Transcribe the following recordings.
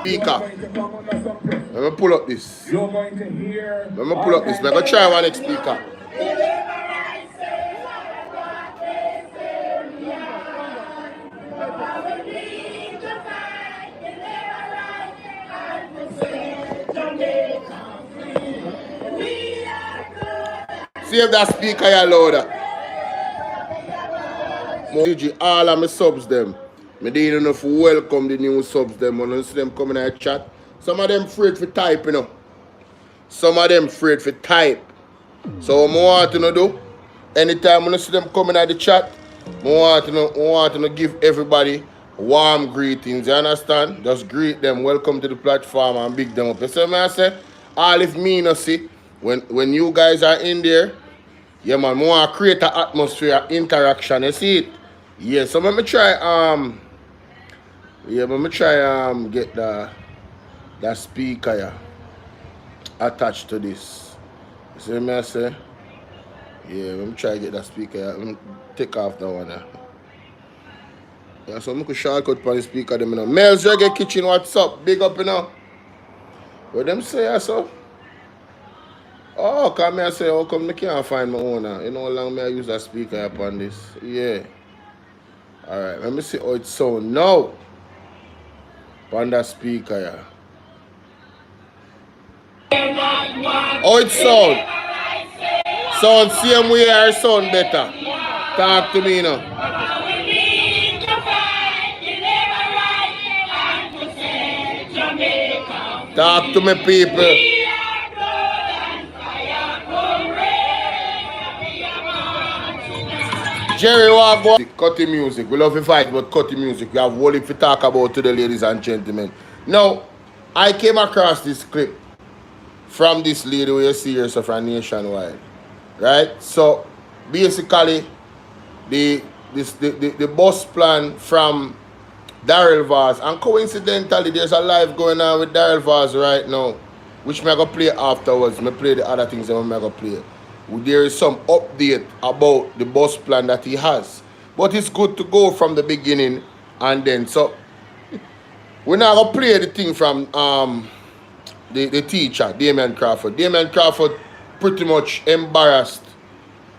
speaker. Let me pull up this. Let me pull up this. I'm going to try one next speaker. See if that speaker is louder. All of my subs them. I didn't enough welcome the new subs them. When I see them coming in the chat. Some of them afraid for type, you know. Some of them afraid for type. So what I want to do, anytime when I see them coming at the chat, I want to give everybody warm greetings. You understand? Just greet them, welcome to the platform and big them up. You see what I say? All if me no see, when you guys are in there, yeah man, I want to create an atmosphere of interaction. You see it? Yeah, so let me try get that speaker attached to this. You see what I say? Yeah, let me try to get that speaker. Let me take off that one. Yeah, so I'm going to shortcut for the speaker. Them, you know. Mel's Reggae Kitchen, what's up? Big up, you know. What them say, so? Oh, come here, say, how come I can't find my owner? You know how long I use that speaker upon this? Yeah. Alright, let me see how it sound now. On that speaker, yeah. How it sound? Sound same way or sound better? Talk to me now. Talk to me, people. Jerry, what go? Cut the music. We love to fight, but cut the music. We have what if we talk about today, ladies and gentlemen. Now, I came across this clip from this lady we see here so from Nationwide. Right? So basically the bus plan from Daryl Vaz, and coincidentally there's a live going on with Daryl Vaz right now, which I'm gonna play afterwards. I play the other things that I'm gonna play. There is some update about the bus plan that he has. But it's good to go from the beginning and then. So we're not going to play the thing from the teacher, Damien Crawford. Damien Crawford pretty much embarrassed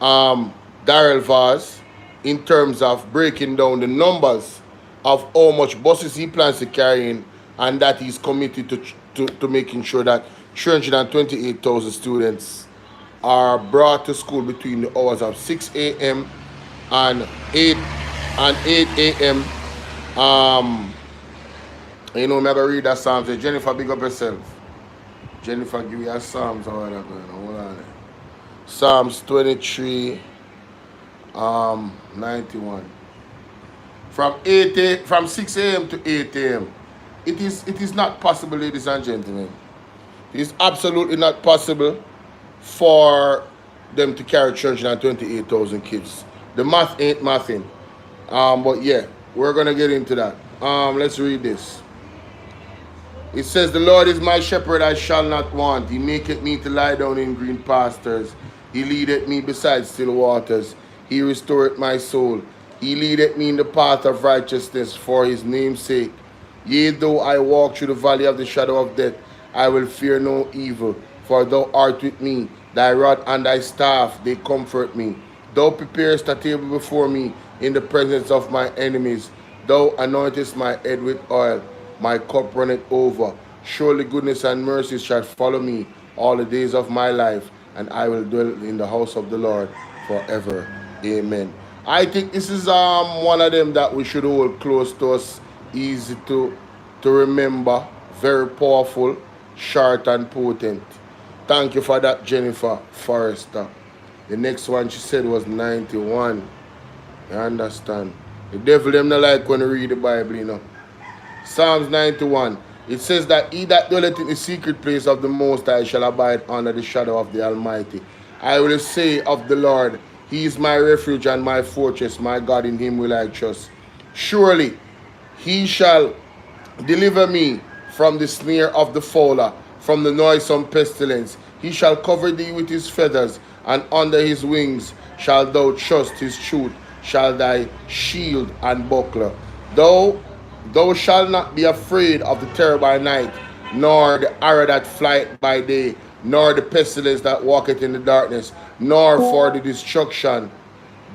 Daryl Vaz in terms of breaking down the numbers of how much buses he plans to carry in, and that he's committed to making sure that 328,000 students are brought to school between the hours of 6 a.m. and 8 a.m. You know, I'm going to read that Psalms. Jennifer, big up yourself. Jennifer, give me a Psalms. Hold on. Psalms 23, 91. From 6 a.m. to 8 a.m. It is not possible, ladies and gentlemen. It is absolutely not possible for them to carry 328,000 kids. The math ain't mathing. But yeah, we're gonna get into that. Let's read this. It says, "The Lord is my shepherd, I shall not want. He maketh me to lie down in green pastures. He leadeth me beside still waters. He restoreth my soul. He leadeth me in the path of righteousness for his name's sake. Yea, though I walk through the valley of the shadow of death, I will fear no evil. For thou art with me, thy rod and thy staff, they comfort me. Thou preparest a table before me in the presence of my enemies. Thou anointest my head with oil, my cup runneth over. Surely goodness and mercy shall follow me all the days of my life, and I will dwell in the house of the Lord forever. Amen." I think this is one of them that we should hold close to us, easy to remember, very powerful, short and potent. Thank you for that, Jennifer Forrester. The next one she said was 91. You understand? The devil them not like when you read the Bible, you know. Psalms 91. It says that he that dwelleth in the secret place of the Most High shall abide under the shadow of the Almighty. I will say of the Lord, he is my refuge and my fortress, my God, in him will I trust. Surely he shall deliver me from the snare of the fowler, from the noisome pestilence. He shall cover thee with his feathers, and under his wings shalt thou trust. His truth shall thy shield and buckler. Thou Thou shalt not be afraid of the terror by night, nor the arrow that flieth by day, nor the pestilence that walketh in the darkness, nor for the destruction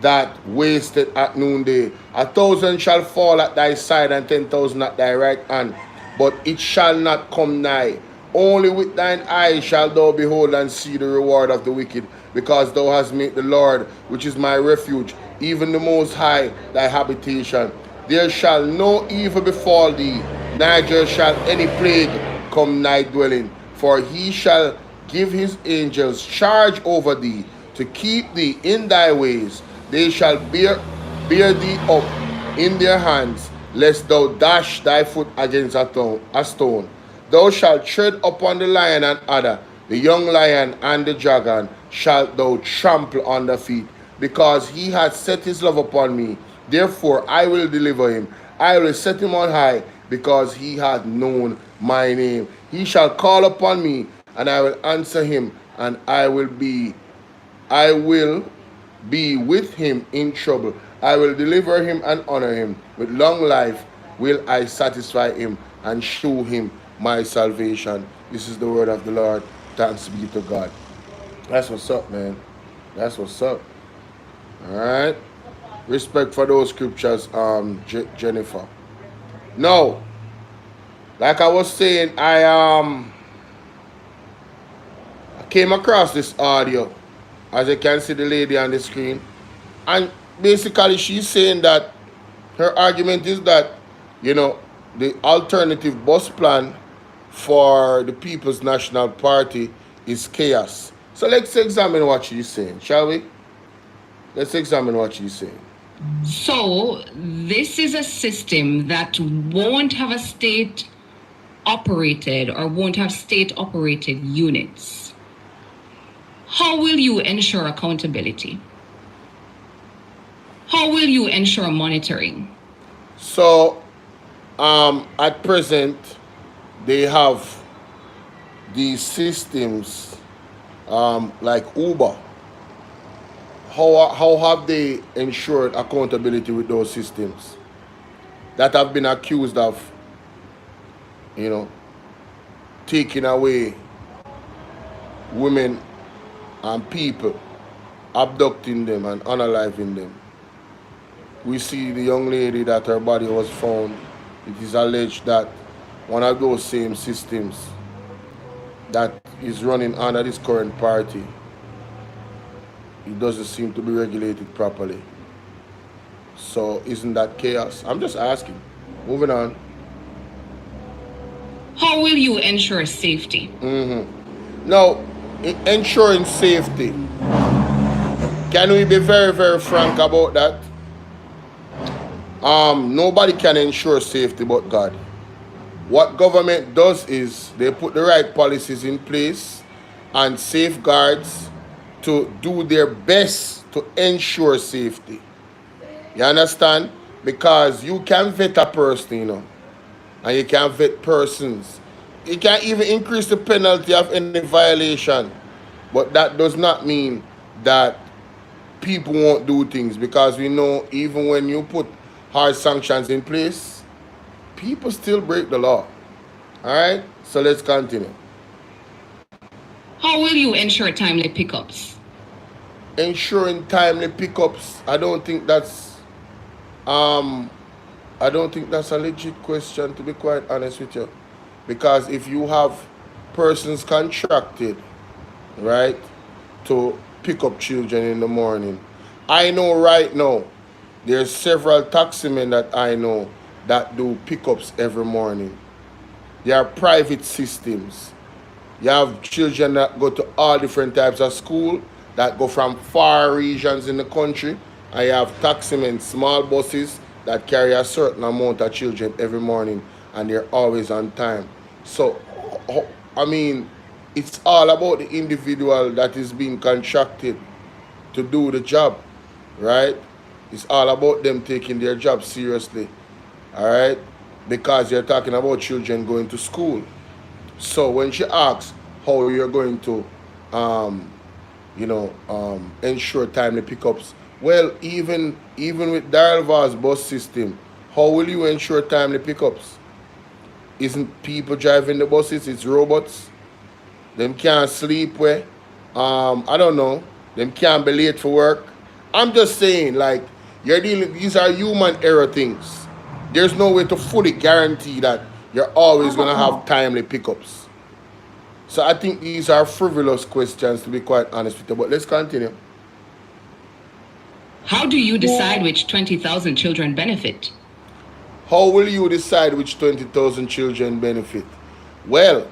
that wasteth at noonday. 1,000 shall fall at thy side, and 10,000 at thy right hand, but it shall not come nigh. Only with thine eyes shalt thou behold and see the reward of the wicked, because thou hast made the Lord, which is my refuge, even the Most High, thy habitation. There shall no evil befall thee, neither shall any plague come nigh dwelling. For he shall give his angels charge over thee, to keep thee in thy ways. They shall bear thee up in their hands, lest thou dash thy foot against a stone. Thou shalt tread upon the lion and adder, the young lion and the dragon shalt thou trample under feet, because he hath set his love upon me. Therefore I will deliver him. I will set him on high, because he hath known my name. He shall call upon me, and I will answer him, and I will be with him in trouble. I will deliver him and honor him. With long life will I satisfy him and show him my salvation. This is the word of the Lord. Thanks be to God. That's what's up, man. That's what's up. All right. Respect for those scriptures, Jennifer. Now, like I was saying, I came across this audio. As you can see the lady on the screen. And basically she's saying that her argument is that, the alternative bus plan for the People's National Party is chaos. So let's examine what she's saying, shall we? Let's examine what she's saying. So this is a system that won't have a state operated or won't have state operated units. How will you ensure accountability? How will you ensure monitoring? So at present, they have these systems like Uber. How have they ensured accountability with those systems that have been accused of, taking away women and people, abducting them and unaliving them? We see the young lady that her body was found. It is alleged that one of those same systems that is running under this current party, it doesn't seem to be regulated properly. So isn't that chaos? I'm just asking. Moving on. How will you ensure safety? Now, ensuring safety. Can we be very, very frank about that? Nobody can ensure safety but God. What government does is they put the right policies in place and safeguards to do their best to ensure safety. You understand? Because you can vet a person, and you can vet persons. You can even increase the penalty of any violation. But that does not mean that people won't do things, because we know even when you put hard sanctions in place, people still break the law. All right? So let's continue. How will you ensure timely pickups? Ensuring timely pickups, I don't think that's a legit question, to be quite honest with you. Because if you have persons contracted, right, to pick up children in the morning, I know right now there's several taximen that I know that do pickups every morning. There are private systems. You have children that go to all different types of school, that go from far regions in the country. I have taximen, small buses that carry a certain amount of children every morning, and they're always on time. So, it's all about the individual that is being contracted to do the job, right? It's all about them taking their job seriously, all right? Because you're talking about children going to school. So when she asks how you're going to, ensure timely pickups, well, even with Darylva's bus system, How will you ensure timely pickups? Isn't people driving the buses? It's robots. Them can't sleep where. I don't know. Them can't be late for work. I'm just saying, like, you're dealing. These are human error things. There's no way to fully guarantee that you're always gonna have timely pickups. So I think these are frivolous questions, to be quite honest with you. But let's continue. How do you decide which 20,000 children benefit? How will you decide which 20,000 children benefit? Well,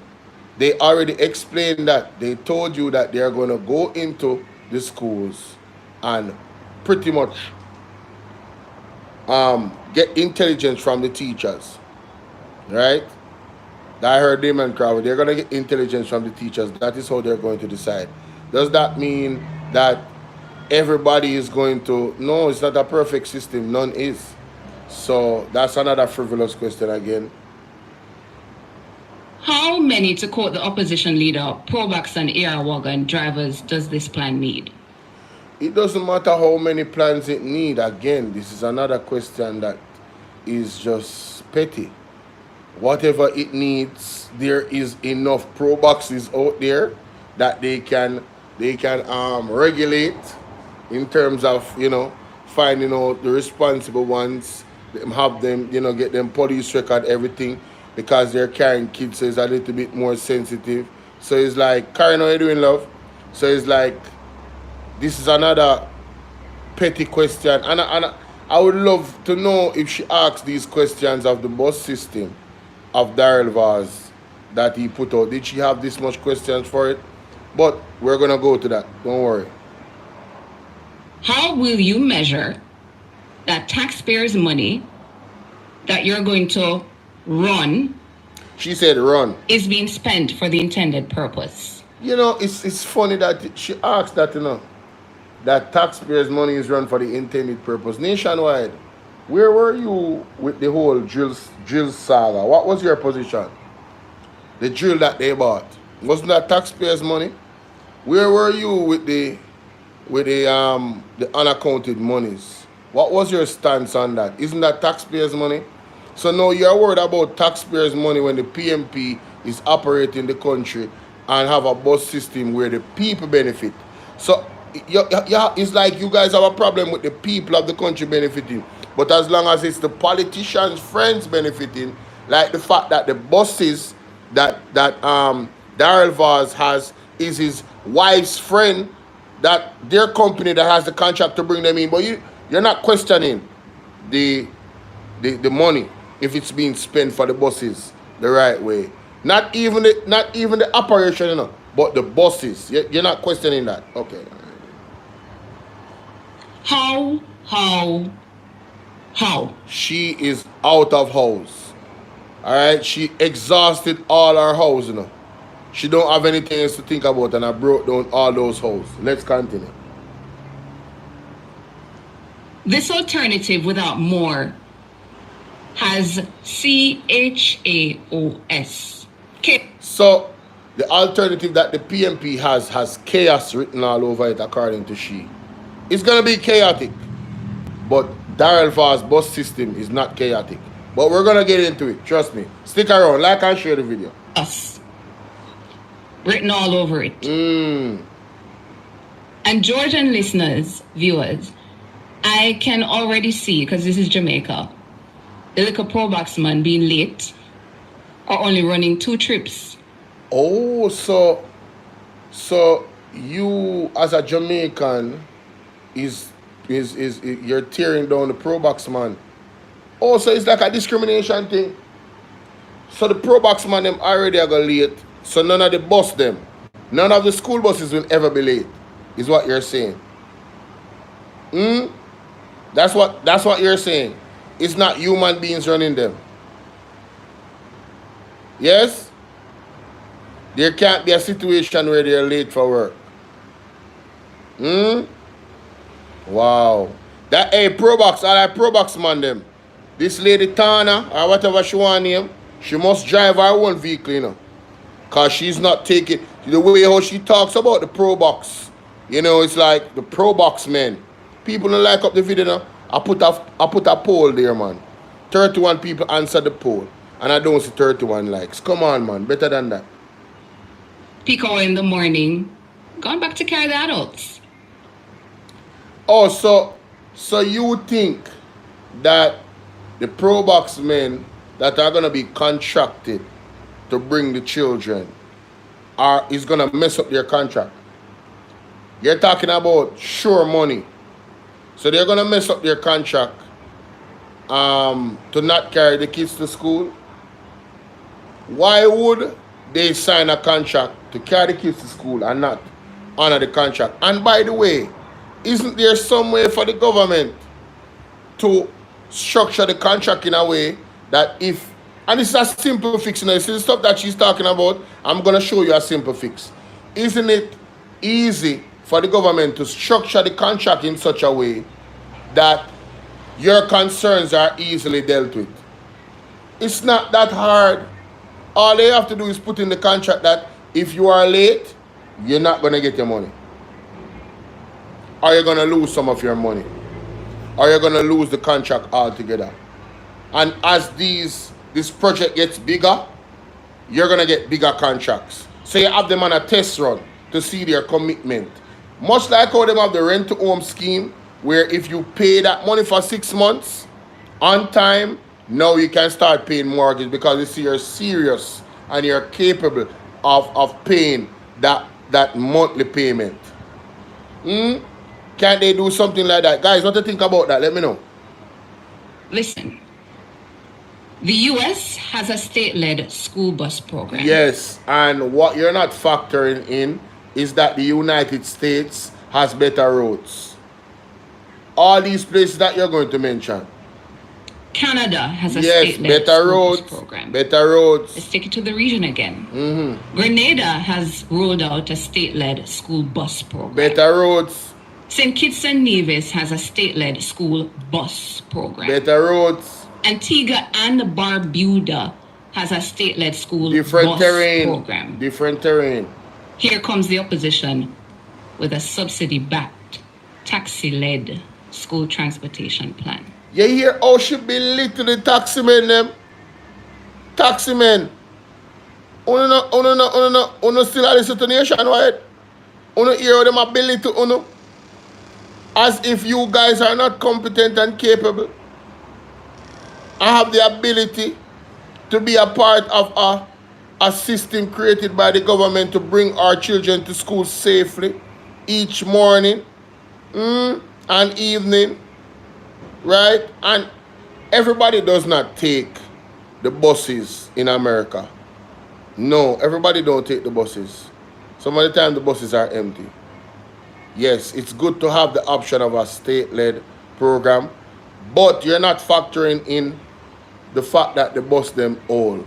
they already explained that. They told you that they are going to go into the schools and pretty much get intelligence from the teachers. Right? I heard them and Crowley. They're going to get intelligence from the teachers. That is how they're going to decide. Does that mean that everybody is going to... No, it's not a perfect system. None is. So that's another frivolous question again. How many, to quote the opposition leader, Probox and AR wagon drivers does this plan need? It doesn't matter how many plans it need. Again, this is another question that is just petty. Whatever it needs, there is enough Proboxes out there that they can regulate in terms of, finding out the responsible ones, have them, get them police record, everything, because they're carrying kids, so it's a little bit more sensitive. So it's like, Karen, how you doing, love? So it's like, this is another petty question. And I would love to know if she asks these questions of the bus system of Daryl Vaz that he put out. Did she have this much questions for it? But we're going to go to that. Don't worry. How will you measure that taxpayers' money that you're going to run, she said run, is being spent for the intended purpose? It's funny that she asked that, that taxpayers' money is run for the intended purpose. Nationwide, where were you with the whole drill saga? What was your position? The drill that they bought, wasn't that taxpayers' money? Where were you with the unaccounted monies? What was your stance on that? Isn't that taxpayers' money? So now you're worried about taxpayers' money when the PMP is operating the country and have a bus system where the people benefit. So it's like you guys have a problem with the people of the country benefiting. But as long as it's the politicians' friends benefiting, like the fact that the buses that Daryl Vaz has is his wife's friend, that their company that has the contract to bring them in. But you're not questioning the money if it's being spent for the buses the right way. Not even the operation, but the buses. You're not questioning that. Okay. How? She is out of house. All right. She exhausted all her house, She don't have anything else to think about, and I broke down all those holes. Let's continue. This alternative without more has CHAOS. So the alternative that the PMP has chaos written all over it, according to she. It's gonna be chaotic, but Daryl Vaz's bus system is not chaotic. But we're gonna get into it. Trust me. Stick around. Like and share the video. Us. Written all over it. And Georgian listeners, viewers, I can already see, because this is Jamaica, the little Probox man being late or only running 2 trips. Oh, so you as a Jamaican is you're tearing down the Probox man. Oh, so it's like a discrimination thing. So the Probox man them already are going late. So none of the bus them, none of the school buses will ever be late, is what you're saying. That's what you're saying. It's not human beings running them. Yes? There can't be a situation where they're late for work. Wow. That Probox, all that Probox man them. This lady Tana, or whatever she want name, she must drive her own vehicle, Because she's not taking, the way how she talks about the Probox. It's like the Probox men. People don't like up the video, I put a poll there, man. 31 people answered the poll, and I don't see 31 likes. Come on, man. Better than that. Peak hour in the morning. Gone back to carry the adults. Oh, so you think that the pro box men that are going to be contracted to bring the children is going to mess up their contract? You're talking about sure money. So they're going to mess up their contract to not carry the kids to school. Why would they sign a contract to carry the kids to school and not honor the contract? And by the way, isn't there some way for the government to structure the contract in a way that if, and it's a simple fix, you know, see the stuff that she's talking about, I'm going to show you a simple fix. Isn't it easy for the government to structure the contract in such a way that your concerns are easily dealt with? It's not that hard. All they have to do is put in the contract that if you are late, you're not going to get your money. Or you're going to lose some of your money. Or you're going to lose the contract altogether. And as this project gets bigger, you're going to get bigger contracts. So you have them on a test run to see their commitment. Much like how they have the rent-to-home scheme, where if you pay that money for 6 months on time, now you can start paying mortgage because you see you're serious and you're capable of paying that monthly payment. Can't they do something like that? Guys, what do you think about that? Let me know. Listen, the US has a state-led school bus program. Yes, and what you're not factoring in is that the United States has better roads. All these places that you're going to mention. Canada has a yes, state-led better school roads, bus program. Better roads. Let's take it to the region again. Grenada has rolled out a state-led school bus program. Better roads. St. Kitts and Nevis has a state-led school bus program. Better roads. Antigua and Barbuda has a state-led school Different bus terrain. program. Different terrain. Here comes the opposition with a subsidy-backed, taxi-led school transportation plan. You hear how she belittle the taxi men them? Taxi men. Uno still a listen to nationwide. Uno hear how them a belittle uno. As if you guys are not competent and capable. I have the ability to be a part of a system created by the government to bring our children to school safely each morning and evening. Right? And everybody does not take the buses in America. No, everybody don't take the buses. Some of the time the buses are empty. Yes, it's good to have the option of a state-led program, but you're not factoring in the fact that the bus them old.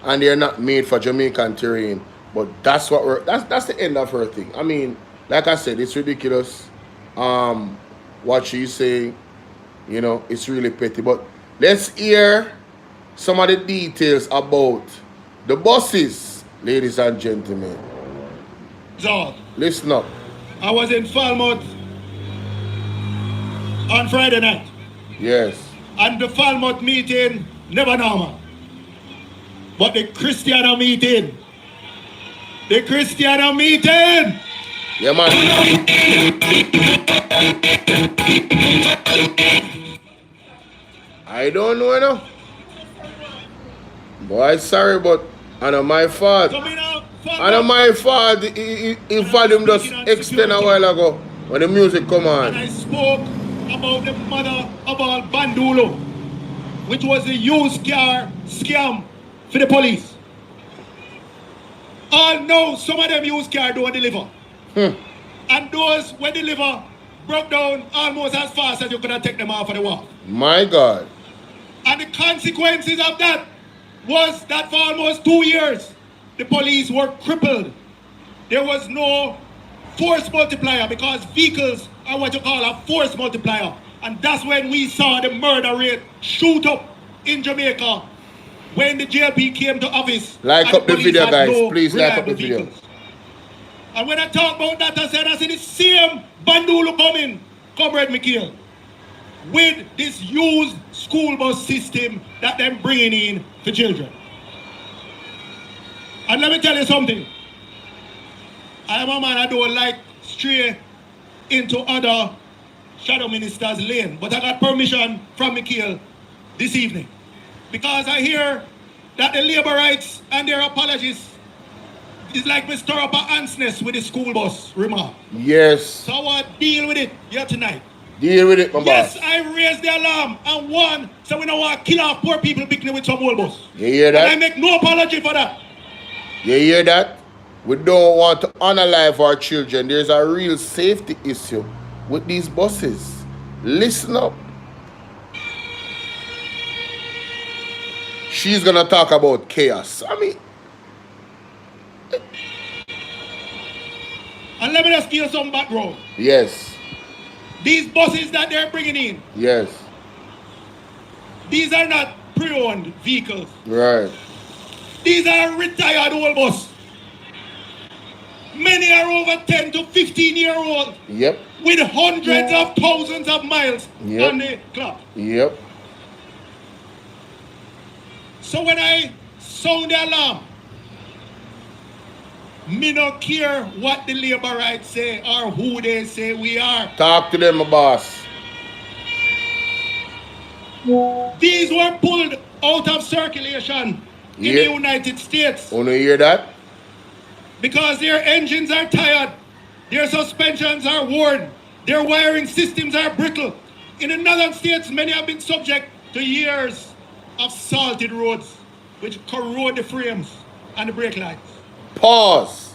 And they're not made for Jamaican terrain. But that's what that's the end of her thing. I mean, like I said, it's ridiculous. What she's saying, you know, it's really petty. But let's hear some of the details about the buses, ladies and gentlemen. So, listen up. I was in Falmouth on Friday night. Yes. And the Falmouth meeting, never normal. But the Christiana meeting. The Christiana meeting! Yeah, man. I don't know, you know. Boy, sorry, but I know my fault. I know my fault. The volume just extend a while ago when the music come on. And I spoke about the mother of all Bandolo, which was a used car scam for the police. All know some of them used car don't deliver. And those when deliver broke down almost as fast as you could have taken them off of the wall. My God. And the consequences of that was that for almost 2 years, the police were crippled. There was no force multiplier because vehicles are what you call a force multiplier. And that's when we saw the murder rate shoot up in Jamaica when the JLP came to office. Like up the video, guys. Please like up the video. And when I talk about that, I said the same Bandulu coming, Comrade McKeel. with this used school bus system that they're bringing in for children. And let me tell you something. I am a man, I don't like stray into other shadow ministers' lane, but I got permission from Mikhail this evening because I hear that the labor rights and their apologies is like we stir up an ant's nest with the school bus remark. Yes. So I want to deal with it here tonight. Deal with it, my Yes, boss. I raised the alarm and one, so we don't want to kill off poor people picking with some old bus. You hear that? And I make no apology for that. You hear that? We don't want to unalive our children. There's a real safety issue with these buses. Listen up. She's gonna talk about chaos. I mean, And let me just give you some background. yes, These buses that they're bringing in, yes, these are not pre-owned vehicles. right. These are retired old buses. Many are over 10 to 15 year old Yep, with hundreds of thousands of miles Yep. on the clock. yep. So when I sound the alarm, me not care what the labor rights say or who they say we are. Talk to them, my boss. These were pulled out of circulation in Yeah. the United States Wanna hear that? because their engines are tired, their suspensions are worn, their wiring systems are brittle. In the northern states, many have been subject to years of salted roads which corrode the frames and the brake lights. Pause.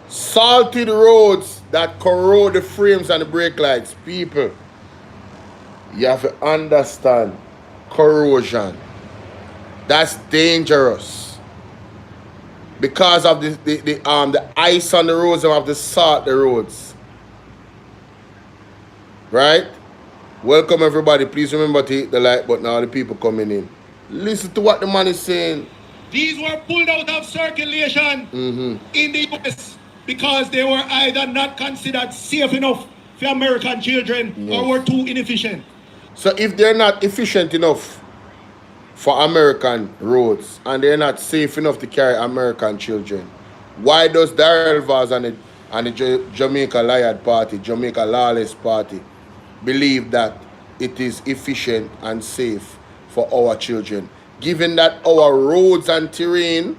Salted roads that corrode the frames and the brake lights. People, you have to understand corrosion. That's dangerous. Because of the ice on the roads and of the salt the roads. Right? Welcome everybody. Please remember to hit the like button. All the people coming in. Listen to what the man is saying. These were pulled out of circulation in the US because they were either not considered safe enough for American children or were too inefficient. So if they're not efficient enough for American roads and they're not safe enough to carry American children, why does Darrell Vaz and the Jamaica Liard Party, Jamaica Lawless Party, believe that it is efficient and safe for our children? Given that our roads and terrain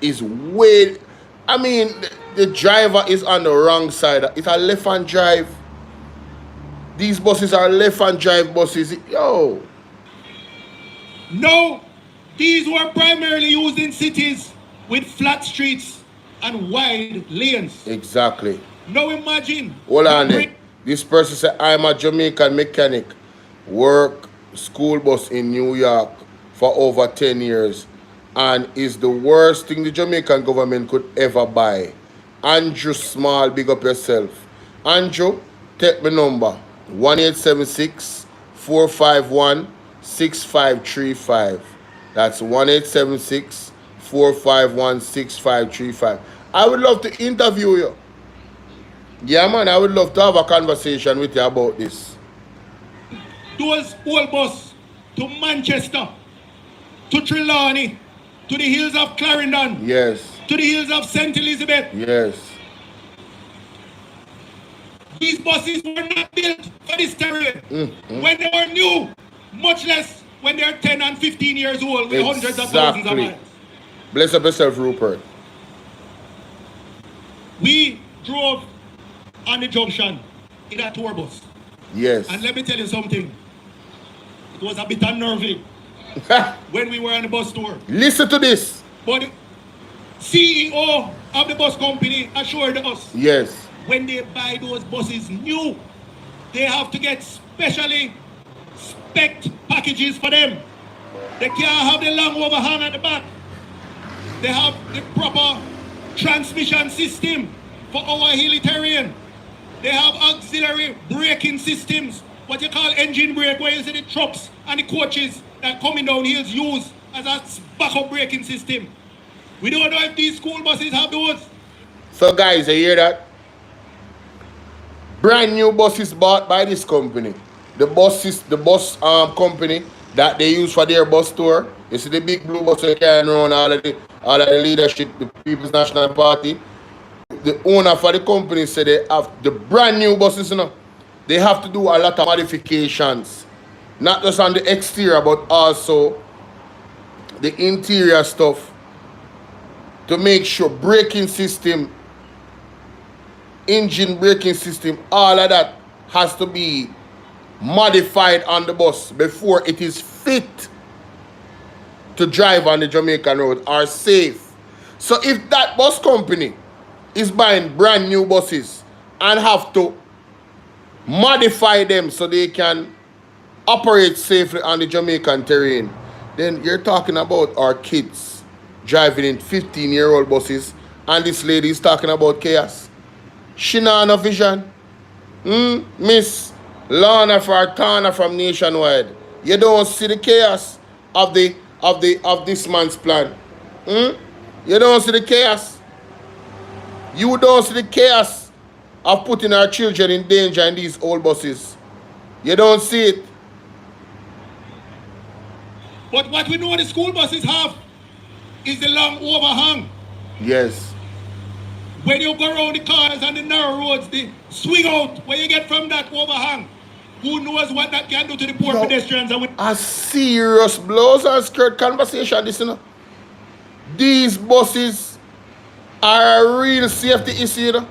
is way, I mean, the driver is on the wrong side. It's a left-hand drive. These buses are left-hand drive buses. Yo. No, these were primarily used in cities with flat streets and wide lanes. Exactly. Now imagine. Hold on there. This person said, I'm a Jamaican mechanic. Work school bus in New York for over 10 years. And is the worst thing the Jamaican government could ever buy. Andrew Small, big up yourself. Andrew, take my number. 1-876-451-6535. That's 1-876-451-6535. I would love to interview you. Yeah, man, I would love to have a conversation with you about this. Those old bus to Manchester, to Trelawney, to the hills of Clarendon, Yes, to the hills of St. Elizabeth. yes. These buses were not built for this terrain. When they were new, much less when they're 10 and 15 years old with hundreds of thousands of miles. Bless up yourself, Rupert. We drove on the junction in a tour bus. Yes. And let me tell you something. It was a bit unnerving when we were on the bus tour. Listen to this. But the CEO of the bus company assured us Yes. when they buy those buses new, they have to get specially spec'd packages for them. They can't have the long overhang at the back. They have the proper transmission system for our hilly terrain. They have auxiliary braking systems, what you call engine brake, where you see the trucks and the coaches that coming down hills use as a backup braking system. We don't know if these school buses have those. So guys, you hear that? Brand new buses bought by this company. the bus company that they use for their bus tour. You see the big blue bus they carrying around all of the leadership, the People's National Party. The owner for the company said they have the brand new buses, you know. They have to do a lot of modifications. Not just on the exterior, but also the interior stuff to make sure braking system, engine braking system, all of that has to be modified on the bus before it is fit to drive on the Jamaican road or safe. So if that bus company is buying brand new buses and have to modify them so they can operate safely on the Jamaican terrain, then you're talking about our kids driving in 15-year-old buses, and this lady is talking about chaos. She not no vision. Miss Lana Fartana from Nationwide, you don't see the chaos of this man's plan. You don't see the chaos. You don't see the chaos of putting our children in danger in these old buses. You don't see it. But what we know the school buses have is the long overhang. Yes. When you go around the cars and the narrow roads, they swing out. When you get from that overhang, who knows what that can do to the poor pedestrians? A serious blows and skirt conversation, this, you know. These buses are a real safety issue, you know.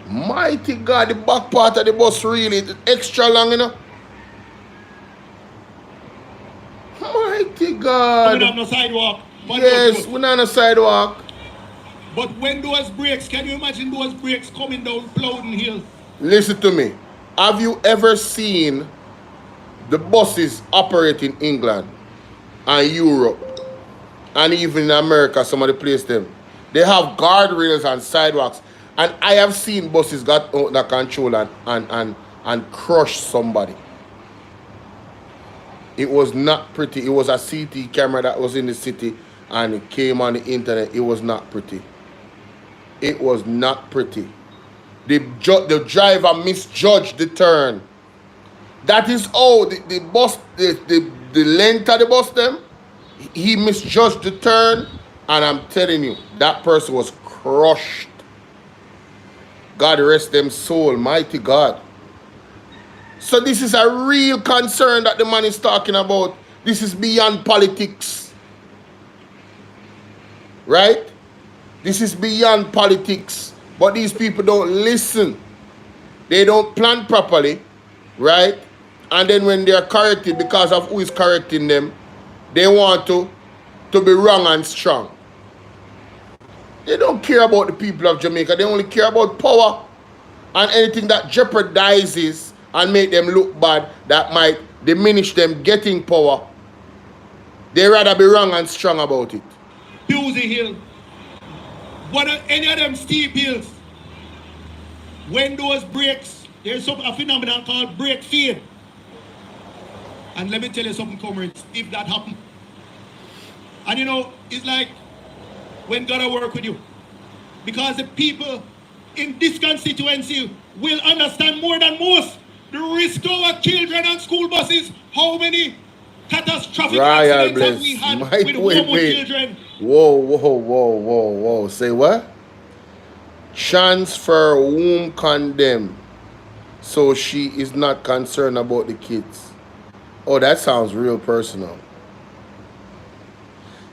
Mighty God, the back part of the bus really is extra long, you know. Mighty God. We don't have no sidewalk. Yes, we're not on a sidewalk. But when those brakes, can you imagine those brakes coming down Plowden Hill? Listen to me. Have you ever seen the buses operate in England and Europe and even in America, some of the places them? They have guardrails and sidewalks. And I have seen buses got out of control and crush somebody. It was not pretty. It was a CT camera that was in the city and it came on the internet. It was not pretty. It was not pretty. The driver misjudged the turn. That is how the bus, the length of the bus them, he misjudged the turn, and I'm telling you, that person was crushed. God rest them soul, mighty God. So this is a real concern that the man is talking about. This is beyond politics. Right? This is beyond politics. But these people don't listen. They don't plan properly. Right? And then when they are corrected because of who is correcting them, they want to be wrong and strong. They don't care about the people of Jamaica. They only care about power and anything that jeopardizes and make them look bad, that might diminish them getting power. They rather be wrong and strong about it. Bewsey Hill, any of them steep hills, when those brakes, there's a phenomenon called brake fade. And let me tell you something, comrades, if that happens. And you know, it's like when God will work with you. Because the people in this constituency will understand more than most the risk to our children and school buses. How many catastrophic accidents have we had with homeless children? Whoa. Say what? Transfer womb condemned. So she is not concerned about the kids. Oh, that sounds real personal.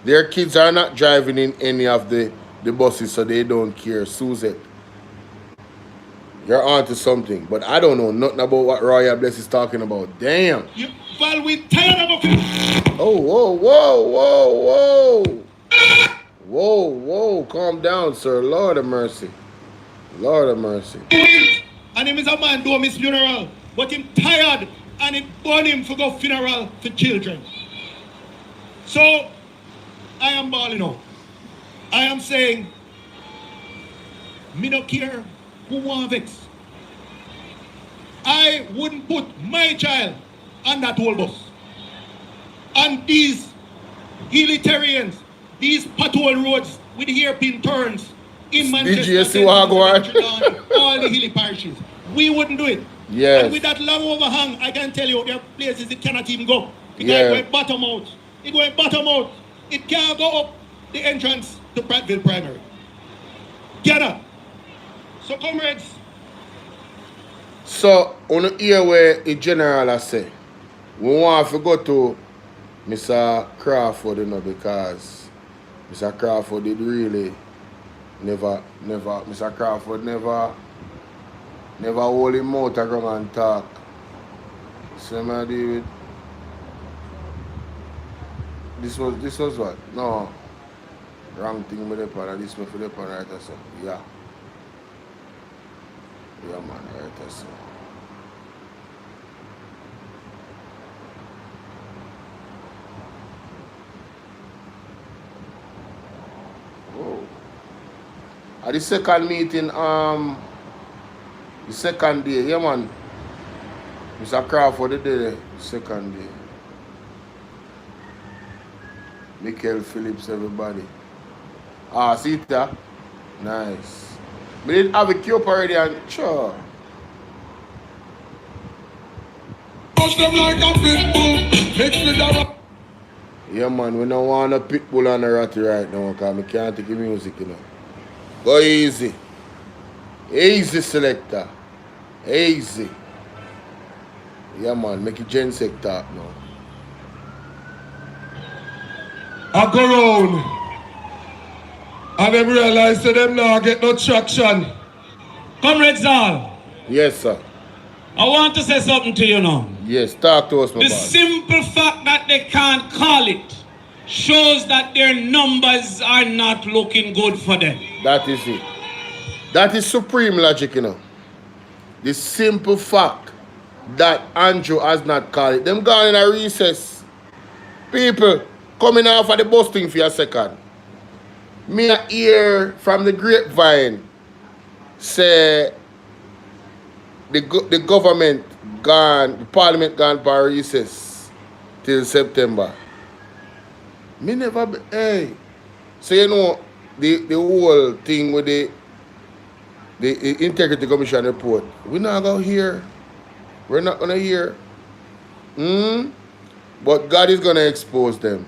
Their kids are not driving in any of the buses, so they don't care. Suzette, you're onto something, but I don't know nothing about what Royal Bless is talking about. Damn. Well, we tired of it. Oh, whoa. Calm down, sir. Lord of mercy. And him is a man do his funeral, but him tired and it burn him for go funeral for children. So, I am balling out. I am saying, me don't care who want vex. I wouldn't put my child on that whole bus. And these utilitarians, these pothole roads with hairpin turns in Manchester, all all the hilly parishes. We wouldn't do it. Yes. And with that long overhang, I can tell you there are places it cannot even go. Because Yeah. it went bottom out. It went bottom out. It can't go up the entrance to Prattville Primary. Cannot. So comrades, So, on the hear where the general has say, we want to go to Mr. Crawford, you know, because Mr. Crawford did really Mr. Crawford never hold him out to come and talk. Somebody with this was what? No. Wrong thing with the pan, this one for the pan right or so. Yeah. Yeah man, right or so. Oh. At the second meeting, the second day, yeah man. Mr. Crawford did the second day. Michael Phillips, everybody. Ah, see that? Nice. We didn't have a queue up already and sure. Push them like a pit bull. Mix with the Yeah man, we don't want a pit bull and a ratty right now because we can't take the music, you know. Go easy. Easy selector. Easy. Yeah man, make it gen sector up now. I go round. And them realize that them now get no traction. Comrades all, Yes sir. I want to say something to you now. Yes, talk to us, my The boss. simple fact that they can't call it shows that their numbers are not looking good for them. That is it. That is supreme logic, you know. The simple fact that Andrew has not called it. Them gone in a recess. People, coming off of the busting for a second. Me a hear from the grapevine say the government gone, the parliament gone for recess till September. Me never be, hey. So you know the whole thing with the Integrity Commission report, we're not gonna hear. We're not gonna hear. But God is gonna expose them.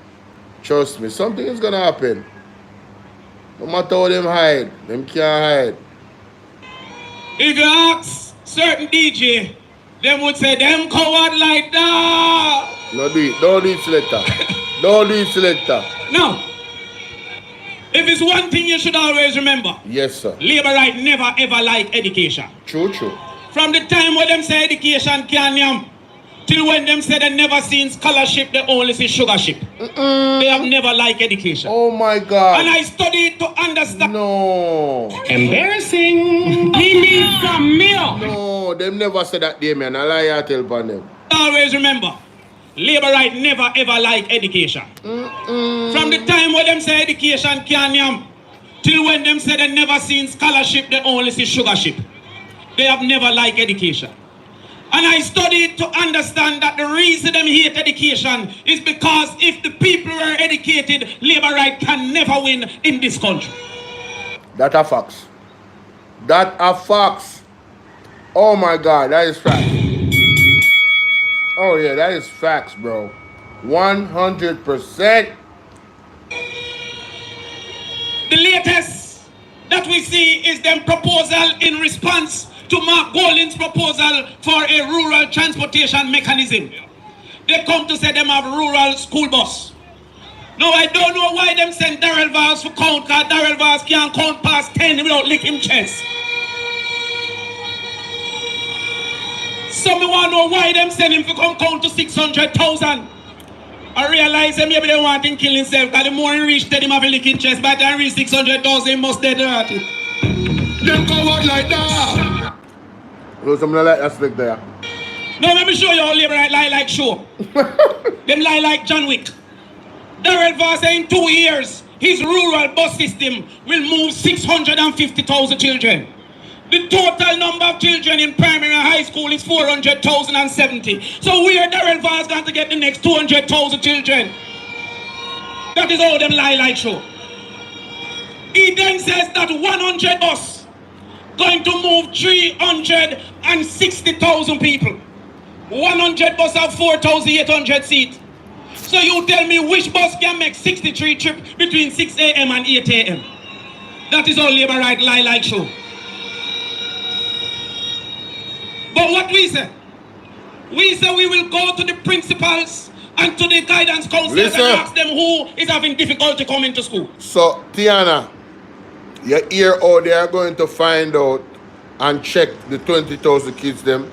Trust me, something is gonna happen. No matter how them hide, them can't hide. If you ask certain DJ, them would say, them coward like that. No do it. Don't do it, selector. Don't do it, selector. Now, if it's one thing you should always remember, Yes, sir. Labour right never ever like education. True, true. From the time when them say education can yam, till when them say they never seen scholarship, they only see sugarship. They have never liked education. Oh my God. And I studied to understand. No. Embarrassing. We need some milk. No, them never said that day, man. I lie I tell upon them. Always remember, Labour right never ever like education. From the time when them say education can yam, till when them say they never seen scholarship, they only see sugarship. They have never liked education. And I studied to understand that the reason them hate education is because if the people were educated, Labour right can never win in this country. That are facts. That are facts. Oh my God, that is facts. Oh yeah, that is facts, bro. 100%. The latest that we see is them proposal in response to Mark Golding's proposal for a rural transportation mechanism. They come to say them have rural school bus. Now I don't know why them send Darrell Vars for count, because Darrell Vars can't count past 10 without licking chest. So me want to know why them send him to come count to 600,000. I realize that maybe they want him kill himself, because the more he reach, then him have a licking chest. By the time he reach 600,000, he must dead at it. them coward like that. You know something like that select there. Now let me show you how Labour right lie like show. Them lie like John Wick. Darrell Vars say in 2 years, his rural bus system will move 650,000 children. The total number of children in primary and high school is 400,070. So where Darrell Vars going to get the next 200,000 children? That is how them lie like show. He then says that 100 bus going to move 360,000 people. 100 bus have 4,800 seats. So you tell me which bus can make 63 trips between 6 a.m. and 8 a.m. That is all Labour right lie like show. But what we say? We say we will go to the principals and to the guidance counselors and ask them who is having difficulty coming to school. So, Tiana, you hear how they are going to find out and check the 20,000 kids them?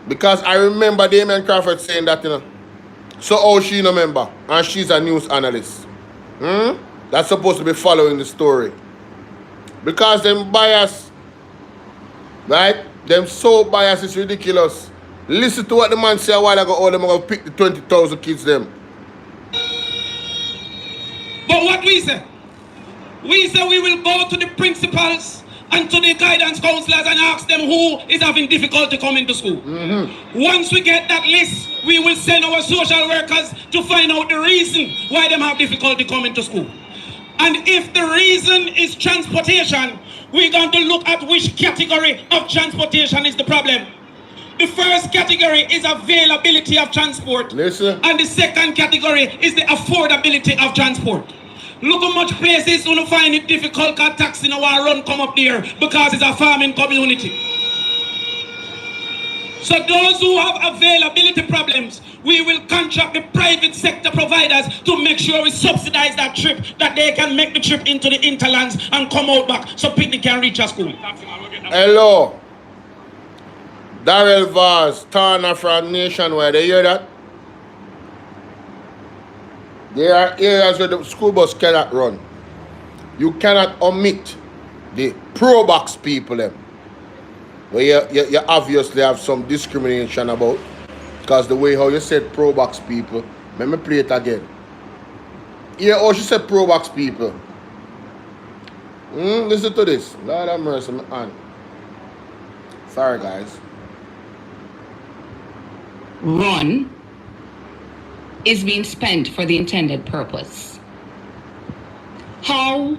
Because I remember Damien Crawford saying that, you know. So how she no member? And she's a news analyst. That's supposed to be following the story. Because them bias, right? Them so bias is ridiculous. Listen to what the man said a while ago, all them are going to pick the 20,000 kids them. But what we say? We say we will go to the principals and to the guidance counselors and ask them who is having difficulty coming to school. Once we get that list, we will send our social workers to find out the reason why they have difficulty coming to school. And if the reason is transportation, we're going to look at which category of transportation is the problem. The first category is availability of transport. Listen. And the second category is the affordability of transport. Look how much places you find it difficult because taxi no want run come up there because it's a farming community. So those who have availability problems, we will contract the private sector providers to make sure we subsidize that trip, that they can make the trip into the interlands and come out back so people can reach a school. Hello. Darrell Vaz, Turner from Nationwide. You hear that? There are areas where the school bus cannot run. You cannot omit the pro-box people them. Where you obviously have some discrimination about. Because the way how you said pro-box people, let me play it again. Here how she said pro-box people. Listen to this. Lord have mercy, man. Sorry guys. Run is being spent for the intended purpose. How?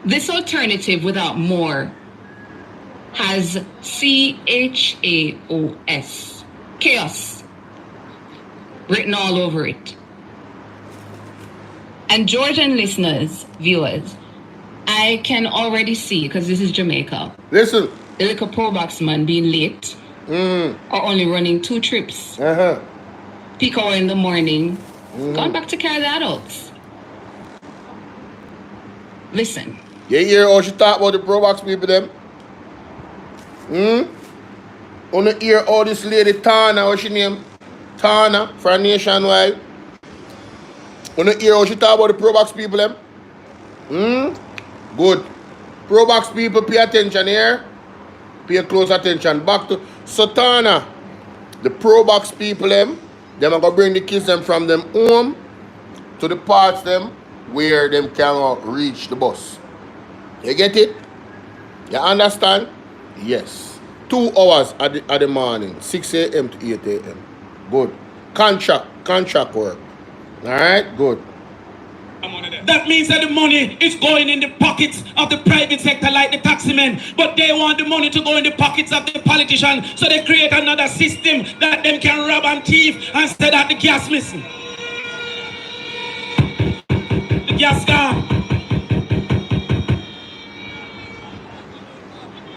This alternative without more has CHAOS, chaos, written all over it. And Georgian listeners, viewers, I can already see, because this is Jamaica. Listen. The little pro box man being late or only running 2 trips. Peak hour in the morning, going back to carry the adults. Listen. You hear how she talk about the pro box people them? On the ear all this lady Tana, what's she name? Tana from Nationwide. On the ear how she talk about the pro box people them? Good. Pro box people pay attention here. Pay close attention. Back to Sotana. The pro box people them are gonna bring the kids them from them home to the parts them where them can reach the bus. You get it? You understand? Yes. 2 hours at the morning, 6 a.m. to 8 a.m. Good. Contract work. Alright? Good. That means that the money is going in the pockets of the private sector like the taxi-men, but they want the money to go in the pockets of the politicians, so they create another system that them can rob and thief and say that the gas missing. The gas gone.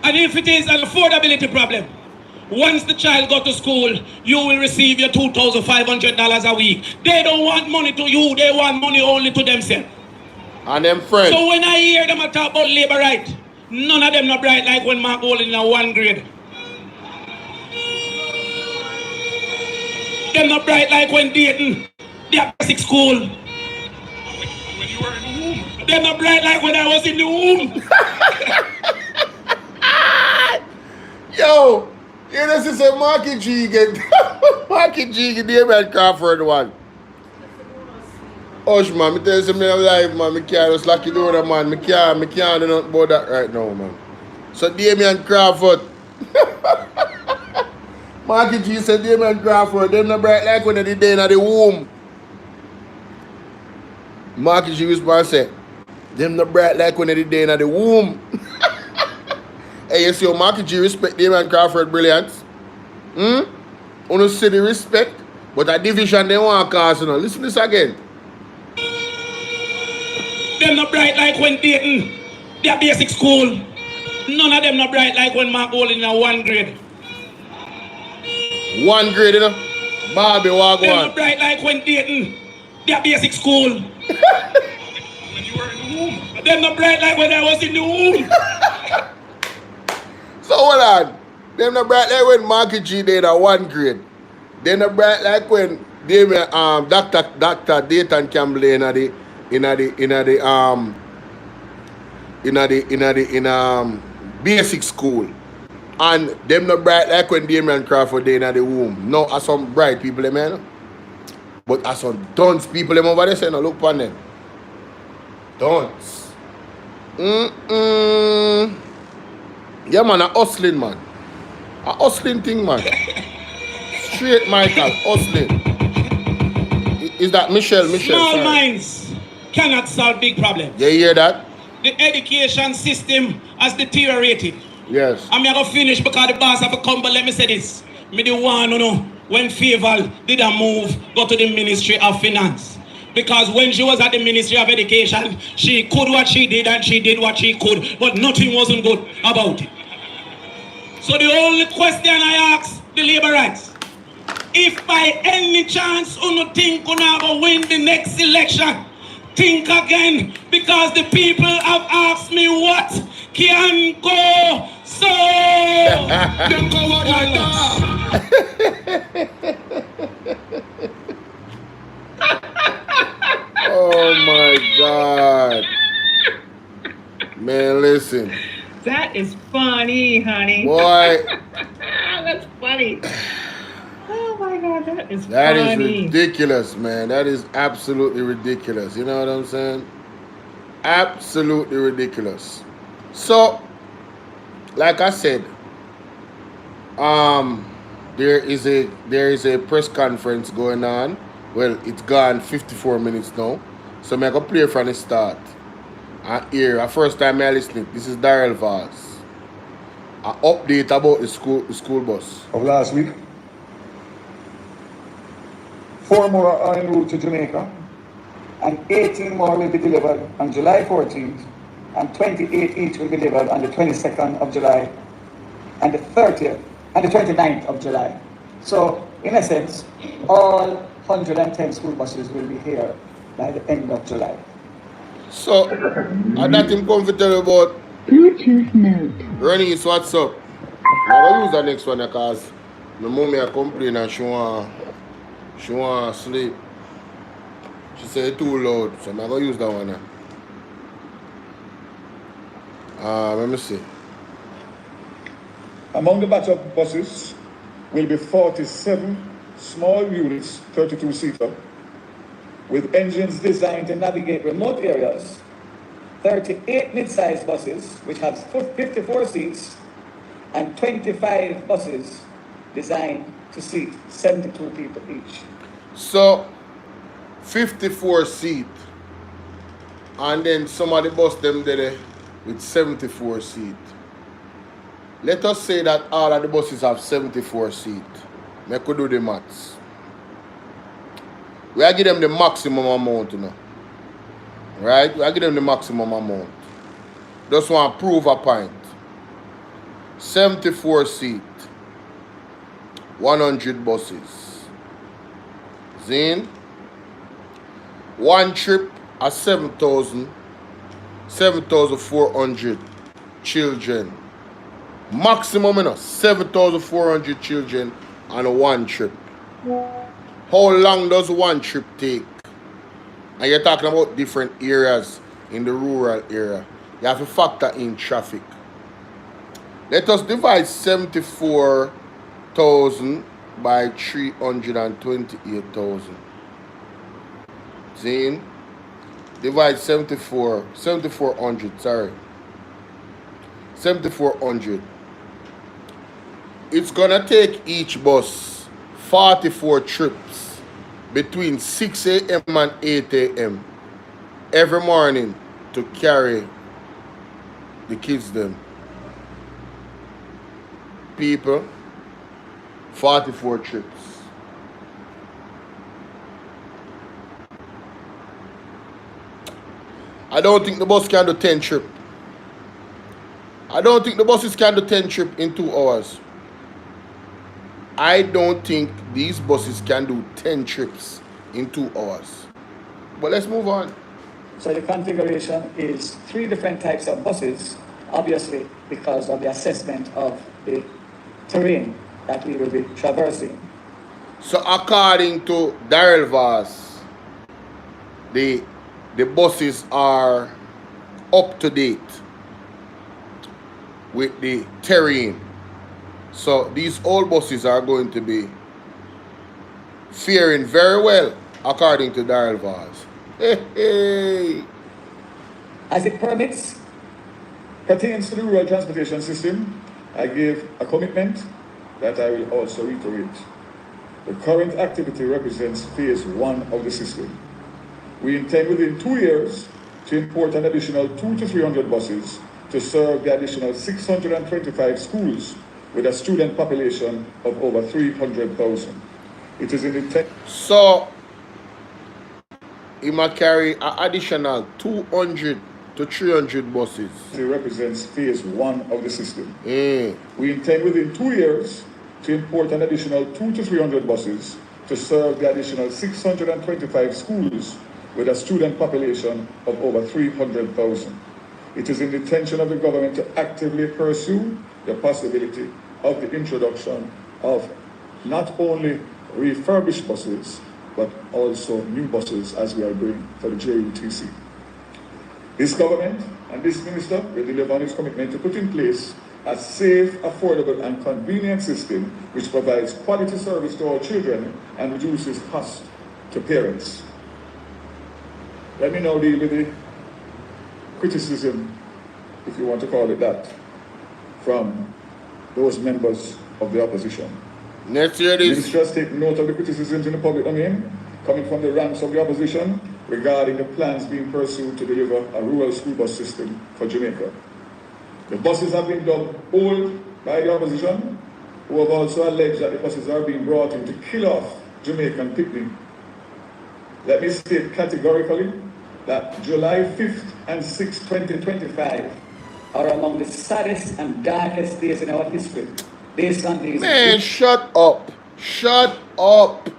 And if it is an affordability problem, once the child go to school, you will receive your $2,500 a week. They don't want money to you, they want money only to themselves. And them friends. So when I hear them talk about labor right, none of them not bright like when Mark Gold in a 1 grade. Them not bright like when Dayton, they are basic school. When you were in the womb. Them not bright like when I was in the womb. Yo, you know, this is a Marky G get Marky G get David Crawford one. Hush man, me tell you something I'm live man, me can't just lock it down man, me can't do nothing about that right now man. So Damian Crawford. Marky G said Damian Crawford, them not bright like when they day in the womb. Marky G whisper and say, them not bright like when they did in the womb. Hey, you see how Marky G respect Damien Crawford brilliance? Uno see the respect, but a division they want to cause, you know. Listen to this again. Them not bright like when Dayton, their basic school. None of them not bright like when Mark Olin in a 1 grade. 1 grade, you know. Barbie walk Them one. not bright like when Dayton, their basic school. When you were in the womb. Them not bright like when I was in the womb. So hold on. Them not bright like when Marky G did a 1 grade. They not bright like when Damien, Dr. Dayton Campbell in basic school. And them not bright like when Damien Crawford they in the womb. No, as some bright people them, you know? But as some dunce people them over there, say no, look upon them. Dunce. Yeah man, a hustling man. A hustling thing man. Straight Michael, hustling. Is that Michelle? Small sorry. minds cannot solve big problems. You hear that? The education system has deteriorated. Yes. I'm going to finish because the boss have to come, but let me say this. Me the one who know when Favor did a move, go to the Ministry of Finance. Because when she was at the Ministry of Education, she could what she did and she did what she could, but nothing wasn't good about it. So the only question I ask the labor rights, if by any chance you think you will win the next election, think again, because the people have asked me what can go so. Them go what like that. Oh my God. Man, listen. That is funny, honey. Boy. That's funny. Oh my God, that is That is funny. ridiculous, man. That is absolutely ridiculous. You know what I'm saying? Absolutely ridiculous. So, like I said, there is a press conference going on. Well, it's gone 54 minutes now. So I'm gonna play from the start. And here, first time I listening. This is Darrell Vaz. An update about the school bus. Of last week. 4 more are en route to Jamaica, and 18 more will be delivered on July 14th, and 28 each will be delivered on the 22nd of July, and the 30th, and the 29th of July. So, in a sense, all 110 school buses will be here by the end of July. So, I that him come to tell you about Bluetooth mode. Ronnie's what's up. I'm going to use the next one because my mommy I complain and she want sleep. She said it's too loud, so I'm going to use that one now. Let me see. Among the batch of buses will be 47 small units, 32-seater, with engines designed to navigate remote areas, 38 mid-sized buses, which have 54 seats, and 25 buses designed to seat 72 people each. So, 54 seat. And then some of the bus them there with 74 seat. Let us say that all of the buses have 74 seat. I could do the maths. We are give them the maximum amount, you know. Right? We are give them the maximum amount. Just want to prove a point. 74 seat. 100 buses. Zine. One trip at 7,400 children. Maximum, you know, 7,400 children on one trip. How long does one trip take? And you're talking about different areas in the rural area. You have to factor in traffic. Let us divide 74,000 by 328,000. See? Divide 7,400, sorry. 7,400. It's gonna take each bus 44 trips between 6 a.m. and 8 a.m. every morning to carry the kids them. People, 44 trips. I don't think the bus can do 10 trips. I don't think the buses can do 10 trips in 2 hours. I don't think these buses can do 10 trips in 2 hours. But let's move on. So the configuration is 3 different types of buses, obviously because of the assessment of the terrain that we will be traversing. So according to Daryl Voss, the buses are up to date with the terrain. So these old buses are going to be faring very well, according to Daryl Voss. Hey. As it pertains to the rural transportation system, I gave a commitment that I will also reiterate. The current activity represents phase 1 of the system. We intend within 2 years to import an additional 200 to 300 buses to serve the additional 625 schools with a student population of over 300,000. It is in the So, he might carry an additional 200 to 300 buses. It represents phase 1 of the system. Mm. We intend within 2 years to import an additional 200 to 300 buses to serve the additional 625 schools with a student population of over 300,000. It is in the intention of the government to actively pursue the possibility of the introduction of not only refurbished buses, but also new buses as we are doing for the JUTC. This government and this minister will deliver on its commitment to put in place a safe, affordable and convenient system which provides quality service to our children and reduces cost to parents. Let me now deal with the criticism, if you want to call it that, from those members of the opposition. Next year this. Ministers take note of the criticisms in the public domain coming from the ranks of the opposition regarding the plans being pursued to deliver a rural school bus system for Jamaica. The buses have been dubbed old by the opposition, who have also alleged that the buses are being brought in to kill off Jamaican picnic. Let me state categorically that July 5th and 6th, 2025 are among the saddest and darkest days in our history. Based on these... Man, shut up. Shut up.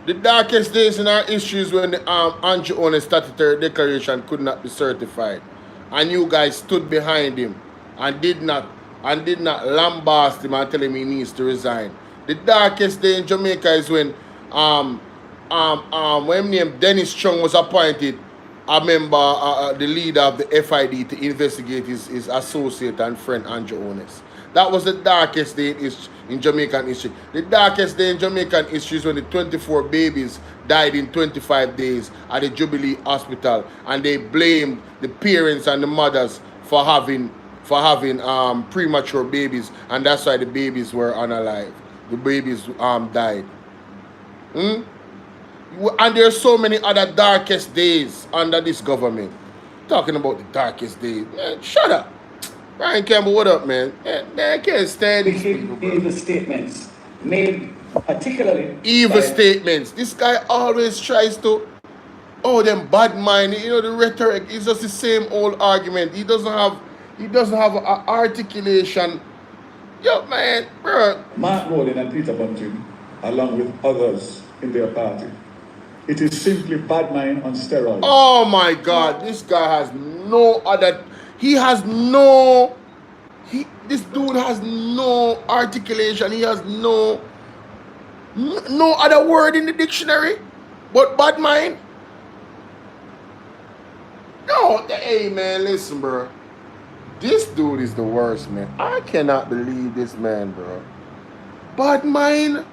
The darkest days in our history is when the Andrew Owen statutory declaration could not be certified. And you guys stood behind him and did not lambast him and tell him he needs to resign. The darkest day in Jamaica is when named Dennis Chung was appointed a member, the leader of the FID to investigate his associate and friend Andrew Ones. That was the darkest day in Jamaican history. The darkest day in Jamaican history is when the 24 babies died in 25 days at the Jubilee Hospital, and they blamed the parents and the mothers for having premature babies, and that's why the babies were unalive. The babies died. And there's so many other darkest days under this government. Talking about the darkest days. Man, shut up. Brian Campbell, what up, man? Man, I can't stand these people, bro. Evil statements made particularly... Evil statements. This guy always tries to... Oh, them bad mind. You know, the rhetoric is just the same old argument. He doesn't have an articulation. Yo, man, bro. Mark Rowland and Peter Bunting, along with others in their party. It is simply bad mind on steroids. Oh, my God. This guy has no other... This dude has no articulation. He has no other word in the dictionary but bad mind. No, hey man, listen, bro. This dude is the worst, man. I cannot believe this man, bro. Bad mind.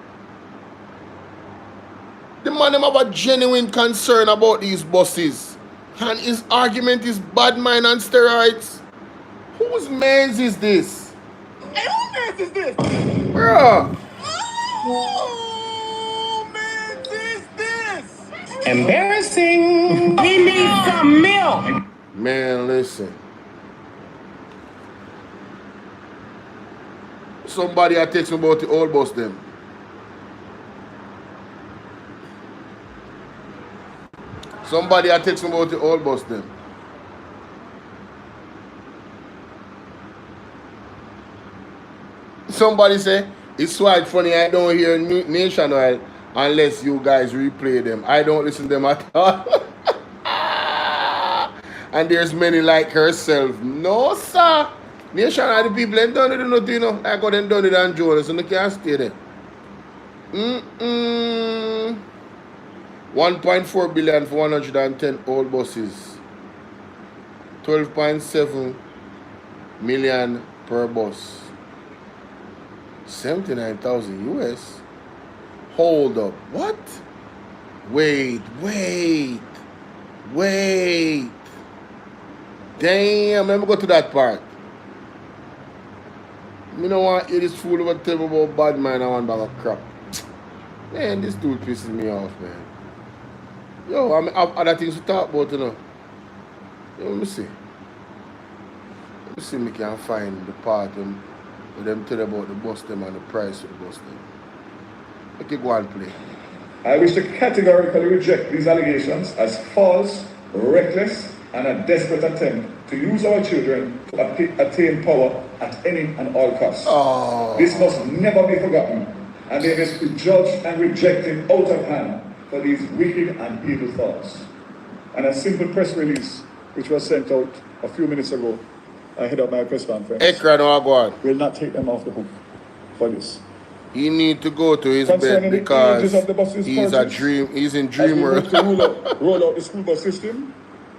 The man have a genuine concern about these buses. And his argument is bad mind on steroids. Whose man's is this? Hey, whose man's is this? Bruh. Oh, man's is this? Embarrassing. He needs some milk. Man, listen. Somebody had text me about the old bus them. Somebody had text me about the old bus them. Somebody say, it's quite funny, I don't hear Nationwide unless you guys replay them. I don't listen to them at all. And there's many like herself. No, sir. Nationwide, the people ain't done it, you know. Like how they done it on Jonas, and they can't stay there. 1.4 billion for 110 old buses. 12.7 million per bus. 79,000 US. Hold up. What? Wait. Damn, let me go to that part. Me don't want to hear this fool over tell me about bad man and one bag of crap. Man, this dude pisses me off, man. Yo, I have other things to talk about, you know. Yo, let me see. Let me see if I can find the part where them tell about the bus them and the price of the bus them. Okay, go and play. I wish to categorically reject these allegations as false, reckless, and a desperate attempt to use our children to attain power at any and all costs. Oh. This must never be forgotten, and they must be judged and rejected out of hand for these wicked and evil thoughts. And a simple press release, which was sent out a few minutes ago ahead of my press conference, will not take them off the hook for this. He need to go to his bed because he's in dream world. roll out the school bus system.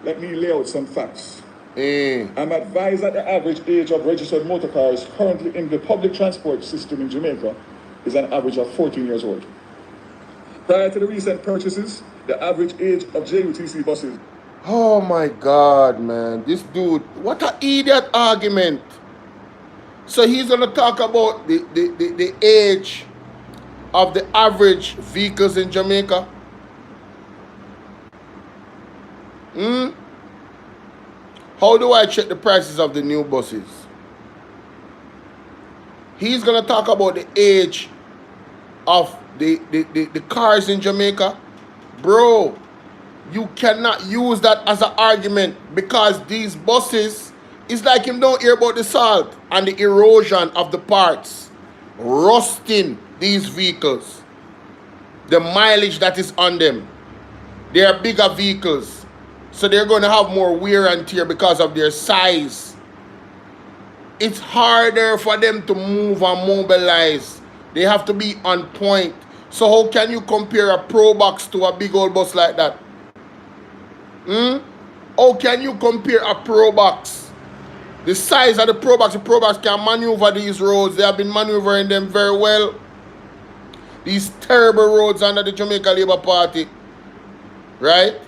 Let me lay out some facts. I'm advised that the average age of registered motor cars currently in the public transport system in Jamaica is an average of 14 years old. Prior to the recent purchases, the average age of JUTC buses. Oh my God, man. This dude, what an idiot argument. So he's going to talk about the age of the average vehicles in Jamaica. How do I check the prices of the new buses? He's going to talk about the age of the cars in Jamaica. Bro, you cannot use that as an argument because these buses, it's like him don't hear about the salt and the erosion of the parts rusting these vehicles. The mileage that is on them. They are bigger vehicles. So they're going to have more wear and tear because of their size. It's harder for them to move and mobilize. They have to be on point. So how can you compare a Pro Box to a big old bus like that? How can you compare a Pro Box? The size of the Pro Box can maneuver these roads. They have been maneuvering them very well. These terrible roads under the Jamaica Labour Party. Right?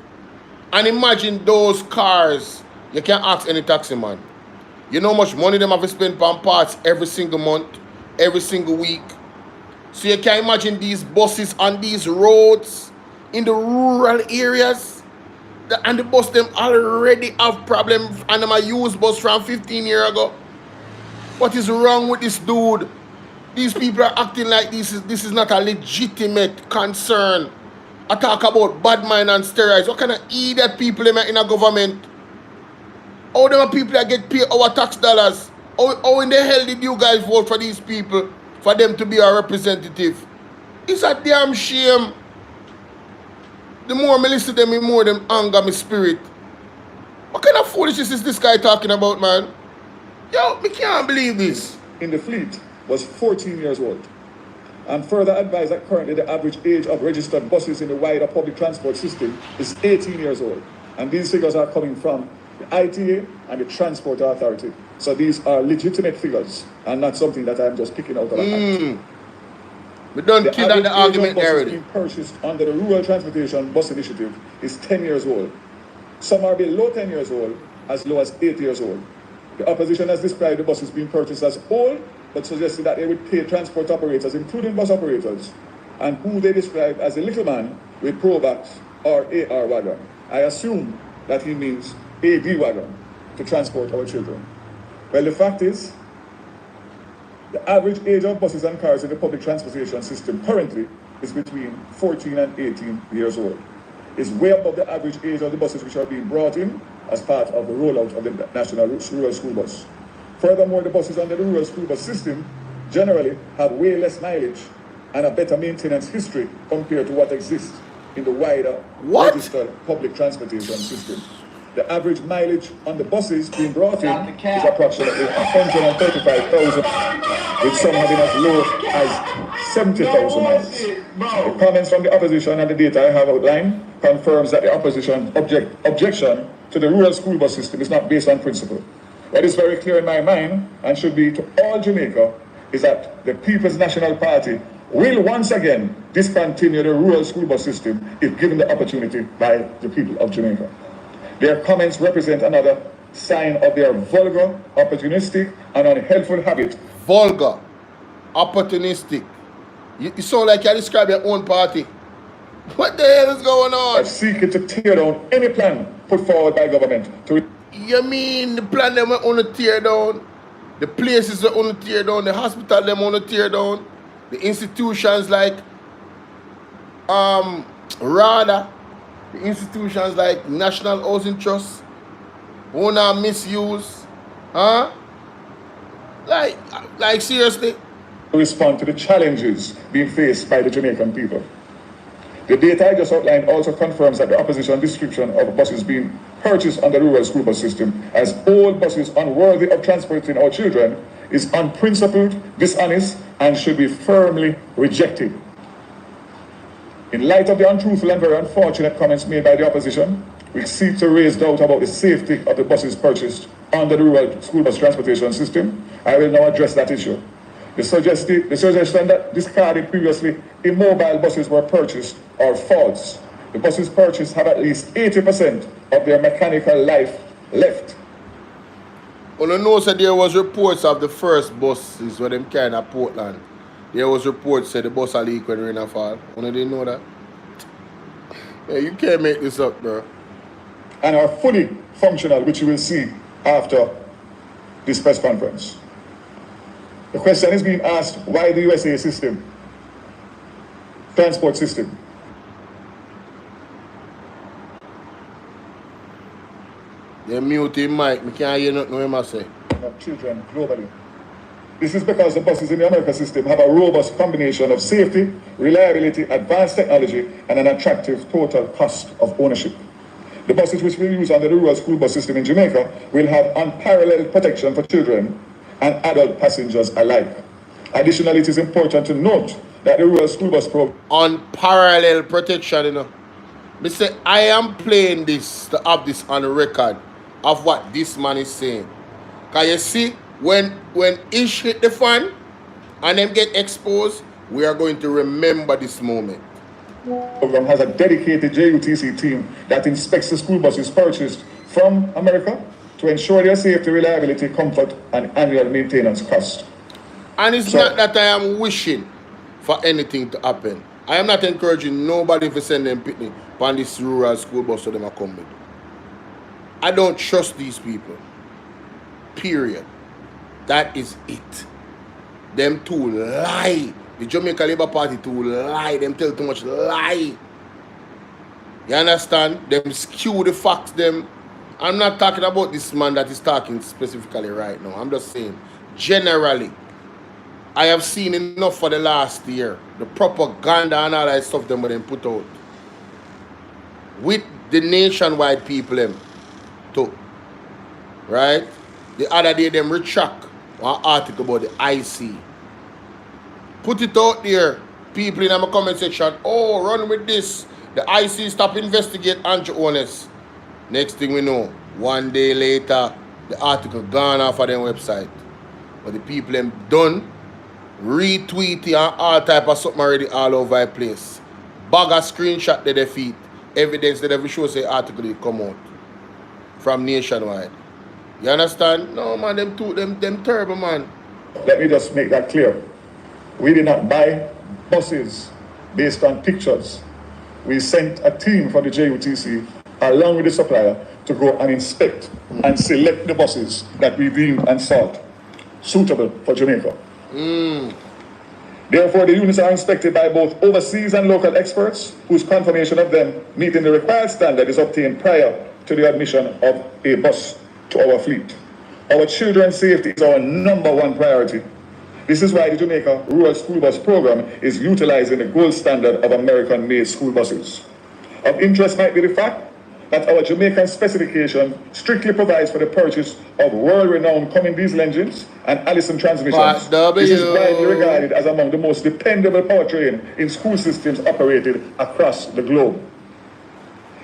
And imagine those cars. You can't ask any taxi man. You know how much money them have to spend on parts every single month, every single week. So you can imagine these buses on these roads in the rural areas. And the bus them already have problems and them a used bus from 15 years ago. What is wrong with this dude? These people are acting like this is not a legitimate concern. I talk about bad mind and steroids. What kind of idiot people them in a government? How them people that get paid our tax dollars? How in the hell did you guys vote for these people? For them to be our representative? It's a damn shame. The more I listen to them, the more them anger my spirit. What kind of foolishness is this guy talking about, man? Yo, me can't believe this. In the fleet was 14 years old. And further advised that currently the average age of registered buses in the wider public transport system is 18 years old. And these figures are coming from the ITA and the Transport Authority. So these are legitimate figures and not something that I'm just picking out of a hat. We don't kill that the argument already. Being purchased under the Rural Transportation Bus Initiative is 10 years old. Some are below 10 years old, as low as 8 years old. The opposition has described the buses being purchased as old, but suggested that they would pay transport operators, including bus operators, and who they describe as a little man with Probox or AR wagon. I assume that he means a D-wagon to transport our children. Well, the fact is, the average age of buses and cars in the public transportation system currently is between 14 and 18 years old. It's way above the average age of the buses which are being brought in as part of the rollout of the National Rural School Bus. Furthermore, the buses under the Rural School Bus system generally have way less mileage and a better maintenance history compared to what exists in the wider registered public transportation system. The average mileage on the buses being brought in is approximately 135,000, with some having as low as 70,000 miles. The comments from the opposition and the data I have outlined confirms that the opposition objection to the rural school bus system is not based on principle. What is very clear in my mind, and should be to all Jamaica, is that the People's National Party will once again discontinue the rural school bus system if given the opportunity by the people of Jamaica. Their comments represent another sign of their vulgar, opportunistic, and unhelpful habit. Vulgar, opportunistic. You sound like you describe your own party. What the hell is going on? Of seeking to tear down any plan put forward by government to... You mean the plan them want to tear down? The places they want to tear down? The hospital them want to tear down? The institutions like RADA, the institutions like National Housing Trust, owner misuse, huh? Like seriously? To respond to the challenges being faced by the Jamaican people. The data I just outlined also confirms that the opposition description of buses being purchased under the rural school bus system as old buses unworthy of transporting our children is unprincipled, dishonest, and should be firmly rejected. In light of the untruthful and very unfortunate comments made by the opposition, we seek to raise doubt about the safety of the buses purchased under the rural school bus transportation system. I will now address that issue. The suggestion that discarded previously immobile buses were purchased are false. The buses purchased have at least 80% of their mechanical life left. On the notes that there was reports of the first buses when them carrying at Portland. There was reports that the bus are leak when rain fall. You didn't know that? Yeah, you can't make this up, bro. And are fully functional, which you will see after this press conference. The question is being asked, why the USA system, transport system? You're muting Mike, I can't hear nothing I say. Of children globally. This is because the buses in the America system have a robust combination of safety, reliability, advanced technology, and an attractive total cost of ownership. The buses which we use under the rural school bus system in Jamaica will have unparalleled protection for children and adult passengers alike. Additionally, it is important to note that the rural school bus program... Unparalleled protection, you know. Me say, I am playing this to have this on record of what this man is saying. Because you see, when ish hit the fan and them get exposed, we are going to remember this moment. The program has a dedicated JUTC team that inspects the school buses purchased from America to ensure their safety, reliability, comfort, and annual maintenance cost. And it's not that I am wishing for anything to happen. I am not encouraging nobody to send them pitney on this rural school bus so them come with. I don't trust these people. Period. That is it. Them two lie. The Jamaica Labour Party too lie. Them tell too much lie. You understand? Them skew the facts. Them. I'm not talking about this man that is talking specifically right now. I'm just saying, generally, I have seen enough for the last year. The propaganda and all that stuff them put out. With the nationwide people them too. Right? The other day them retract one article about the IC. Put it out there. People in my comment section, oh, run with this. The IC stop investigate Andrew Ones. Next thing we know, one day later, the article gone off of their website. But the people them done, retweet it and all type of something already all over the place. Bag a screenshot to their feet. Evidence that every show say article will come out. From nationwide. You understand? No man, them terrible man. Let me just make that clear. We did not buy buses based on pictures. We sent a team from the JUTC along with the supplier, to go and inspect and select the buses that we deemed and sought suitable for Jamaica. Therefore, the units are inspected by both overseas and local experts, whose confirmation of them meeting the required standard is obtained prior to the admission of a bus to our fleet. Our children's safety is our #1 priority. This is why the Jamaica Rural School Bus Program is utilizing the gold standard of American-made school buses. Of interest might be the fact that our Jamaican specification strictly provides for the purchase of world-renowned common diesel engines and Allison transmissions. This is widely regarded as among the most dependable powertrain in school systems operated across the globe.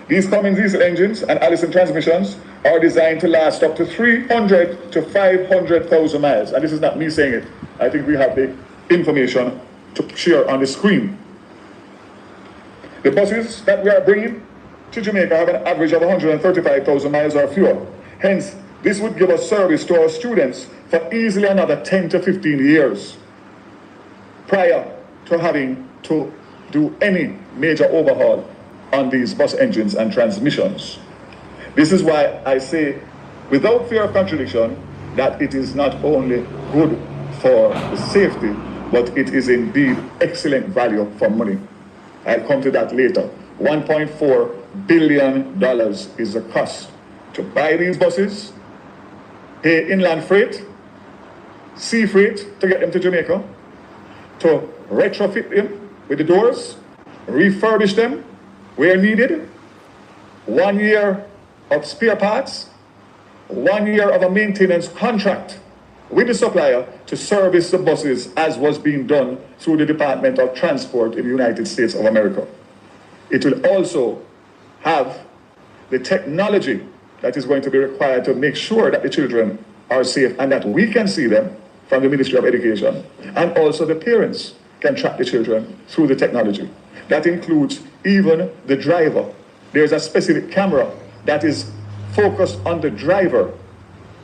These common diesel engines and Allison transmissions are designed to last up to 300 to 500,000 miles. And this is not me saying it. I think we have the information to share on the screen. The buses that we are bringing to Jamaica have an average of 135,000 miles or fewer. Hence, this would give us service to our students for easily another 10 to 15 years prior to having to do any major overhaul on these bus engines and transmissions. This is why I say, without fear of contradiction, that it is not only good for the safety, but it is indeed excellent value for money. I'll come to that later. $1.4 billion is the cost to buy these buses, pay inland freight, sea freight to get them to Jamaica, to retrofit them with the doors, refurbish them where needed, 1 year of spare parts, 1 year of a maintenance contract with the supplier to service the buses as was being done through the Department of Transport in the United States of America. It will also have the technology that is going to be required to make sure that the children are safe and that we can see them from the Ministry of Education, and also the parents can track the children through the technology. That includes even the driver. There's a specific camera that is focused on the driver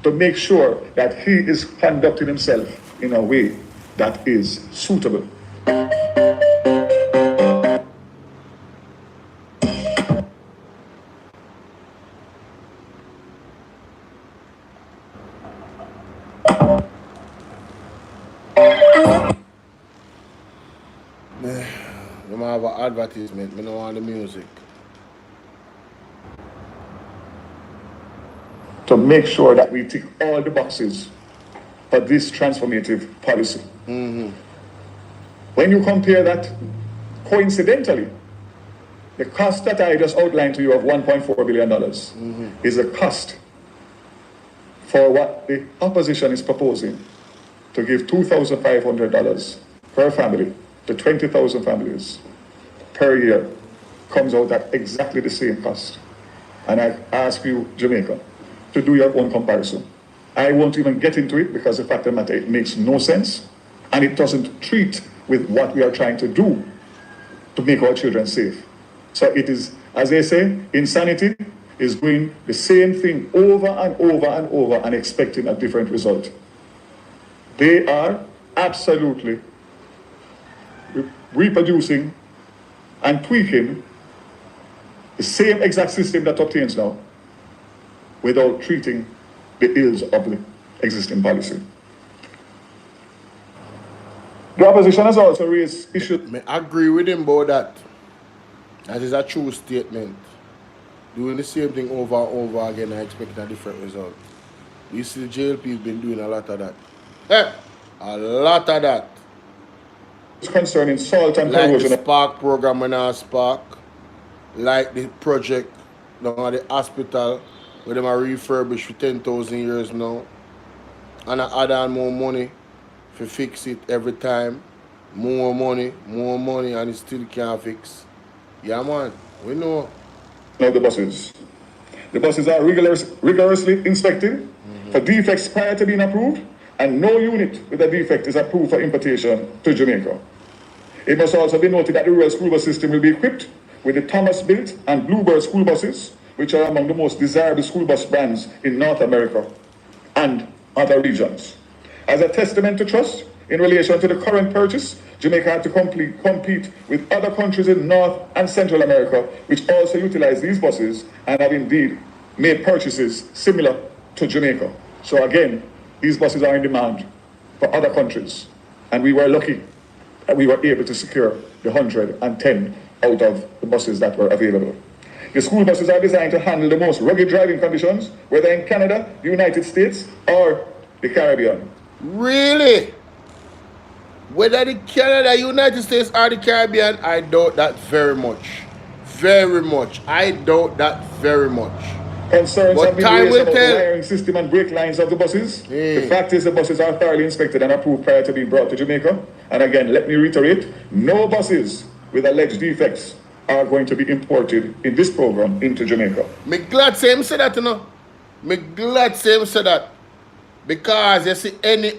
to make sure that he is conducting himself in a way that is suitable. You might have an advertisement, I don't want the music. To make sure that we tick all the boxes for this transformative policy. When you compare that, coincidentally, the cost that I just outlined to you of $1.4 billion is the cost for what the opposition is proposing to give $2,500 per family to 20,000 families per year. Comes out at exactly the same cost. And I ask you, Jamaica, to do your own comparison. I won't even get into it because the fact of the matter, it makes no sense and it doesn't treat with what we are trying to do to make our children safe. So it is, as they say, insanity is doing the same thing over and over and over and expecting a different result. They are absolutely reproducing and tweaking the same exact system that obtains now without treating the ills of the existing policy. The opposition has also raised issues. I agree with him about that. That is a true statement. Doing the same thing over and over again and expecting a different result. You see the JLP has been doing a lot of that. A lot of that. Concerning salt and like corrosion. The Spark program when I Spark, like the project down at the hospital where them are refurbished for 10,000 years now. And I add on more money to fix it every time. More money, and it still can't fix. Yeah man, we know. Now the buses. The buses are rigorously inspected for defects prior to being approved, and no unit with a defect is approved for importation to Jamaica. It must also be noted that the rural school bus system will be equipped with the Thomas-built and Bluebird school buses, which are among the most desirable school bus brands in North America and other regions. As a testament to trust in relation to the current purchase Jamaica had to compete with other countries in North and Central America, which also utilize these buses and have indeed made purchases similar to Jamaica. So again, these buses are in demand for other countries, and we were lucky that we were able to secure the 110 out of the buses that were available. The school buses are designed to handle the most rugged driving conditions, whether in Canada, the United States, or the Caribbean. Really? Whether the Canada, United States, or the Caribbean, I doubt that very much. Very much. I doubt that very much. Concerns have been raised about the tell. wiring system and brake lines of the buses. The fact is the buses are thoroughly inspected and approved prior to being brought to Jamaica. And again, let me reiterate, no buses with alleged defects are going to be imported in this program into Jamaica. Me glad say him say that, you know. Me glad say him say that. Because you see any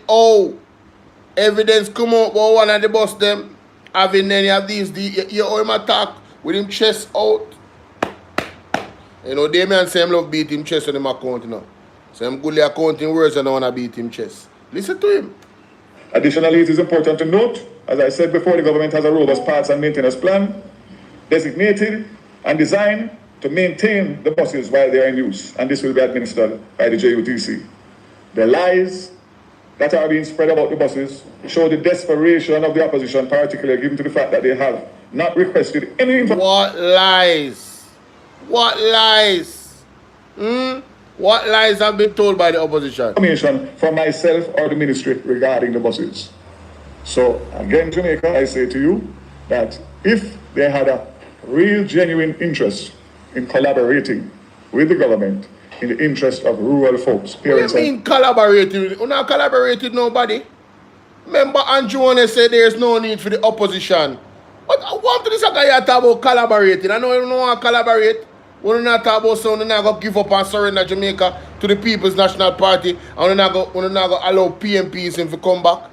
evidence come out about one of the bus them having any of these, you owe him attack with him chest out. You know, Damien say him love beat him chest on him account, you know. So him goodly accounting words and I want to beat him chest. Listen to him. Additionally, it is important to note, as I said before, the government has a robust parts and maintenance plan designated and designed to maintain the buses while they are in use, and this will be administered by the JUTC. The lies that are being spread about the buses show the desperation of the opposition, particularly given to the fact that they have not requested any information. What lies? What lies? What lies have been told by the opposition? Information from myself or the ministry regarding the buses. So again, Jamaica, I say to you that if they had a real genuine interest in collaborating with the government in the interest of rural folks, parents. What do you mean collaborating? We're not collaborating with nobody. Remember Andrew One said there's no need for the opposition. But I want to this guy talk about collaborating. I know you don't want to collaborate. We're not talking about so we're not going to give up and surrender Jamaica to the People's National Party, and we're not going to allow PMPs to come back.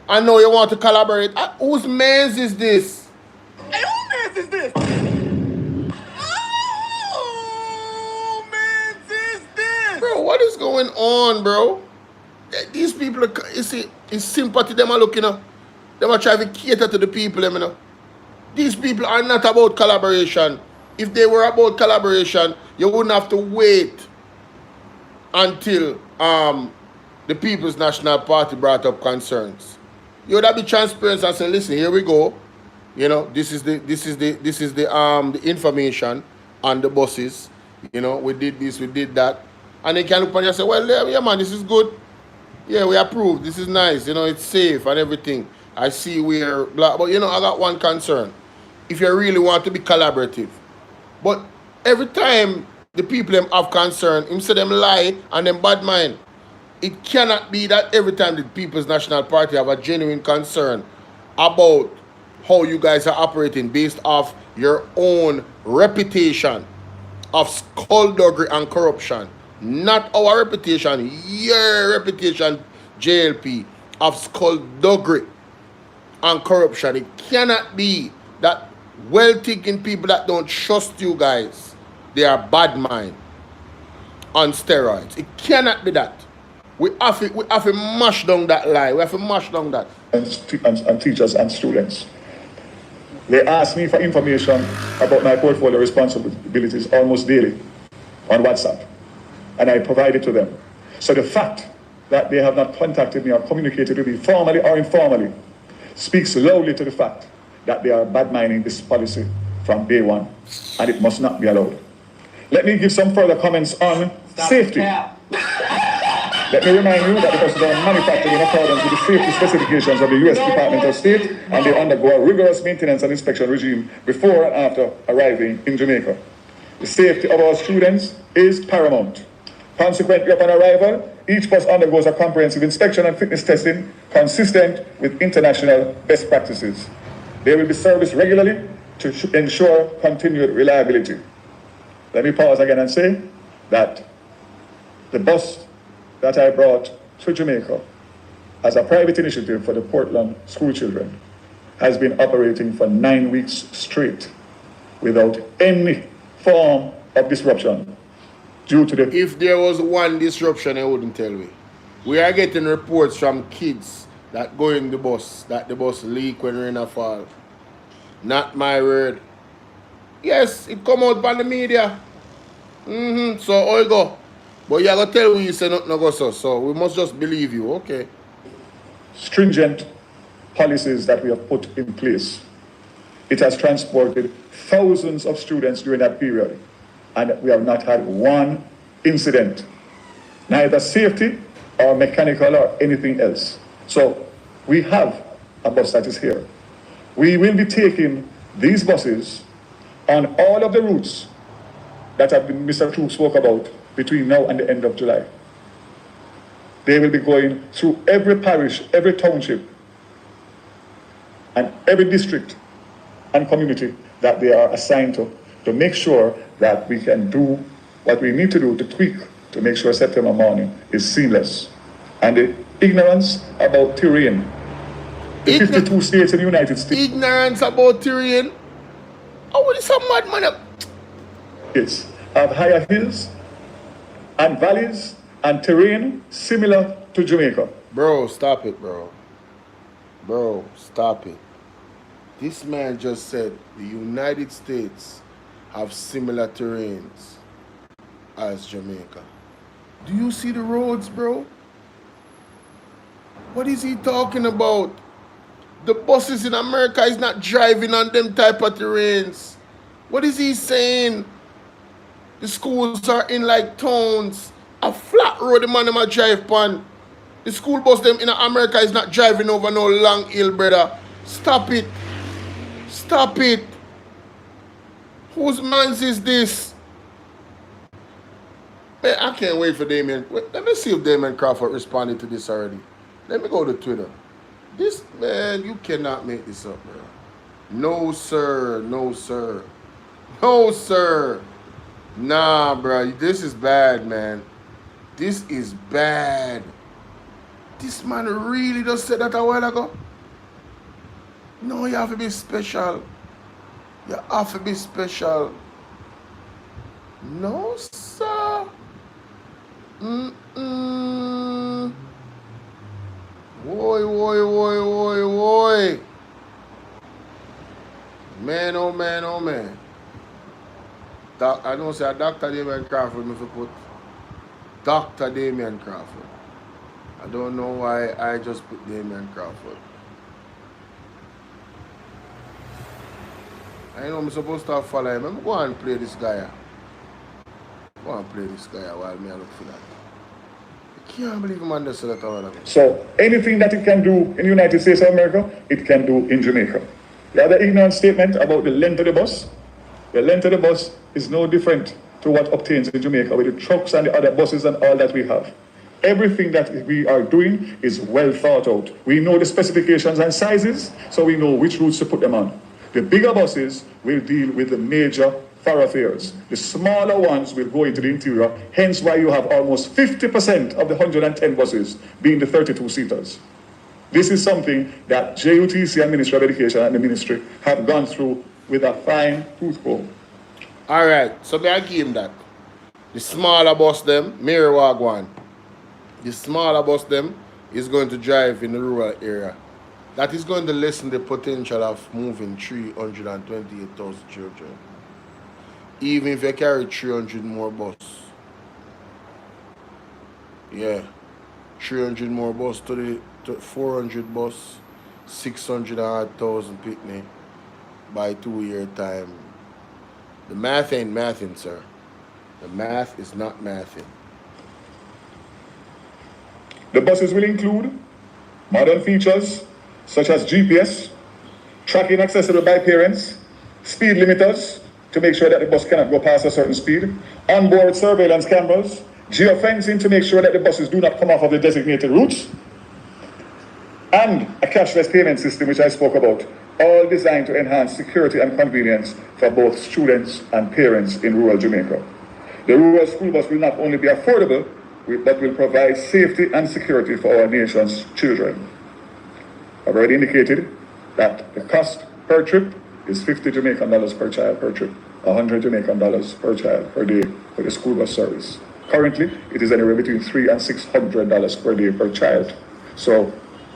I know you want to collaborate. Whose man's is this? Hey, who man's is this? Oh, man's is this? Bro, what is going on, bro? These people, you see, it's sympathy them are looking at. Them are trying to cater to the people, you know. These people are not about collaboration. If they were about collaboration, you wouldn't have to wait until the People's National Party brought up concerns. You would have been transparent and say, listen, here we go. You know, this is the information on the buses. You know, we did this, we did that. And they can look and say, well, yeah, man, this is good. Yeah, we approve. This is nice. You know, it's safe and everything. I see we're blah. But, you know, I got one concern. If you really want to be collaborative. But every time the people them have concern, him say them lie and them bad mind. It cannot be that every time the People's National Party have a genuine concern about how you guys are operating based off your own reputation of skullduggery and corruption. Not our reputation, your reputation, JLP, of skullduggery and corruption. It cannot be that well-thinking people that don't trust you guys, they are bad mind on steroids. It cannot be that. We have to mash down that lie. We have to mash down that. And teachers and students. They ask me for information about my portfolio responsibilities almost daily on WhatsApp, and I provide it to them. So the fact that they have not contacted me or communicated with me formally or informally speaks loudly to the fact that they are bad-minding this policy from day one, and it must not be allowed. Let me give some further comments on safety. Let me remind you that the buses are manufactured in accordance with the safety specifications of the U.S. Department of State, and they undergo a rigorous maintenance and inspection regime before and after arriving in Jamaica. The safety of our students is paramount. Consequently, upon arrival, each bus undergoes a comprehensive inspection and fitness testing consistent with international best practices. They will be serviced regularly to ensure continued reliability. Let me pause again and say that the bus that I brought to Jamaica as a private initiative for the Portland school children has been operating for 9 weeks straight without any form of disruption due to the... If there was one disruption, I wouldn't tell you. We are getting reports from kids that go in the bus, that the bus leak when rain a fall. Not my word. Yes, it come out by the media. So how you go? But you gotta tell me you say nothing go so we must just believe you, okay. Stringent policies that we have put in place. It has transported thousands of students during that period, and we have not had one incident, neither safety or mechanical or anything else. So we have a bus that is here. We will be taking these buses on all of the routes that have been Mr. True spoke about between now and the end of July. They will be going through every parish, every township, and every district and community that they are assigned to make sure that we can do what we need to do to tweak to make sure September morning is seamless. And the ignorance about terrain. The 52 states in the United States. Ignorance about terrain? Oh, what is some mad man? It's have higher hills and valleys and terrain similar to Jamaica. Bro, stop it, bro. Bro, stop it. This man just said the United States have similar terrains as Jamaica. Do you see the roads, bro? What is he talking about? The buses in America is not driving on them type of terrains. What is he saying? The schools are in like towns. A flat road the man them a drive on. The school bus them in America is not driving over no long hill, brother. Stop it. Stop it. Whose man's is this? Man, I can't wait for Damien. Wait, let me see if Damien Crawford responded to this already. Let me go to Twitter. This, man, you cannot make this up, bro. No, sir. No, sir. No, sir. Nah, bro. This is bad, man. This is bad. This man really just said that a while ago. No, you have to be special. You have to be special. No, sir. Woy. Man, oh man, oh man. I don't say Dr. Damien Crawford, if you put Dr. Damien Crawford. I don't know why I just put Damien Crawford. I know I'm supposed to follow him. I'm going to go and play this guy. Go and play this guy while me look for that. I can't believe I'm under that. So anything that it can do in the United States of America, it can do in Jamaica. The other ignorant statement about the length of the bus. The length of the bus is no different to what obtains in Jamaica with the trucks and the other buses and all that we have. Everything that we are doing is well thought out. We know the specifications and sizes, so we know which routes to put them on. The bigger buses will deal with the major thoroughfares. The smaller ones will go into the interior, hence why you have almost 50% of the 110 buses being the 32-seaters. This is something that JUTC and Ministry of Education and the Ministry have gone through with a fine tooth comb. All right, so me I give him that. The smaller bus them, Mary Wagwan. The smaller bus them is going to drive in the rural area. That is going to lessen the potential of moving 328,000 children. Even if you carry 300 more bus. Yeah. 300 more bus to the 400 bus, 600,000 picnic by 2-year time. The math ain't mathing, sir. The math is not mathing. The buses will include modern features such as GPS, tracking accessible by parents, speed limiters to make sure that the bus cannot go past a certain speed, onboard surveillance cameras, geofencing to make sure that the buses do not come off of the designated routes, and a cashless payment system which I spoke about, all designed to enhance security and convenience for both students and parents in rural Jamaica. The rural school bus will not only be affordable, but will provide safety and security for our nation's children. I've already indicated that the cost per trip is $50 Jamaican per child per trip, $100 Jamaican per child per day for the school bus service. Currently, it is anywhere between $300 and $600 per day per child. So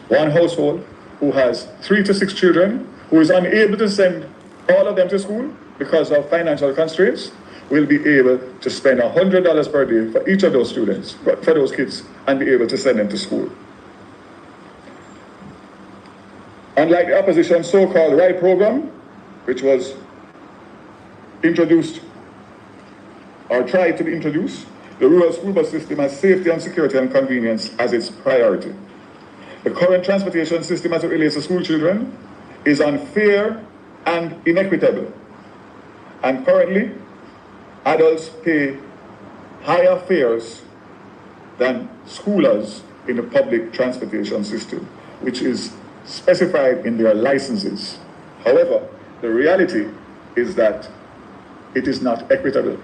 one household who has 3 to 6 children, who is unable to send all of them to school because of financial constraints, will be able to spend $100 per day for each of those students, for those kids, and be able to send them to school. Unlike the opposition's so-called RIDE program, which was introduced or tried to be introduced, the rural school bus system has safety and security and convenience as its priority. The current transportation system as it relates to school children is unfair and inequitable. And currently, adults pay higher fares than schoolers in the public transportation system, which is specified in their licenses. However, the reality is that it is not equitable,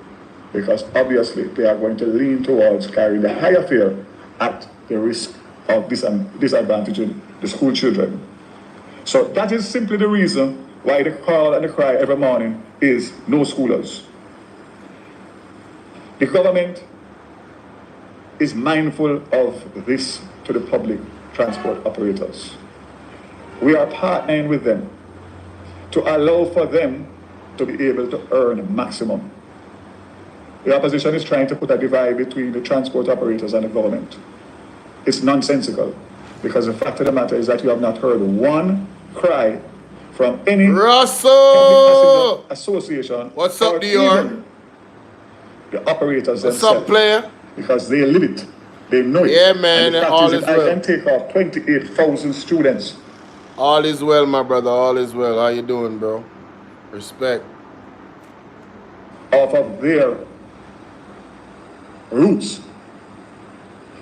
because obviously they are going to lean towards carrying the higher fare at the risk of disadvantaging the school children. So that is simply the reason why the call and the cry every morning is no schoolers. The government is mindful of this to the public transport operators. We are partnering with them to allow for them to be able to earn maximum. The opposition is trying to put a divide between the transport operators and the government. It's nonsensical, because the fact of the matter is that you have not heard one cry from any Russell! public passenger association. What's up, or Dior? even the operators What's themselves. up, player? Because they live it. They know it. Yeah, man, And the fact all is is that well. I can take off 28,000 students. All is well, my brother. All is well. How you doing, bro? Respect. Off of their routes,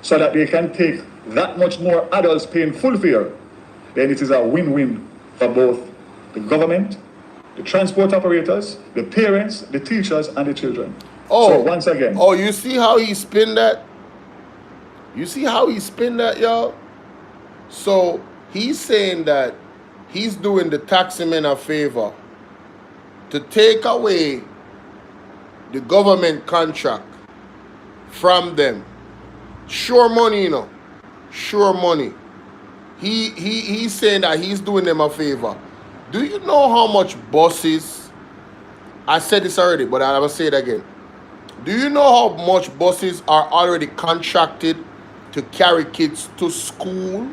so that they can take that much more adults paying full fare, then it is a win-win for both the government, the transport operators, the parents, the teachers, and the children. Oh, so once again. Oh, you see how he spin that? You see how he spin that, y'all? So he's saying that he's doing the taximen a favor to take away the government contract from them. Sure money, you know. Sure money. He's saying that he's doing them a favor. Do you know how much buses? I said this already, but I will say it again. Do you know how much buses are already contracted to carry kids to school?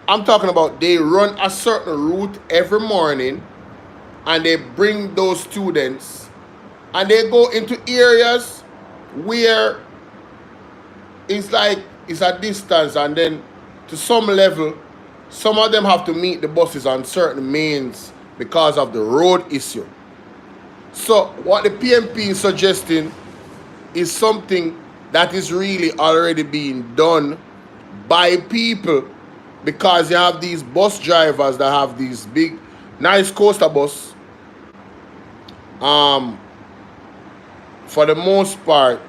I'm talking about they run a certain route every morning and they bring those students and they go into areas where it's like it's a distance, and then to some level some of them have to meet the buses on certain mains because of the road issue. So what the PMP is suggesting is something that is really already being done by people, because you have these bus drivers that have these big nice coaster bus. For the most part,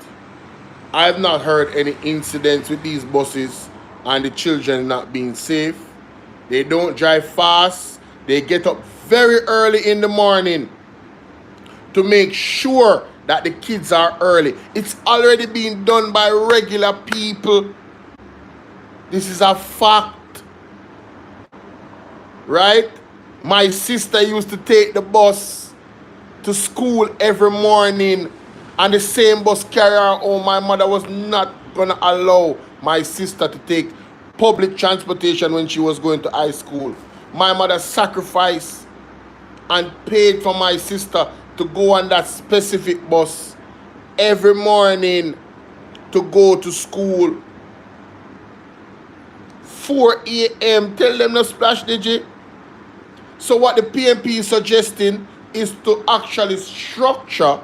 I have not heard any incidents with these buses and the children not being safe. They don't drive fast. They get up very early in the morning to make sure that the kids are early. It's already being done by regular people. This is a fact. Right? My sister used to take the bus to school every morning, and the same bus carrier her home. My mother was not gonna allow my sister to take public transportation when she was going to high school. My mother sacrificed and paid for my sister to go on that specific bus every morning to go to school. 4 a.m. Tell them to splash, Digi. So what the PMP is suggesting is to actually structure.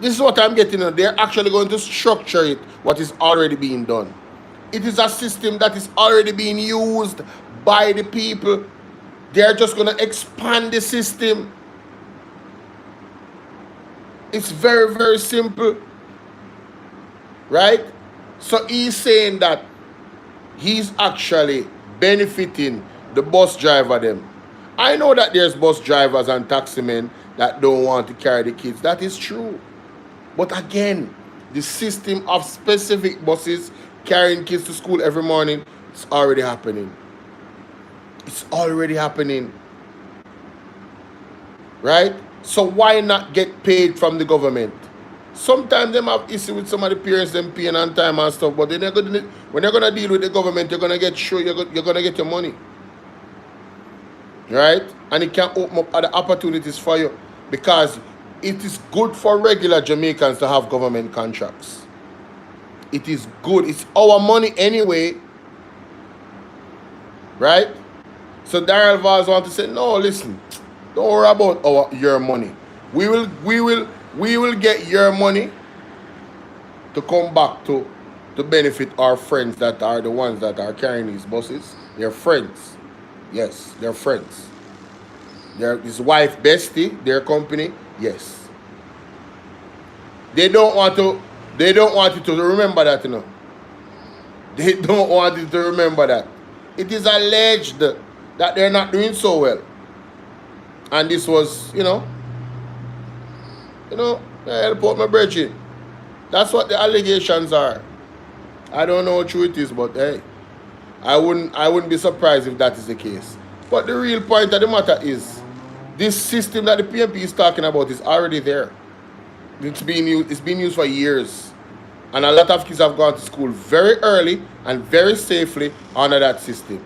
This is what I'm getting at. They're actually going to structure it, what is already being done. It is a system that is already being used by the people. They're just going to expand the system. It's very, very simple. Right? So he's saying that he's actually benefiting the bus driver them. I know that there's bus drivers and taximen that don't want to carry the kids. That is true. But again, the system of specific buses carrying kids to school every morning. It's already happening. It's already happening. Right? So why not get paid from the government? Sometimes them have issue with some of the parents, them paying on time and stuff, but when you're gonna deal with the government, you're gonna get sure you're gonna get your money. Right? And it can open up other opportunities for you, because it is good for regular Jamaicans to have government contracts. It is good. It's our money anyway. Right? So Daryl Vaz want to say, no, listen, don't worry about your money. We will get your money to come back to benefit our friends that are the ones that are carrying these buses. They're friends. Yes, they're friends. They're his wife bestie, their company. Yes. They don't want you to remember that, you know. They don't want you to remember that. It is alleged that they're not doing so well. And this was, help out my brethren. That's what the allegations are. I don't know how true it is, but hey, I wouldn't be surprised if that is the case. But the real point of the matter is, this system that the PNP is talking about is already there. It's been used for years. And a lot of kids have gone to school very early and very safely under that system.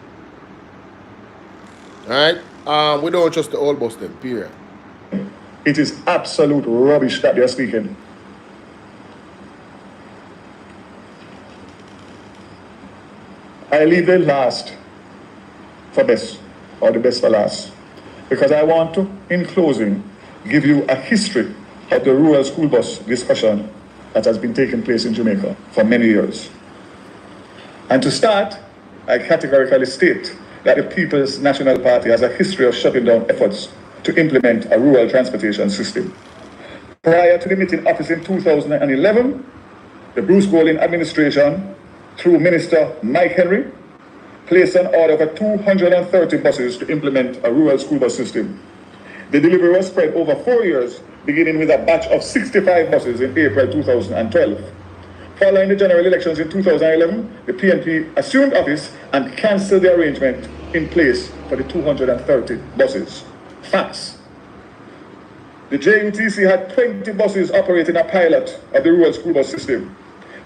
Alright? We don't trust the old bus then, period. It is absolute rubbish that they are speaking. I leave the last for best, or the best for last, because I want to, in closing, give you a history of the rural school bus discussion that has been taking place in Jamaica for many years. And to start, I categorically state that the People's National Party has a history of shutting down efforts to implement a rural transportation system. Prior to the meeting office in 2011, the Bruce Golding administration, through Minister Mike Henry, placed an order for 230 buses to implement a rural school bus system. The delivery was spread over 4 years, beginning with a batch of 65 buses in April 2012. Following the general elections in 2011, the PNP assumed office and cancelled the arrangement in place for the 230 buses. Facts. The JUTC had 20 buses operating a pilot of the rural school bus system.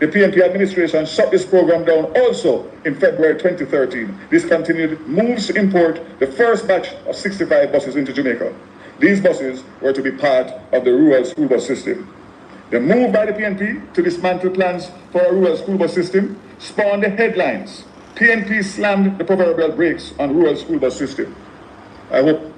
The PNP administration shut this program down also in February 2013. This continued moves to import the first batch of 65 buses into Jamaica. These buses were to be part of the rural school bus system. The move by the PNP to dismantle plans for a rural school bus system spawned the headlines. PNP slammed the proverbial brakes on rural school bus system. I hope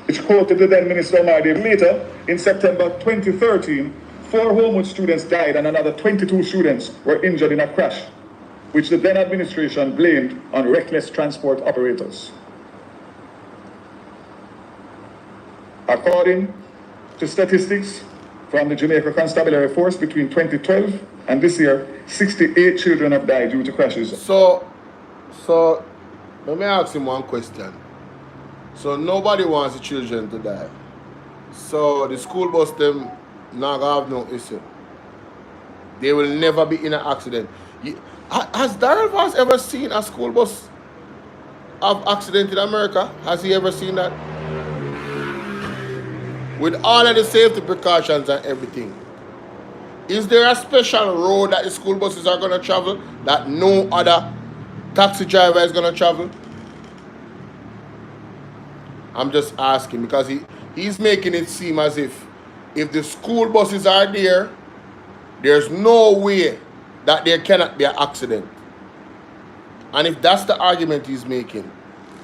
it's quoted the then Minister Omar later, in September 2013, 4 Homewood students died and another 22 students were injured in a crash, which the then administration blamed on reckless transport operators. According to statistics from the Jamaica Constabulary Force, between 2012 and this year, 68 children have died due to crashes. So let me ask him one question. So nobody wants the children to die. So the school bus them not gonna have no issue. They will never be in an accident. Has Daryl Vaz ever seen a school bus have accident in America? Has he ever seen that? With all of the safety precautions and everything. Is there a special road that the school buses are gonna travel that no other taxi driver is gonna travel? I'm just asking because he's making it seem as if the school buses are there, there's no way that there cannot be an accident. And if that's the argument he's making,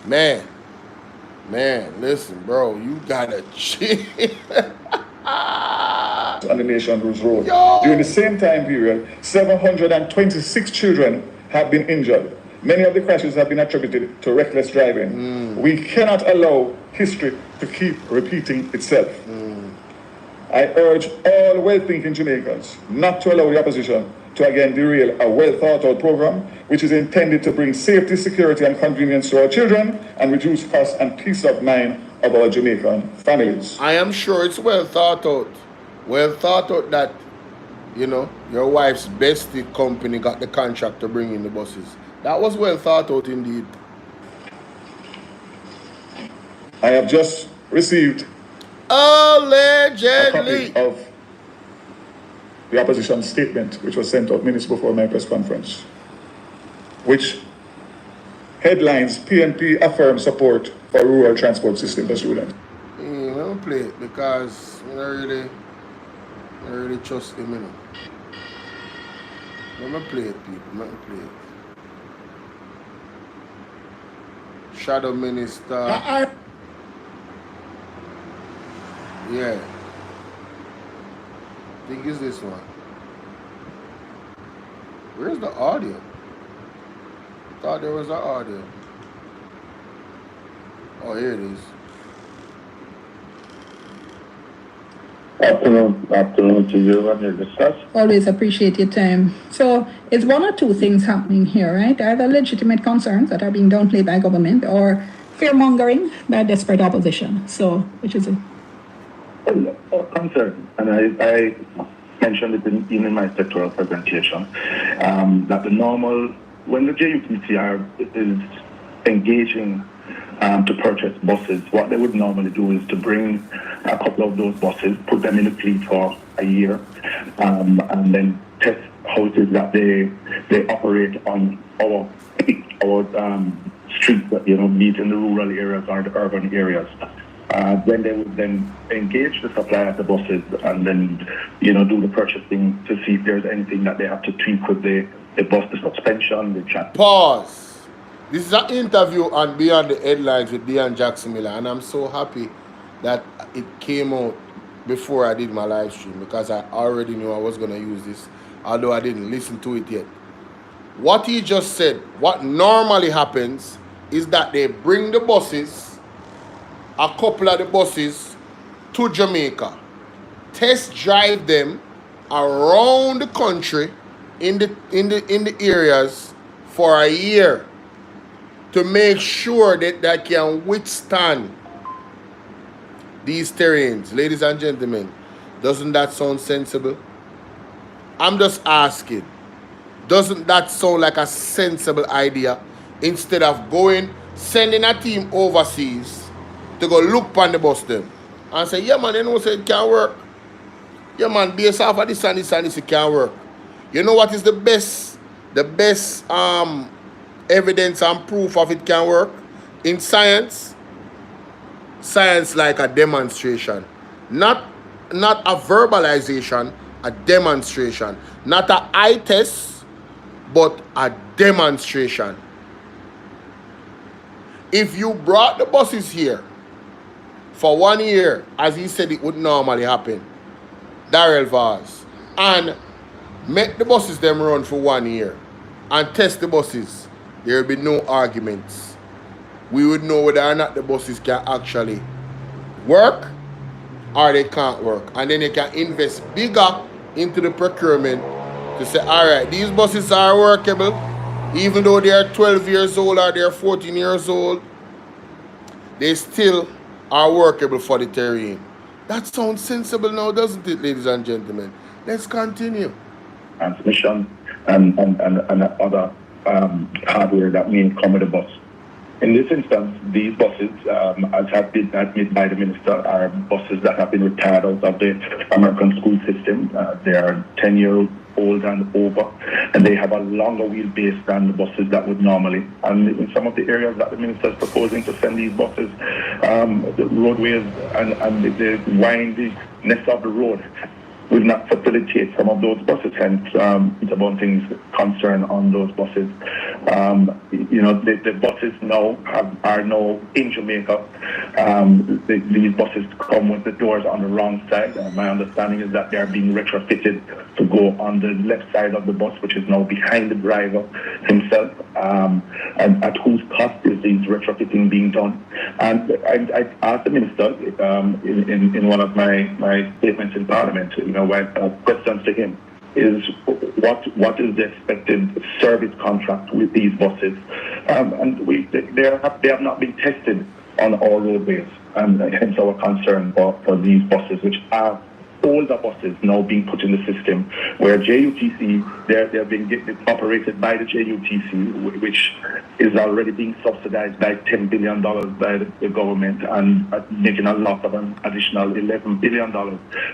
man, listen, bro, you gotta chill. On the Nation Roads Road. During the same time period, 726 children have been injured. Many of the crashes have been attributed to reckless driving. We cannot allow history to keep repeating itself. I urge all well-thinking Jamaicans not to allow the opposition to again derail a well-thought-out program which is intended to bring safety, security and convenience to our children and reduce cost and peace of mind of our Jamaican families. I am sure it's well thought out. Well thought out that You know, your wife's bestie company got the contract to bring in the buses. That was well thought out indeed. I have just received a Allegedly. copy of the opposition statement, which was sent out minutes before my press conference, which headlines PNP affirm support for rural transport system for students. I'm gonna play it because I don't really trust him, you know. I'm gonna play it, people. I'm gonna play it. Shadow Minister. Yeah. I think it's this one. Where's the audio? Thought there was an audio. Oh, here it is. Afternoon to you and your discuss. Always appreciate your time. So it's one or two things happening here, right? Either legitimate concerns that are being downplayed by government or fear-mongering by desperate opposition. So, which is it? Concern, and I mentioned it in my sectoral presentation, that the normal, when the JUPCR is engaging to purchase buses, what they would normally do is to bring a couple of those buses, put them in the fleet for a year, and then test how it is that they operate on our streets, be it in the rural areas or the urban areas. Then they would then engage the supplier of the buses and then, do the purchasing to see if there's anything that they have to tweak with the bus, the suspension, the chat. Pause. This is an interview on Beyond the Headlines with Dean Jackson Miller, and I'm so happy that it came out before I did my live stream because I already knew I was going to use this, although I didn't listen to it yet. What he just said, what normally happens is that they bring the buses, a couple of the buses, to Jamaica, test drive them around the country in the areas for a year to make sure that they can withstand these terrains. Ladies and gentlemen, doesn't that sound sensible? I'm just asking, doesn't that sound like a sensible idea? Instead of sending a team overseas to go look on the bus them and say, yeah man, say it can't work. Yeah man, based off of this and this and this, it can't work. You know what is the best evidence and proof of it can work? In science like a demonstration. Not a verbalization, a demonstration. Not a eye test, but a demonstration. If you brought the buses here for 1 year, as he said it would normally happen, Darrell Vaz, and make the buses them run for 1 year and test the buses, there will be no arguments. We would know whether or not the buses can actually work or they can't work. And then you can invest bigger into the procurement to say, all right, these buses are workable, even though they are 12 years old or they are 14 years old, they still are workable for the terrain. That sounds sensible now, doesn't it, ladies and gentlemen? Let's continue. Transmission and other hardware that may come with the bus. In this instance, these buses, as have been admitted by the minister, are buses that have been retired out of the American school system. They are 10-year-old and over, and they have a longer wheelbase than the buses that would normally. And in some of the areas that the minister is proposing to send these buses, the roadways and the windiness of the road will not facilitate some of those buses, hence it's about things concern on those buses. The buses now are now in Jamaica. These buses come with the doors on the wrong side. My understanding is that they are being retrofitted to go on the left side of the bus, which is now behind the driver himself. And at whose cost is these retrofitting being done? And I asked the minister in one of my statements in Parliament, questions to him is what is the expected service contract with these buses? And they have not been tested on all roadways, and hence our concern for these buses, which are older buses now being put in the system, where JUTC, they're being operated by the JUTC, which is already being subsidized by $10 billion by the government and making a loss of an additional $11 billion,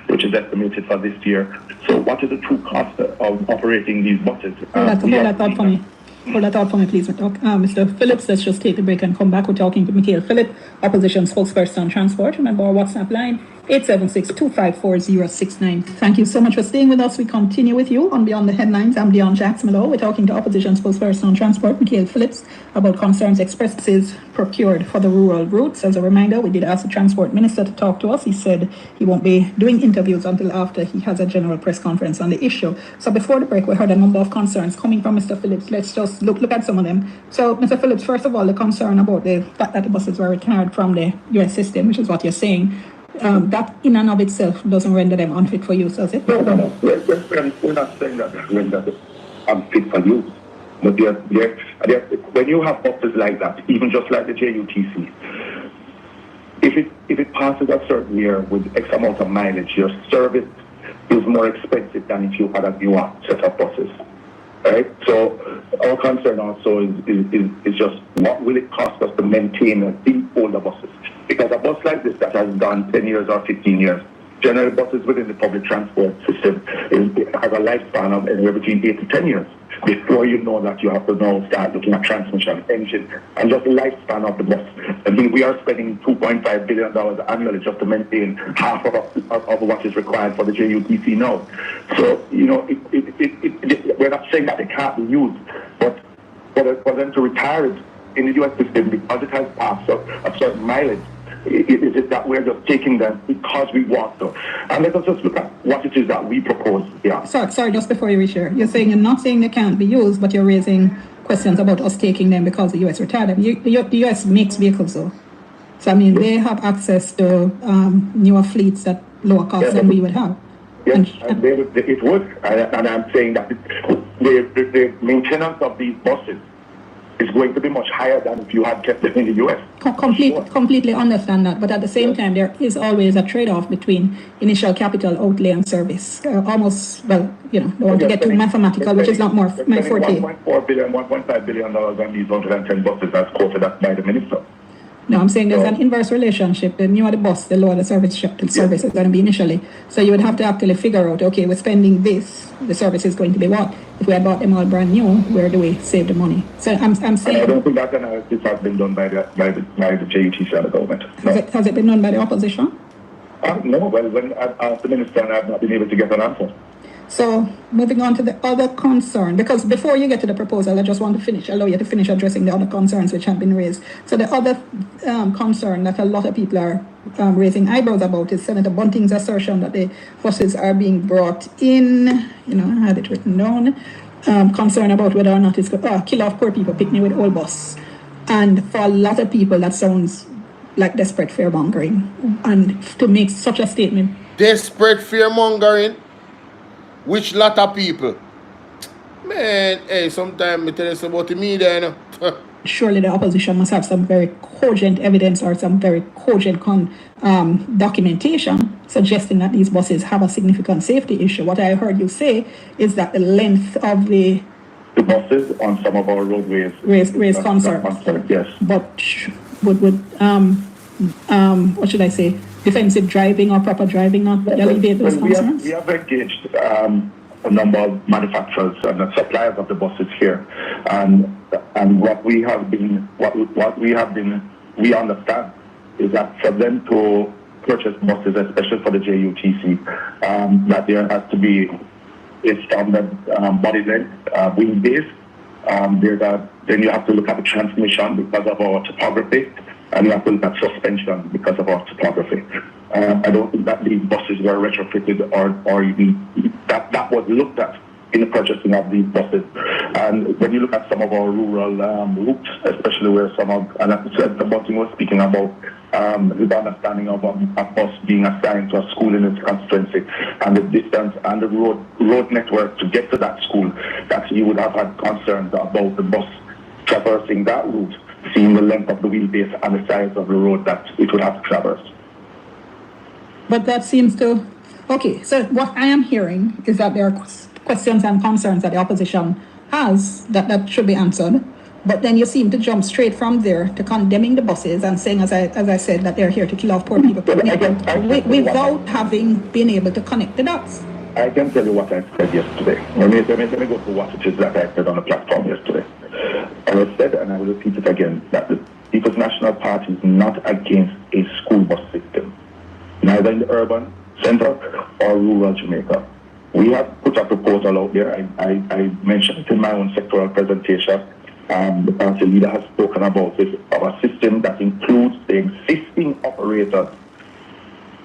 which is estimated for this year. So what is the true cost of operating these buses? Hold that thought for me, please. Mr. Phillips, let's just take a break and come back. We're talking to Michael Phillip, Opposition Spokesperson on Transport. Remember our WhatsApp line, 876-254-069. Thank you so much for staying with us. We continue with you on Beyond the Headlines. I'm Dion Jackson-Melo. We're talking to Opposition Spokesperson on Transport, Michael Phillips, about concerns expresses procured for the rural routes. As a reminder, we did ask the Transport Minister to talk to us. He said he won't be doing interviews until after he has a general press conference on the issue. So before the break, we heard a number of concerns coming from Mr. Phillips. Let's just look at some of them. So, Mr. Phillips, first of all, the concern about the fact that the buses were retired from the US system, which is what you're saying, that in and of itself doesn't render them unfit for use, does it? No. We're not saying that render them unfit for use. But when you have buses like that, even just like the JUTC, if it passes a certain year with X amount of mileage, your service is more expensive than if you had a newer set of buses. Right? So our concern also is just what will it cost us to maintain these older buses? Because a bus like this that has gone 10 years or 15 years, general buses within the public transport system have a lifespan of anywhere between 8 to 10 years before you know that you have to now start looking at transmission, engine, and just the lifespan of the bus. I mean, we are spending $2.5 billion annually just to maintain half of what is required for the JUTC now. So, you know, we're not saying that it can't be used, but for them to retire it in the US system because it has passed a certain mileage, is it that we're just taking them because we want to? And let us just look at what it is that we propose here. Sorry, just before you reach here, you're saying you're not saying they can't be used, but you're raising questions about us taking them because the US retired them. The US makes vehicles though. So I mean, they have access to newer fleets at lower cost than we would have. Yes, and it would. And I'm saying that the maintenance of these buses is going to be much higher than if you had kept them in the US. Completely understand that, but at the same time, there is always a trade-off between initial capital outlay and service. Almost, well, you know, don't want to get too mathematical, which is not more my forte. $1.4 billion, $1.5 billion on these 110 buses as quoted by the minister. No, I'm saying there's an inverse relationship. The newer the bus, the lower the service is going to be initially. So you would have to actually figure out, okay, we're spending this, the service is going to be what? If we had bought them all brand new, where do we save the money? So I'm saying... I don't think that analysis has been done by the JUTC and the government. No. Has it been done by the opposition? No, well, when I asked the minister and I've not been able to get an answer. So moving on to the other concern, because before you get to the proposal, I just want to allow you to finish addressing the other concerns which have been raised. So the other concern that a lot of people are raising eyebrows about is Senator Bunting's assertion that the buses are being brought in, you know, I had it written down, concern about whether or not it's going to kill off poor people, picnic with old bus. And for a lot of people, that sounds like desperate fear-mongering. And to make such a statement... Desperate fear-mongering? Which lot of people? Man, hey, sometimes I tell you about the media, you know. Surely the opposition must have some very cogent evidence or some very cogent documentation suggesting that these buses have a significant safety issue. What I heard you say is that the length of the buses on some of our roadways raise concerns. Yes. But would what should I say? Defensive driving or proper driving not alleviate those concerns? We have engaged a number of manufacturers and suppliers of the buses here, and what we understand is that for them to purchase buses, especially for the JUTC, that there has to be a standard body length, wheelbase. Then you have to look at the transmission because of our topography. And you have to look at suspension because of our topography. I don't think that these buses were retrofitted or even that was looked at in the purchasing of these buses. And when you look at some of our rural routes, especially where some of, and as I said, the Bunting was speaking about his understanding of a bus being assigned to a school in his constituency and the distance and the road network to get to that school, that he would have had concerns about the bus traversing that route, seeing the length of the wheelbase and the size of the road that it would have to traverse. But that seems to Okay, so what I am hearing is that there are questions and concerns that the opposition has that should be answered, but then you seem to jump straight from there to condemning the buses and saying, as I said, that they're here to kill off poor people without having been able to connect the dots. I can tell you what I said yesterday. Let me go to what it is that I said on the platform yesterday. I said, and I will repeat it again, that the People's National Party is not against a school bus system, neither in the urban center or rural Jamaica. We have put a proposal out there. I mentioned it in my own sectoral presentation. The party leader has spoken about this, our system that includes the existing operators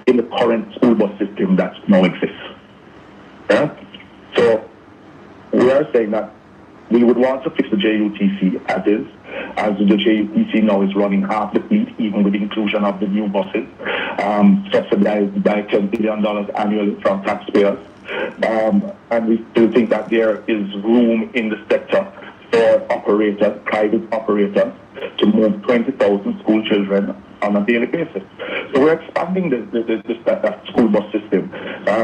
in the current school bus system that now exists. Yeah? So we are saying that we would want to fix the JUTC as is, as the JUTC now is running half the fleet, even with the inclusion of the new buses, subsidized by $10 billion annually from taxpayers. And we still think that there is room in the sector for operators, private operators, to move 20,000 school children on a daily basis. So we're expanding the school bus system.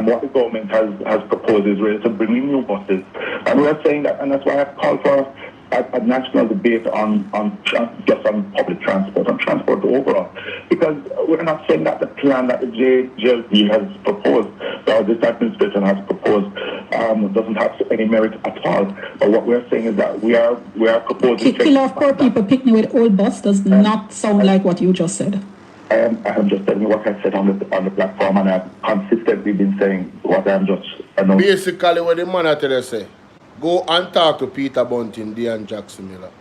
What the government has proposed is really to bring in new buses. And we're saying that, and that's why I've called for a national debate on public transport, on transport overall. Because we're not saying that the plan that the JLP has proposed, or this administration has proposed, doesn't have any merit at all. But what we're saying is that we are proposing... Kill off poor people picnic with old bus does not sound like what you just said. I am just telling you what I said on the platform, and I've consistently been saying what I'm just... Basically, what the man I tell you say, go and talk to Peter Bunting, Dean Jackson Miller.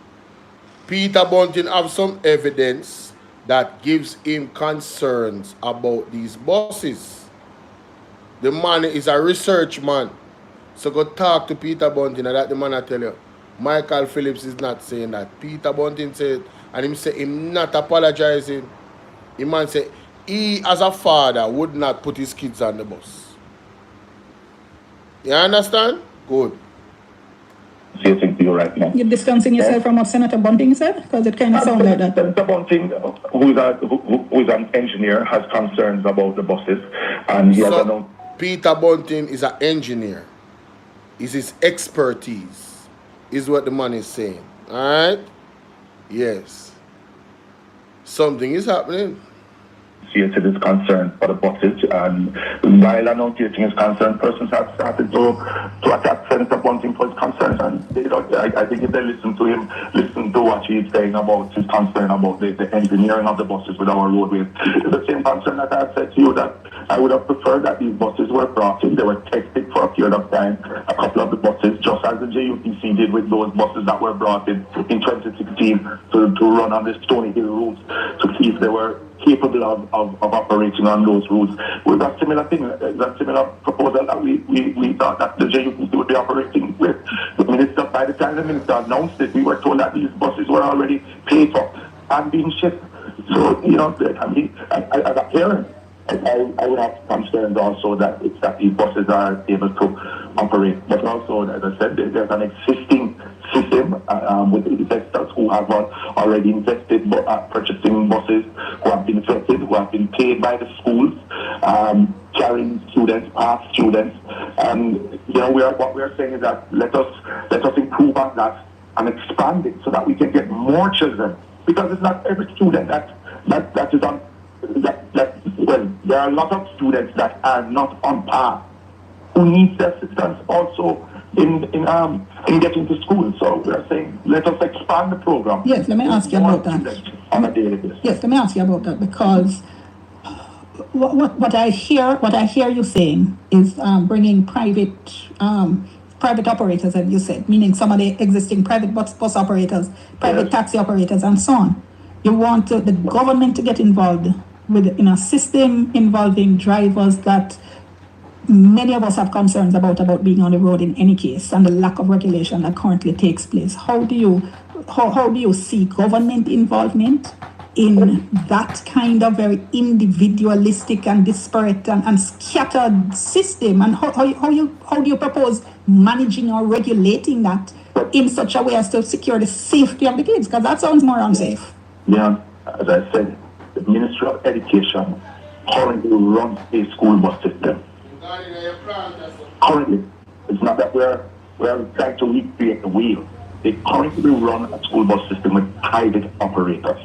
Peter Bunting have some evidence that gives him concerns about these buses. The man is a research man. So go talk to Peter Bunting, and that the man I tell you. Michael Phillips is not saying that. Peter Bunting said, and him say him not apologizing. The man say he as a father would not put his kids on the bus. You understand? Good. To you right now. You're distancing yourself from what Senator Bunting said? Because it kind of sounds like that. Senator Bunting, who is an engineer, has concerns about the buses. And he has announced... Peter Bunting is an engineer. It's his expertise, is what the man is saying. Alright? Yes. Something is happening. Associated is concerned for the buses, and while annunciating his concern, persons have started to attack Senator Bunting for his concerns, and I think if they listen to what he's saying about his concern about the engineering of the buses with our roadways, it's the same concern that I said to you, that I would have preferred that these buses were brought in, they were tested for a period of time, a couple of the buses, just as the JUTC did with those buses that were brought in 2016 to run on the Stony Hill routes, to see if they were capable of operating on those routes. With that similar thing, that similar proposal that we thought that the JUTC would be operating with. The minister, by the time the minister announced it, we were told that these buses were already paid for and being shipped. So, you know, I mean, as a parent, I would have concerns also that these buses are able to operate. But also, as I said, there's an existing system with investors who have already invested purchasing buses, who have been vetted, who have been paid by the schools, carrying students, past students. And you know, what we are saying is that let us improve on that and expand it so that we can get more children. Because it's not every student that is on. Well, there are a lot of students that are not on par, who need the assistance also in getting to school. So we are saying, let us expand the program. Yes, let me ask you about that. On a daily basis. Yes, let me ask you about that, because what I hear you saying is bringing private operators, as you said, meaning some of the existing private bus operators, private taxi operators, and so on. You want the government to get involved in a system involving drivers that many of us have concerns about being on the road in any case, and the lack of regulation that currently takes place. How do you see government involvement in that kind of very individualistic and disparate and scattered system? And how do you propose managing or regulating that in such a way as to secure the safety of the kids? Because that sounds more unsafe. Yeah, as I said, the Ministry of Education currently runs a school bus system. Currently, it's not that we're trying to recreate the wheel. They currently run a school bus system with private operators.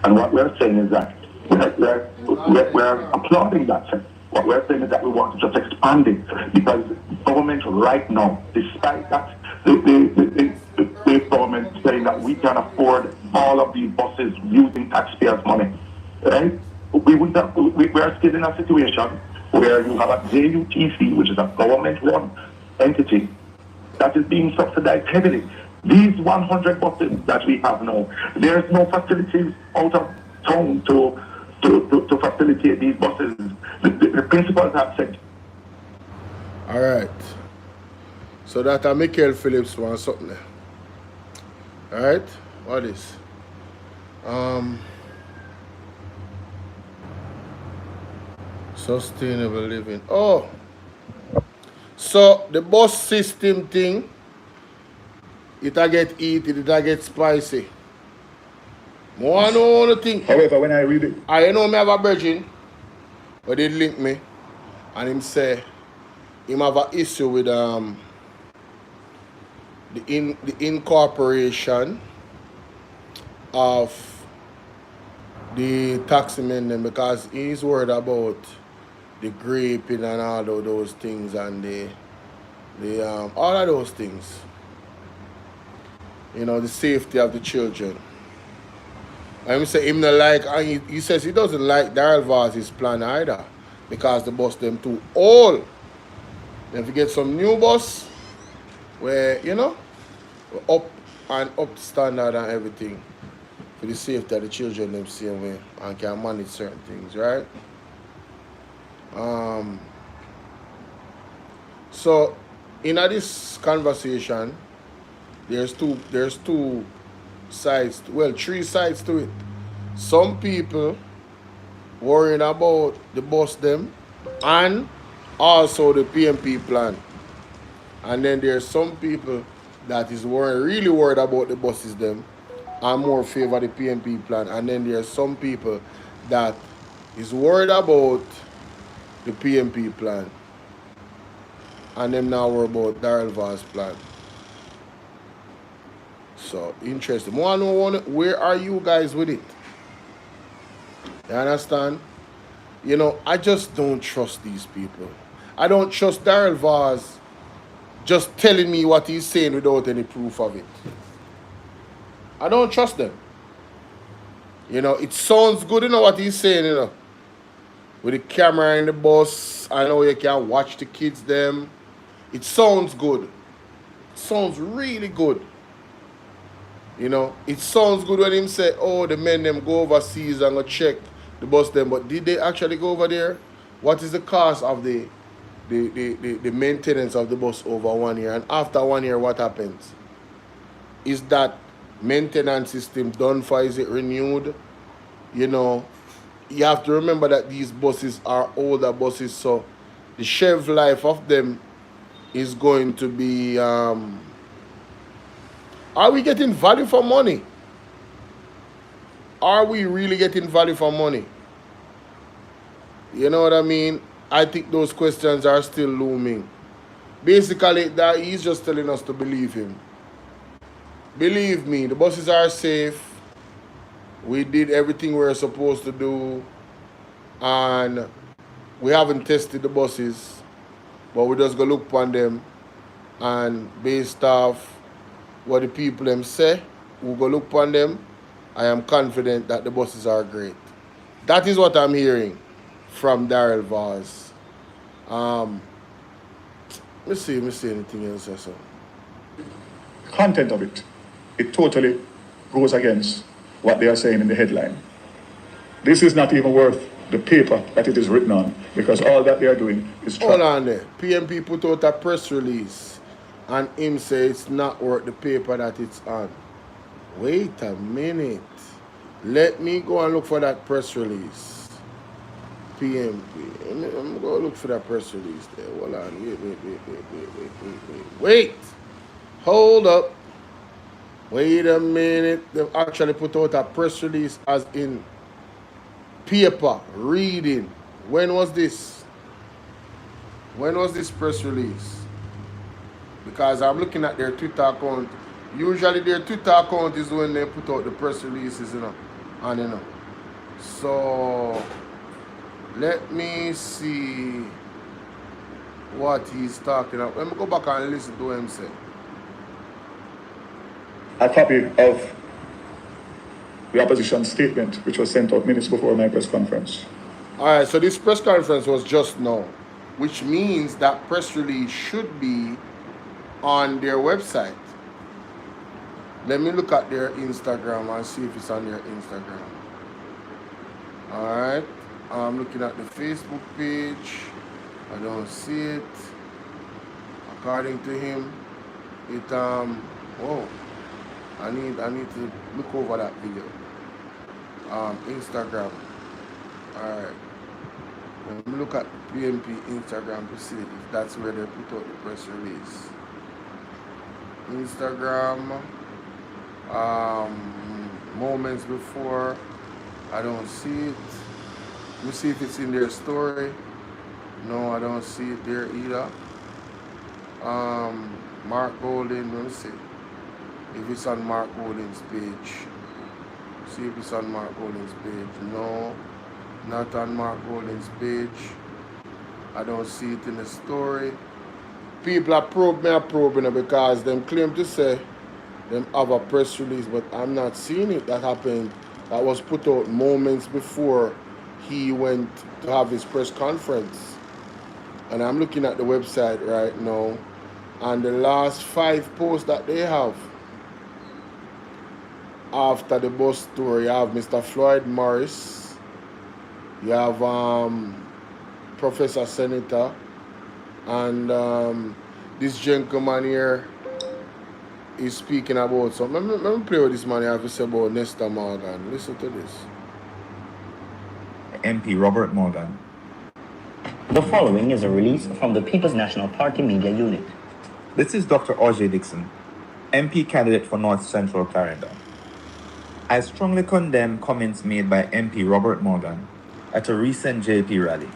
And what we're saying is that we're applauding that. What we're saying is that we want to just expand it because government right now, despite that, the government saying that we can afford all of these buses using taxpayers' money, right? We are still in a situation where you have a JUTC, which is a government-run entity, that is being subsidized heavily. These 100 buses that we have now, there's no facilities out of town to facilitate these buses. The principals have said. All right. So that Michael Phillips wants something there. All right. What is? Sustainable living. Oh. So the bus system thing, it'll get heated, it'll get spicy. More know the thing. However, when I read it, I know me have a virgin, but he link me, and him say him have an issue with the incorporation of the tax amendment because he's worried about the graping and all of those things and the all of those things. You know, the safety of the children. And he say him not like, and he says he doesn't like Darrell Vaz's plan either because the bus them too old. Then if you get some new bus where, you know, up standard and everything for the safety of the children them same way and can manage certain things, right? So in this conversation, there's two sides, well, three sides to it. Some people worrying about the bus them and also the PMP plan. And then there's some people that is really worried about the buses them and more favor the PMP plan. And then there's some people that is worried about the PMP plan and them now worry about Darrell Vaz plan. So interesting. Where are you guys with it? You understand? You know, I just don't trust these people. I don't trust Darrell Vaz just telling me what he's saying without any proof of it. I don't trust them. You know, it sounds good, you know, what he's saying, you know. With the camera in the bus, I know you can watch the kids them. It sounds good. It sounds really good. You know, it sounds good when him say, oh, the men them go overseas and go check the bus them. But did they actually go over there? What is the cost of the maintenance of the bus over 1 year? And after 1 year, what happens? Is that maintenance system done for? Is it renewed? You know, you have to remember that these buses are older buses, so the shelf life of them is going to be... Are we getting value for money? Are we really getting value for money? You know what I mean? I think those questions are still looming. Basically, that he's just telling us to believe him. Believe me, the buses are safe. We did everything we were supposed to do. And we haven't tested the buses. But we just go look upon them. And based off what the people them say, we go look upon them. I am confident that the buses are great. That is what I'm hearing from Darrell Vaz. Let's see anything else or so. content of it totally goes against what they are saying in the headline. This is not even worth the paper that it is written on, because all that they are doing is... Hold on there. PMP put out a press release and him say it's not worth the paper that it's on. Wait a minute. Let me go and look for that press release. PMP. I'm going to look for that press release there. Hold on. Wait. Hold up. Wait a minute. They've actually put out a press release as in paper, reading. When was this? When was this press release? Because I'm looking at their Twitter account. Usually their Twitter account is when they put out the press releases, and So let me see what he's talking about. Let me go back and listen to him say. A copy of the opposition statement, which was sent out minutes before my press conference. All right, so this press conference was just now, which means that press release should be on their website. Let me look at their Instagram and see if it's on their Instagram. All right, I'm looking at the Facebook page. I don't see it. According to him, whoa. I need to look over that video. Instagram. Alright. Let me look at PNP Instagram to see if that's where they put out the press release. Instagram. Moments before. I don't see it. Let me see if it's in their story. No, I don't see it there either. Mark Golden, let me see. If it's on Mark Golden's page. See if it's on Mark Golden's page. No, not on Mark Golden's page. I don't see it in the story. People are probing because them claim to say them have a press release, but I'm not seeing it. That happened. That was put out moments before he went to have his press conference. And I'm looking at the website right now, and the last 5 posts that they have after the bus tour, you have Mr. Floyd Morris, you have Professor Senator, and this gentleman here is speaking about something. Let me play with this man here to say about Nestor Morgan. Listen to this. MP Robert Morgan. The following is a release from the People's National Party Media Unit. This is Dr. R.J. Dixon, MP candidate for North Central Clarendon. I strongly condemn comments made by MP Robert Morgan at a recent JP rally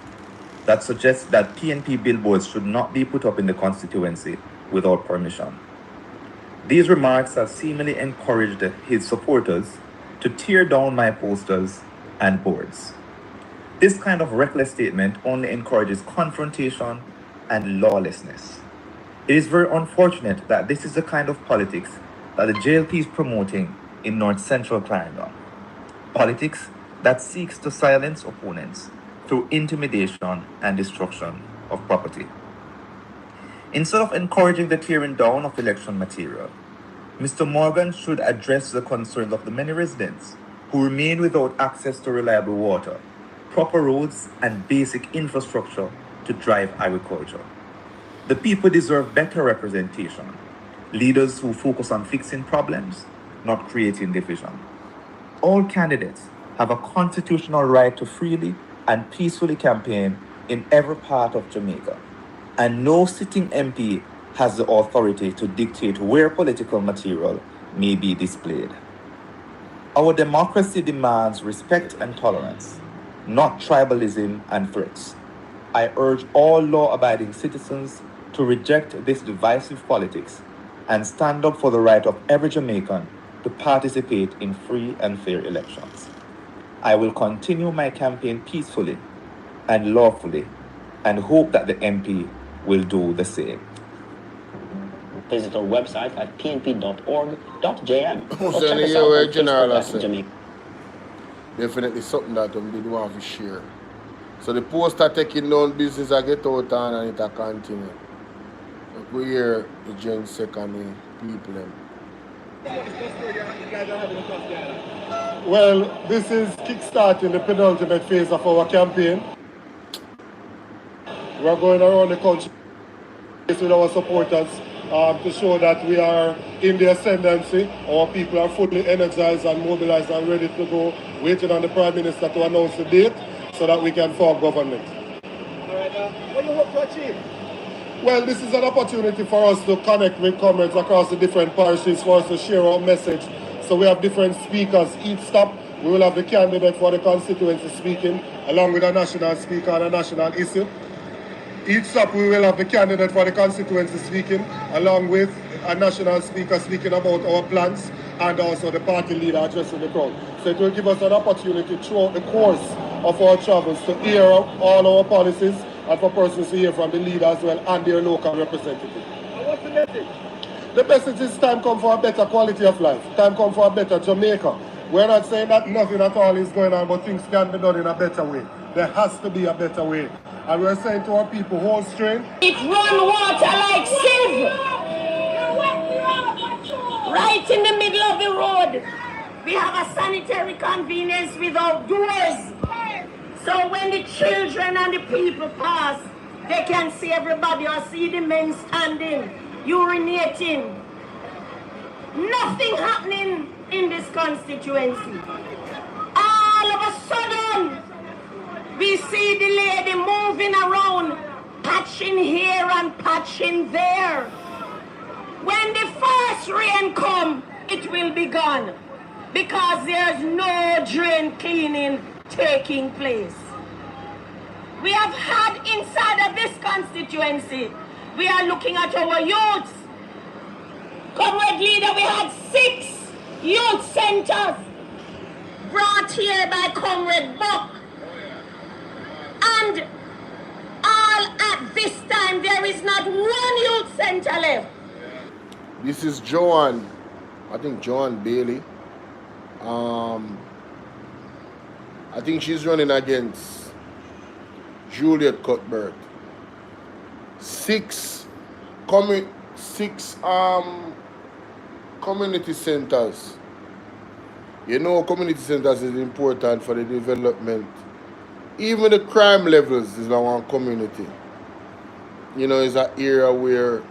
that suggests that PNP billboards should not be put up in the constituency without permission. These remarks have seemingly encouraged his supporters to tear down my posters and boards. This kind of reckless statement only encourages confrontation and lawlessness. It is very unfortunate that this is the kind of politics that the JLP is promoting in North Central Clarendon. Politics that seeks to silence opponents through intimidation and destruction of property. Instead of encouraging the tearing down of election material, Mr. Morgan should address the concerns of the many residents who remain without access to reliable water, proper roads, and basic infrastructure to drive agriculture. The people deserve better representation, leaders who focus on fixing problems, not creating division. All candidates have a constitutional right to freely and peacefully campaign in every part of Jamaica, and no sitting MP has the authority to dictate where political material may be displayed. Our democracy demands respect and tolerance, not tribalism and threats. I urge all law-abiding citizens to reject this divisive politics and stand up for the right of every Jamaican to participate in free and fair elections. I will continue my campaign peacefully and lawfully and hope that the MP will do the same. Visit our website at pnp.org.jm or So check us you out were on general, I Facebook said. at Jamaica. Definitely something that we did want to share. So the poster taking down business I get out and it a continue. Like we hear the Gen second people them. Well, this is kickstarting the penultimate phase of our campaign. We are going around the country with our supporters to show that we are in the ascendancy. Our people are fully energized and mobilized and ready to go, waiting on the Prime Minister to announce the date so that we can form government. What do you hope to achieve? Well, this is an opportunity for us to connect with comrades across the different parishes for us to share our message. So we have different speakers. Each stop, we will have the candidate for the constituency speaking, along with a national speaker on a national issue. Each stop we will have the candidate for the constituency speaking, along with a national speaker speaking about our plans, and also the party leader addressing the crowd. So it will give us an opportunity throughout the course of our travels to hear all our policies and for persons to hear from the leader as well and their local representative. What's the message? The message is time come for a better quality of life. Time come for a better Jamaica. We're not saying that nothing at all is going on, but things can be done in a better way. There has to be a better way. And we're saying to our people, hold strength. It run water like sieve. Right in the middle of the road. We have a sanitary convenience without doors. So when the children and the people pass, they can see everybody or see the men standing, urinating. Nothing happening in this constituency. All of a sudden, we see the lady moving around, patching here and patching there. When the first rain comes, it will be gone because there's no drain cleaning taking place. We have had inside of this constituency, we are looking at our youths. Comrade leader, we had 6 youth centers brought here by Comrade Buck. And all at this time, there is not one youth center left. This is Joanne, I think Joanne Bailey. I think she's running against Juliet Cuthbert. 6 community centers. You know, community centers is important for the development. Even the crime levels is now one community. You know, it's an area where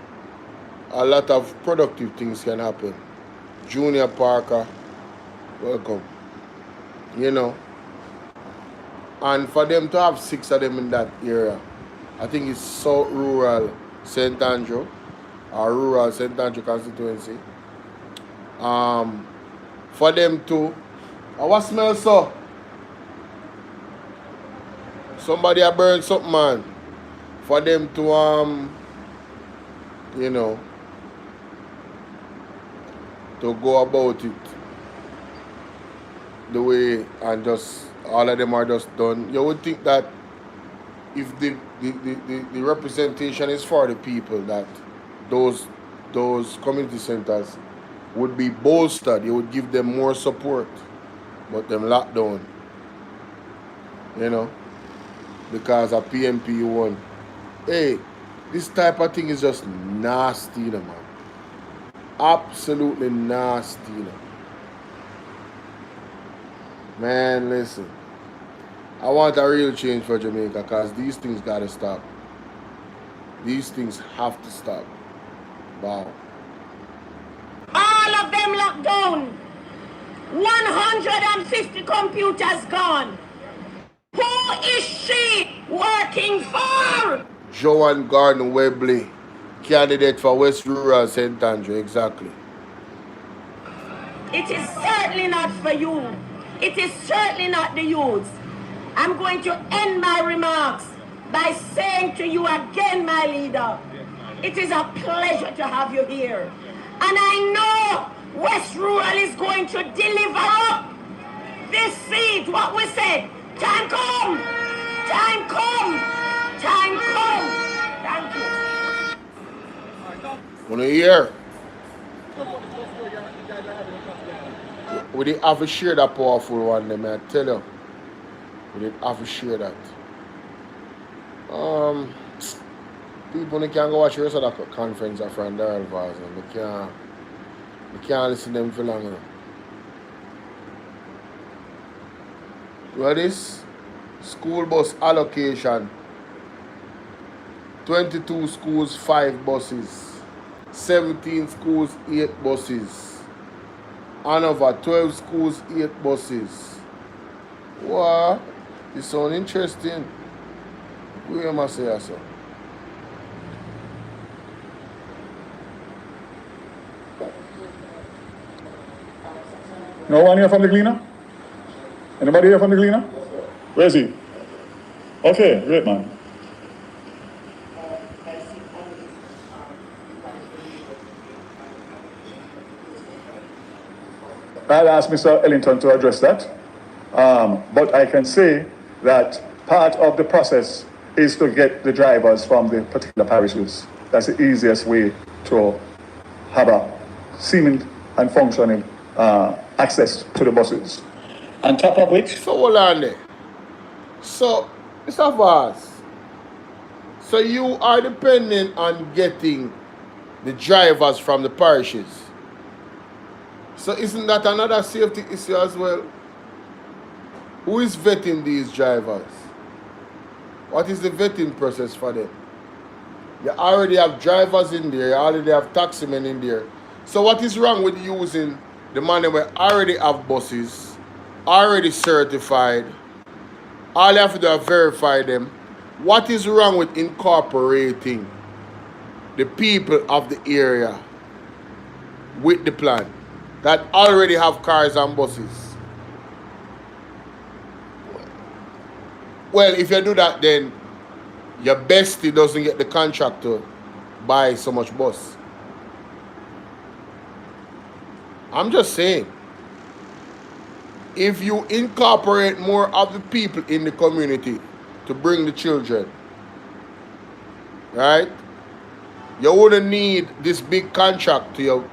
a lot of productive things can happen. Junior Parker, welcome. You know. And for them to have 6 of them in that area, I think it's South Rural St. Andrew, or Rural St. Andrew Constituency. For them to, what smells so? Somebody a burn something, man. For them to, you know, to go about it the way and just all of them are just done. You would think that if the representation is for the people, that those community centers would be bolstered. You would give them more support, but them locked down. You know, because of PMP won. Hey, this type of thing is just nasty, man. Absolutely nasty, man. Listen, I want a real change for Jamaica because these things gotta stop. These things have to stop. Wow. All of them locked down. 150 computers gone. Who is she working for? Joanne Gordon Webley, candidate for West Rural St. Andrew, exactly. It is certainly not for you. It is certainly not the youths. I'm going to end my remarks by saying to you again, my leader, it is a pleasure to have you here. And I know West Rural is going to deliver up this seat, what we said. Time come! Time come! Time come! Thank you. Wanna hear? We didn't have to share that powerful one, then, I tell you. We didn't have to share that. People they can't go watch the rest of that conference of Fran Darrell Vaz, and they can't listen to them for long enough. What is school bus allocation? 22 schools, 5 buses. 17 schools, 8 buses. Hanover, 12 schools, 8 buses. Wow, this sounds interesting. Who am I saying so? No one here from the cleaner? Anybody here from the cleaner? Where is he? Okay, great man. I'll ask Mr. Ellington to address that. But I can say that part of the process is to get the drivers from the particular parishes. That's the easiest way to have a seeming and functioning access to the buses. On top of which... So hold on there. So, Mr. Vaz, so you are dependent on getting the drivers from the parishes. So isn't that another safety issue as well? Who is vetting these drivers? What is the vetting process for them? You already have drivers in there, you already have taximen in there. So what is wrong with using the money where already have buses, already certified, all you have to do is verify them? What is wrong with incorporating the people of the area with the plan that already have cars and buses? Well, if you do that, then your bestie doesn't get the contract to buy so much bus. I'm just saying, if you incorporate more of the people in the community to bring the children, right, you wouldn't need this big contract to your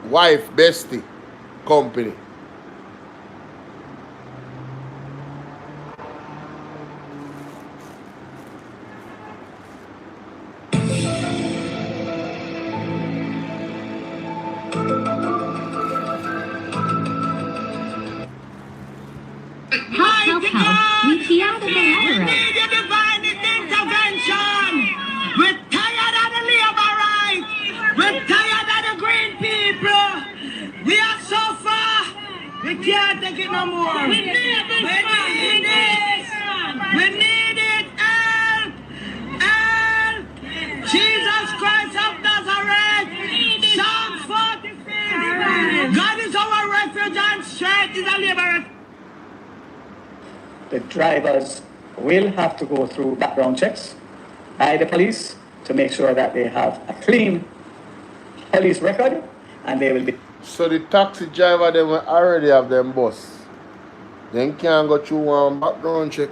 wife, bestie, company. We need your divine intervention. We're tired of the labor rights. We're tired of the green people. We are so far. We can't take it no more. We need this. We need it. We need it. Help. Help. Jesus Christ of Nazareth. Psalm 46. God is our refuge and strength is a liberty. The drivers will have to go through background checks by the police to make sure that they have a clean police record, and they will be... So the taxi driver, they will already have them bus. Then can't go through one background check.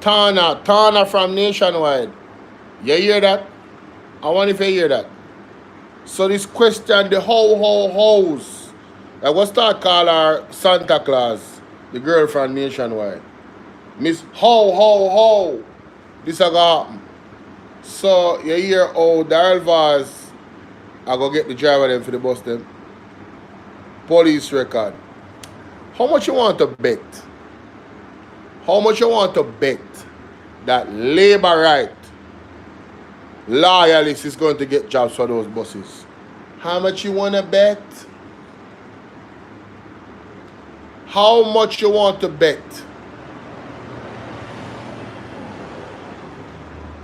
Tana from Nationwide. You hear that? I wonder if you hear that. So this question, the house. I was start call her Santa Claus, the girl from Nationwide. Miss How. This a go happen. So you hear how Daryl Vaz I go get the driver them for the bus them. Police record. How much you want to bet? How much you want to bet that labor right loyalists is going to get jobs for those buses? How much you want to bet? How much you want to bet?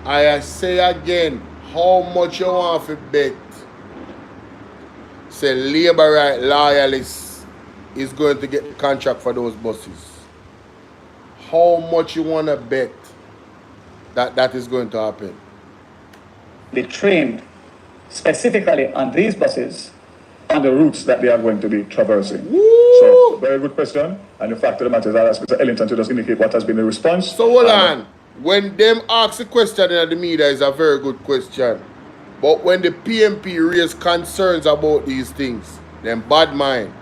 I say again, how much you want to bet? Say labor right loyalists is going to get the contract for those buses. How much you want to bet that is going to happen? Be trained specifically on these buses and the routes that they are going to be traversing. Woo! So, very good question. And the fact of the matter is, I'll ask Mr. Ellington to just indicate what has been the response. So hold on. When them ask the question in the media is a very good question. But when the PMP raise concerns about these things, then bad mind.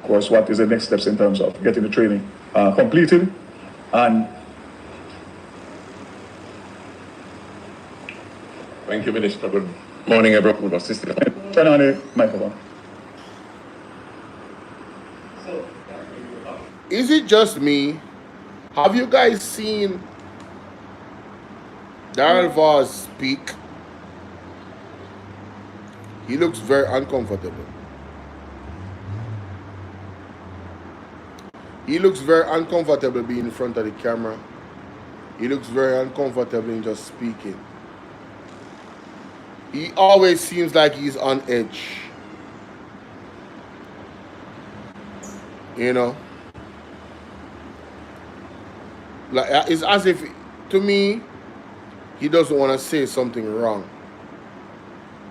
Of course, what is the next steps in terms of getting the training completed? And thank you, Minister. Good morning, everyone. Turn on the microphone. Is it just me? Have you guys seen Daryl Vaz speak? He looks very uncomfortable. He looks very uncomfortable being in front of the camera. He looks very uncomfortable in just speaking. He always seems like he's on edge. You know? Like, it's as if, to me, he doesn't want to say something wrong.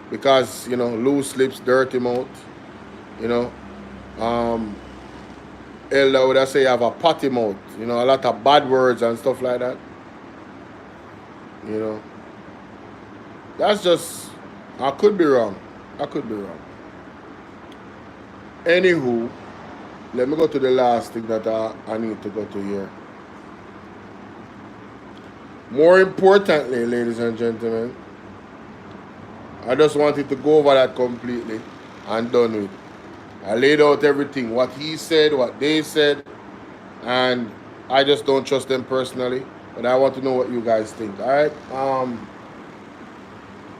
Because, you know, loose lips, dirty mouth. You know, elder would I say you have a potty mouth, you know, a lot of bad words and stuff like that. You know, that's just, I could be wrong. Anywho, let me go to the last thing that I need to go to here. More importantly, ladies and gentlemen, I just wanted to go over that completely and done with. I laid out everything, what he said, what they said, and I just don't trust them personally, but I want to know what you guys think, all right?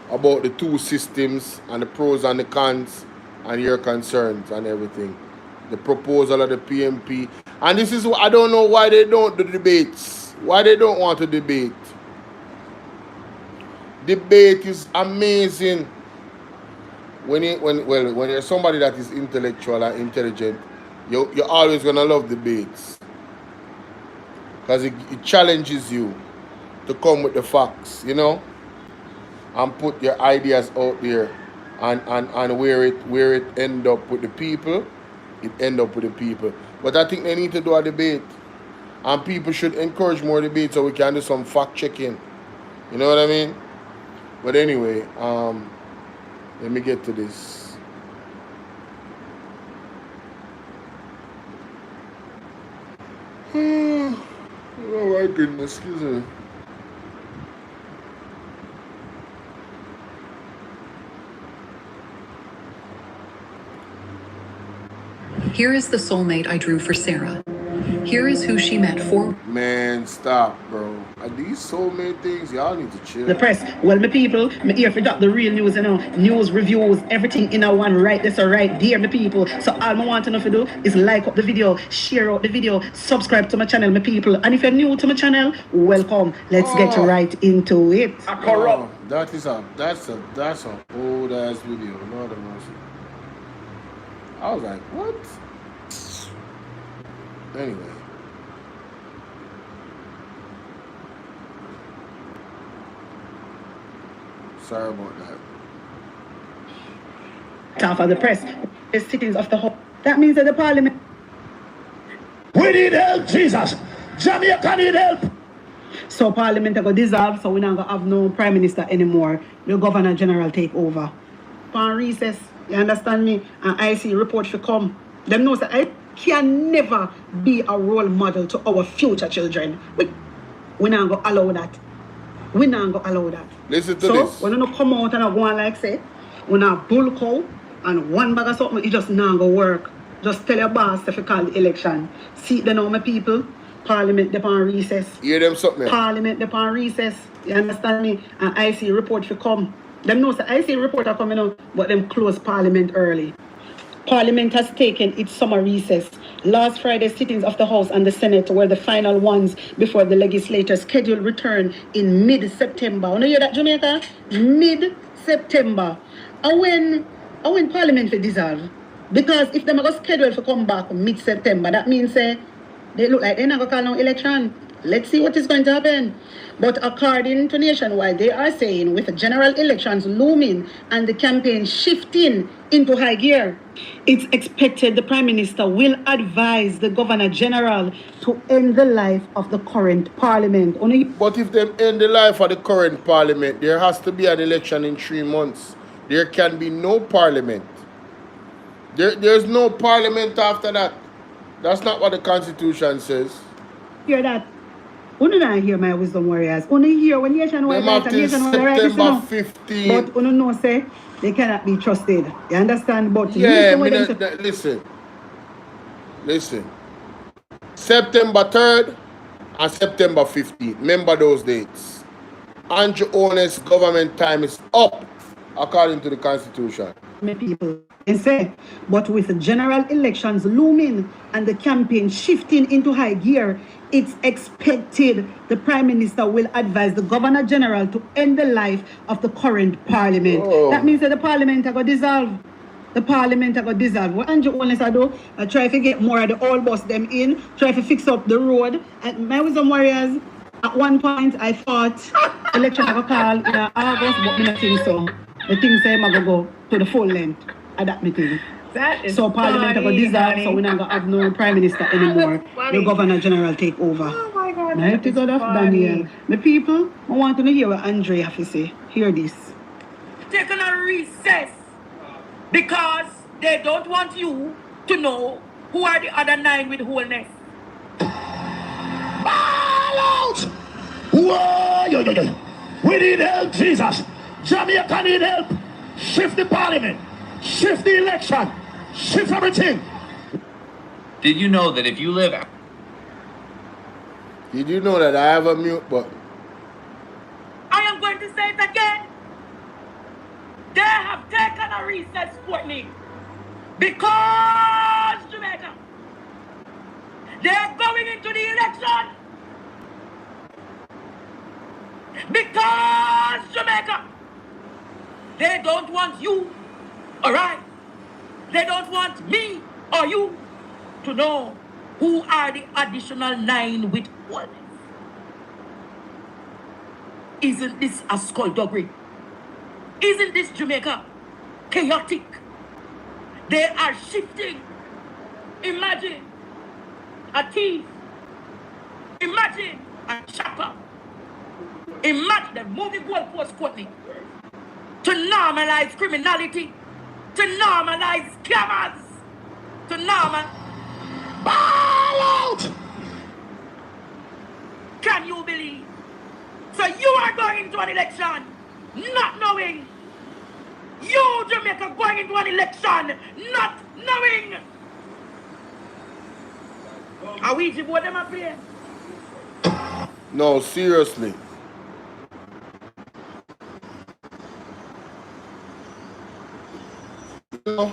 About the two systems and the pros and the cons and your concerns and everything. The proposal of the PMP. And this is, I don't know why they don't do debates. Why they don't want to debate. Debate is amazing. When you're somebody that is intellectual and intelligent, you're always gonna love debates. Because it challenges you to come with the facts, you know, and put your ideas out there, and where it end up with the people, it end up with the people. But I think they need to do a debate, and people should encourage more debate so we can do some fact checking. You know what I mean? But anyway, let me get to this. Oh my goodness, excuse me. Here is the soulmate I drew for Sarah. Here is who she met for. Man, stop, bro. Are these soulmate things? Y'all need to chill. The press. Well, my people, me here for the real news, you know. News, reviews, everything in a one, right this or right there, my people. So all I want to know to do is like up the video, share out the video, subscribe to my channel, my people. And if you're new to my channel, welcome. Let's get right into it. Oh, that's a old ass video. Lord have mercy. I was like, what? Anyway. Sorry about that. Half of the press, the sittings of the whole. That means that the parliament. We need help, Jesus. Jamaica need help. So parliament are going to dissolve, so we're not going to have no prime minister anymore. The governor general take over. On recess, you understand me? And I see report should come. Them knows that I can never be a role model to our future children. We're not going to allow that. We're not going to allow that. Listen to this. So, when you come out and go on like say, when a bull cow and one bag of something, it just not going to work. Just tell your boss if you call the election. See the know my people, parliament upon recess. Hear them something. Parliament upon recess. You understand me? And I see report should come. Them know that I see report are coming out, but them close parliament early. Parliament has taken its summer recess. Last Friday's sittings of the House and the Senate were the final ones before the legislature's scheduled return in mid-September. You know hear that, Jamaica? Mid-September. And when Parliament will dissolve? Because if they are scheduled to come back mid-September, that means they look like they're not going to call no election. Let's see what is going to happen. But according to Nationwide, they are saying with the general elections looming and the campaign shifting into high gear, it's expected the Prime Minister will advise the Governor General to end the life of the current Parliament. But if they end the life of the current Parliament, there has to be an election in 3 months. There can be no Parliament. There's no Parliament after that. That's not what the Constitution says. Hear that? Uno not hear my wisdom warriors. Uno hear when Nationwide writes and Nationwide writes, you know. 15. But Uno know say they cannot be trusted. You understand? But yeah, listen. September 3rd and September 15th. Remember those dates. Andrew Owen's government time is up according to the Constitution. My people say, but with the general elections looming and the campaign shifting into high gear, it's expected the Prime Minister will advise the Governor General to end the life of the current Parliament. Oh. That means that the Parliament are going to dissolve. The Parliament are going to dissolve. What Andrew Owen's do, I try to get more of the old bus them in, try to fix up the road. And my wisdom warriors, at one point I thought election I go call in August, but I don't think so. The thing say I go to the full length of that meeting. That is so Parliament will dissolve, so we're not going to have no Prime Minister anymore. The Governor General take over. Oh my God. Mighty God of Daniel. The people, I want to hear what Andre have to say. Hear this. Taking a recess because they don't want you to know who are the other 9 with wholeness. Ball out! Whoa, yo. We need help, Jesus. Jamaica need help. Shift the Parliament. Shift the election. Shift everything. Did you know that if you live... Did you know that I have a mute button? I am going to say it again. They have taken a recess, Courtney, because Jamaica, they are going into the election. Because Jamaica, they don't want you, all right? They don't want me or you to know who are the additional 9 with wholeness. Isn't this a skullduggery? Isn't this Jamaica chaotic? They are shifting. Imagine a thief. Imagine a chopper. Imagine the movie goalpost, Courtney, to normalize criminality, to normalize scammers, to normalize. Ball out! Can you believe? So you are going into an election not knowing. You, Jamaica, going into an election not knowing. Are we to vote them up here? No, seriously. You know,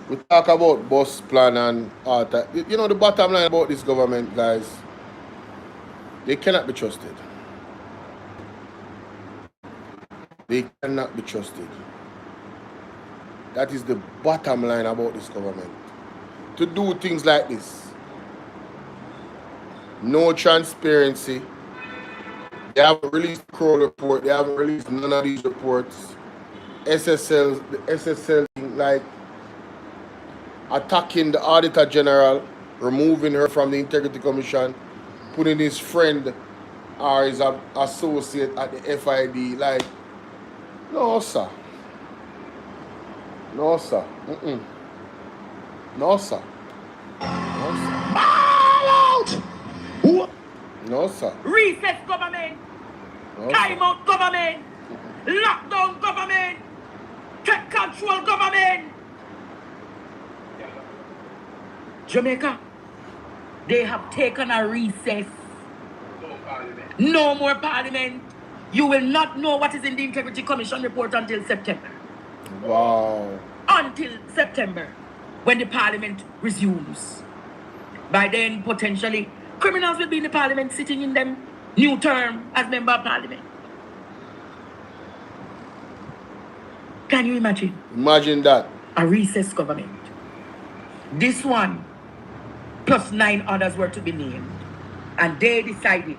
we talk about bus plan and all that. You know, the bottom line about this government, guys, they cannot be trusted. They cannot be trusted. That is the bottom line about this government. To do things like this. No transparency. They haven't released the Crow report. They haven't released none of these reports. The SSL, like, attacking the Auditor General, removing her from the Integrity Commission, putting his friend or his associate at the FID, like, no, sir. No, sir. No, sir. No, sir. Ball out! No, sir. Recess government. No, Time out government. Lockdown government. Take control government. Jamaica, they have taken a recess. No more Parliament. You will not know what is in the Integrity Commission report until September. Wow. Until September, when the Parliament resumes. By then, potentially, criminals will be in the Parliament sitting in them new term as Member of Parliament. Can you imagine? Imagine that. A recess government. This one, plus 9 others were to be named. And they decided,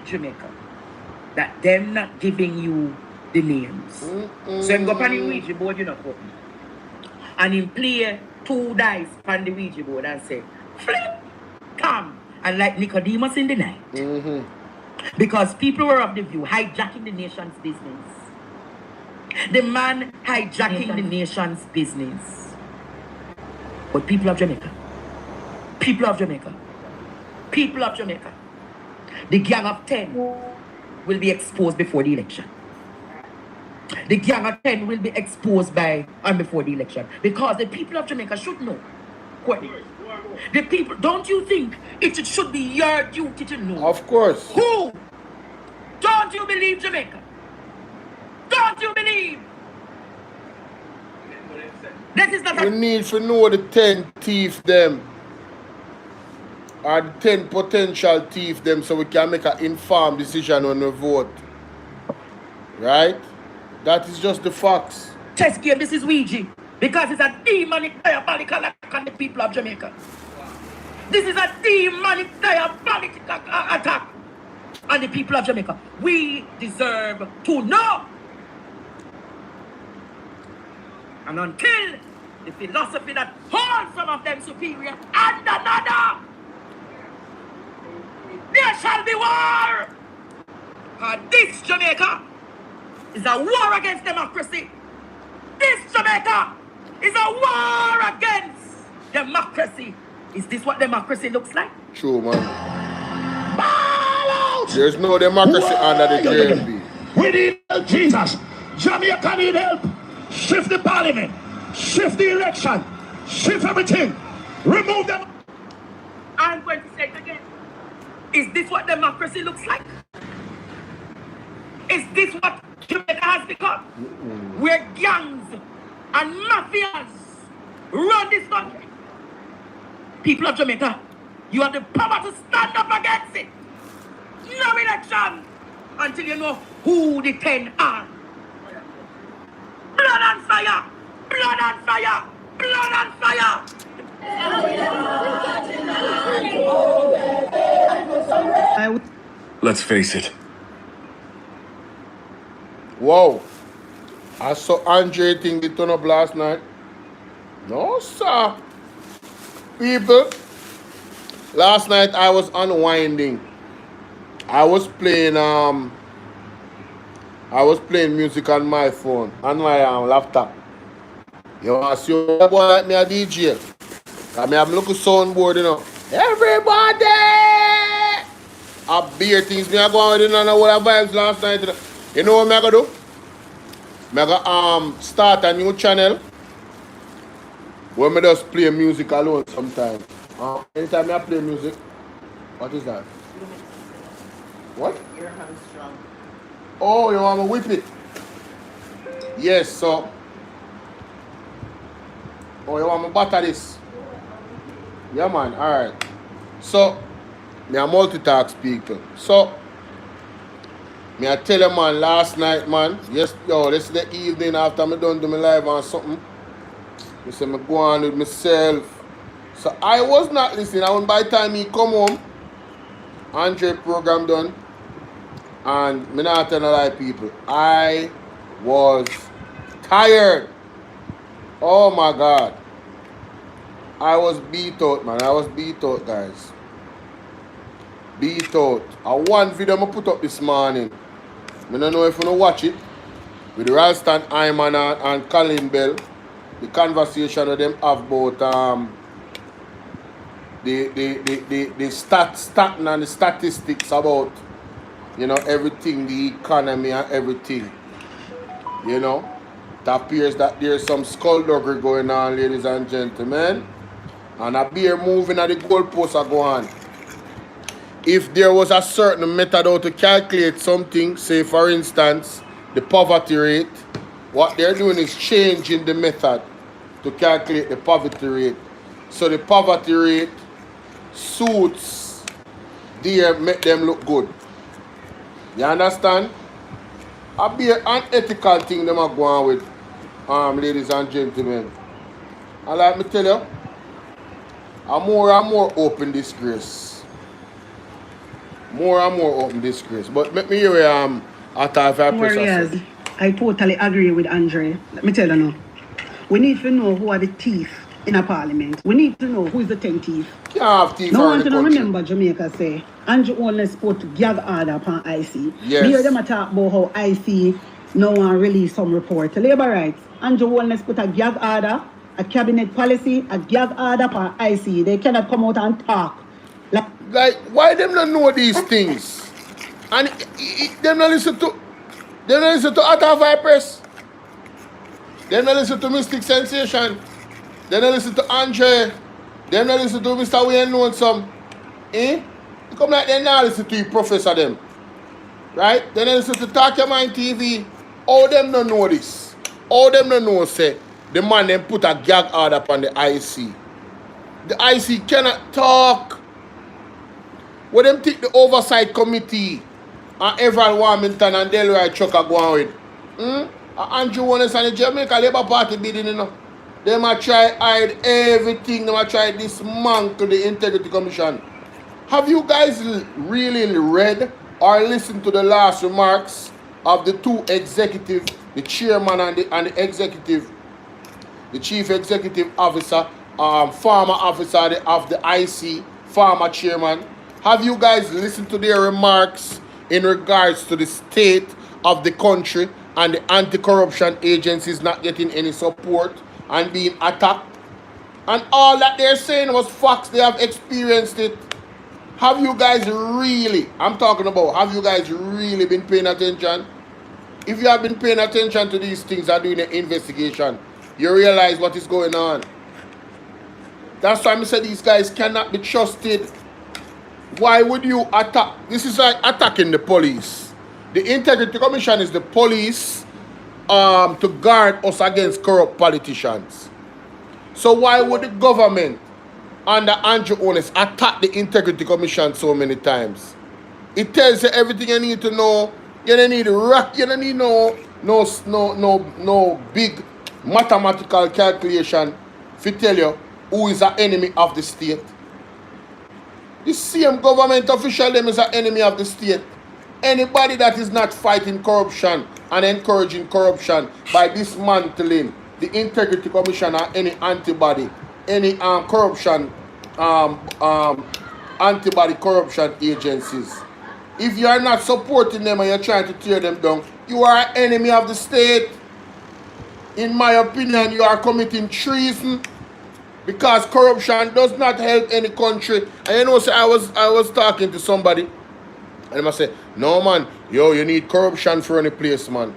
Jamaica, that them not giving you the names. So I'm going to the Ouija board, you know, and him play 2 dice on the Ouija board and say, flip, come, and like Nicodemus in the night. Because people were of the view, hijacking the nation's business. The man hijacking the nation's business. But people of Jamaica, the gang of 10 will be exposed before the election. The gang of 10 will be exposed by and before the election. Because the people of Jamaica should know. The people, don't you think it should be your duty to know? Of course. Who? Don't you believe Jamaica? Don't you believe? This is not We need to know the 10 thief them. Or the 10 potential thief them so we can make an informed decision when we vote. Right? That is just the facts. Chess game, this is Ouija. Because it's a demonic, diabolical attack on the people of Jamaica. This is a demonic, diabolical attack on the people of Jamaica. We deserve to know. And until the philosophy that holds some of them superior and another, there shall be war. This Jamaica is a war against democracy. This Jamaica is a war against democracy. Is this what democracy looks like? True, man. There's no democracy under the JLP. We need help, Jesus. Jamaica need help. Shift the parliament. Shift the election. Shift everything. Remove them. I'm going to say it again. Is this what democracy looks like? Is this what Jamaica has become? Where gangs and mafias run this country. People of Jamaica, you have the power to stand up against it. No election until you know who the 10 are. Blood and fire! Blood and fire! Blood and fire! Let's face it. Whoa. I saw Andre thing they turn up last night. No, sir. People, last night I was unwinding. I was playing music on my phone, on my laptop. You want to see a boy like me a DJ? Cause me have a little soundboard, you know. Everybody! I beer things me I go on with it and all the vibes last night. You know what I gonna do? I gonna start a new channel where I just play music alone sometimes. Anytime I play music, what is that? What? Your hamstrung. Oh, you want me to whip it? Yes, so. Oh, you want me to butter this? Yeah, man, alright. So, me a multitask people. So, me I tell you, man, last night, man, yes, yo, this is the evening after me done do my live or something. I say me go on with myself. So, I was not listening. And by the time he come home, Andre program done. And me not tell a lie, people. I was tired. Oh my God. I was beat out, man. I was beat out, guys. Beat out. One video I put up this morning. I don't know if you know watch it. With Ralston Hyman and Colin Bell. The conversation with them have about the stat and the statistics about, you know, everything, the economy and everything. You know, it appears that there's some skullduggery going on, ladies and gentlemen. And a beer moving at the goalposts are going on. If there was a certain method how to calculate something, say for instance, the poverty rate, what they're doing is changing the method to calculate the poverty rate. So the poverty rate suits there, make them look good. You understand? A be an unethical thing them are going with, ladies and gentlemen. And like me tell you, a more and more open disgrace. More and more open disgrace. But let me hear after Warriors, I totally agree with Andre. Let me tell you now. We need to know who are the thief in a parliament. We need to know who is the 10 thief. Can't have thief no one in the to country. remember Jamaica say, Andre only put gag order upon IC. Yes. We hear them talk about how IC no one release some report to labor rights. Andre only put a gag order, a cabinet policy, a gag order upon IC. They cannot come out and talk. Like why them not know these things? And them not listen to Atta Vipers. Them not listen to Mystic Sensation. Them not listen to Andre. Them not listen to Mr. Wayne Lonesome. Eh? You come like they not listen to you professor them. Right? They not listen to Talk Your Mind TV. All them don't know this. All them don't know say the man them put a gag order upon the IC. The IC cannot talk. When them take the oversight committee and Everald Warmington and Delroy Chuck are going with. Andrew Wallace and the Jamaica Labour Party bidding, you know. They might try hide everything. They might try dismantle the Integrity Commission. Have you guys really read or listened to the last remarks of the two executives, the chairman and the executive the chief executive officer, former officer of the IC, former chairman. Have you guys listened to their remarks in regards to the state of the country and the anti-corruption agencies not getting any support and being attacked? And all that they're saying was facts. They have experienced it. Have you guys really, I'm talking about, have you guys really been paying attention? If you have been paying attention to these things and doing an investigation, you realize what is going on. That's why I said these guys cannot be trusted. Why would you attack? This is like attacking the police. The Integrity Commission is the police to guard us against corrupt politicians. So why would the government under Andrew Honest attack the Integrity Commission so many times? It tells you everything you need to know. You don't need rock. You don't need no big mathematical calculation to tell you who is an enemy of the state. The same government official them is an enemy of the state. Anybody that is not fighting corruption and encouraging corruption by dismantling the Integrity Commission or any antibody, any corruption, antibody corruption agencies. If you are not supporting them and you're trying to tear them down, you are an enemy of the state. In my opinion, you are committing treason because corruption does not help any country. And you know, so I was talking to somebody and I say, no man, yo, you need corruption for any place, man.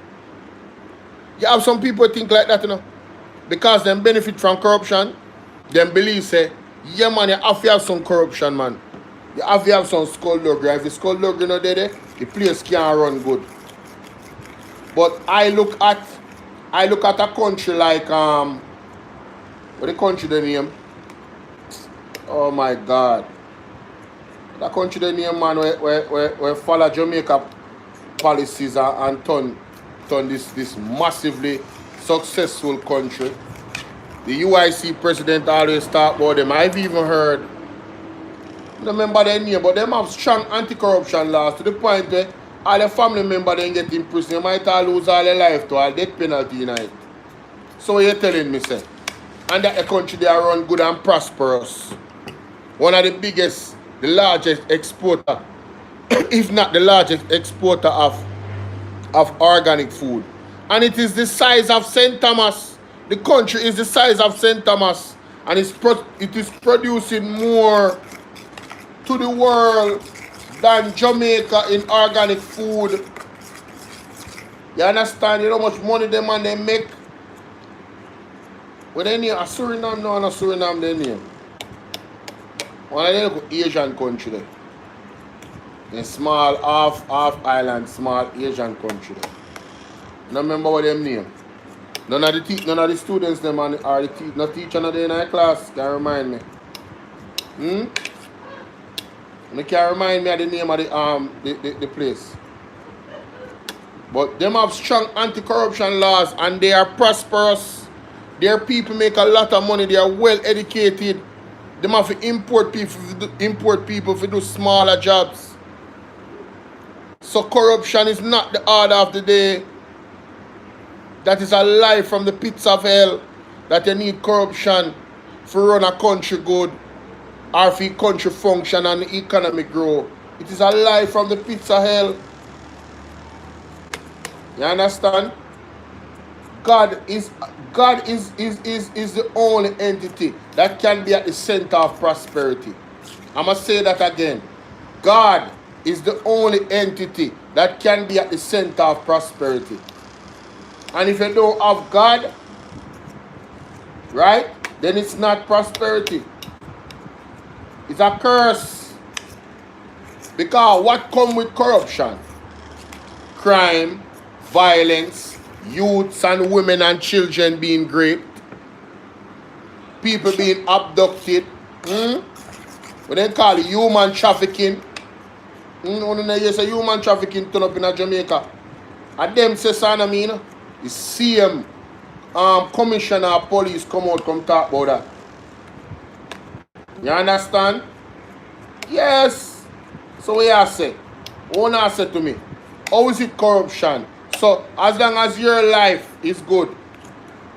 You have some people think like that, you know. Because them benefit from corruption, them believe say, yeah man, you have to have some corruption, man. You have to have some skullduggery. If the skullduggery not there, the place can't run good. But I look at a country like what the country the name? Oh my God. The country the name, man, where follow Jamaica policies and turn this massively successful country. The UIC president always talk about them. I've even heard, I don't remember their name, but them have strong anti-corruption laws to the point where all their family members then get in prison. They might all lose all their life to all death penalty in it. So what you're telling me, sir? And that the country they are run good and prosperous. One of the biggest, the largest exporter, if not the largest exporter of organic food. And it is the size of St. Thomas. The country is the size of St. Thomas. And it is producing more to the world than Jamaica in organic food. You understand? You know how much money them and they make? When they name a Suriname, no, not Suriname they name. One of them Asian country there. A small half island, small Asian country there. I don't remember what them name. None of the students them are the no teacher not there in our class can remind me. They can't remind me of the name of the place. But them have strong anti-corruption laws and they are prosperous. Their people make a lot of money. They are well educated. Them have to import people to do smaller jobs. So corruption is not the order of the day. That is a lie from the pits of hell. That you need corruption to run a country good. Or for country function and the economy grow. It is a lie from the pits of hell. You understand? God is the only entity that can be at the center of prosperity. I must say that again. God is the only entity that can be at the center of prosperity. And if you don't have God, right, then it's not prosperity. It's a curse. Because what comes with corruption? Crime, violence, youths and women and children being raped, people being abducted, what they call it human trafficking. When they say human trafficking turn up in Jamaica, and them say, son, I mean, the same commissioner of police come talk about that. You understand? Yes. So what you say? What you say to me? How is it corruption? So as long as your life is good,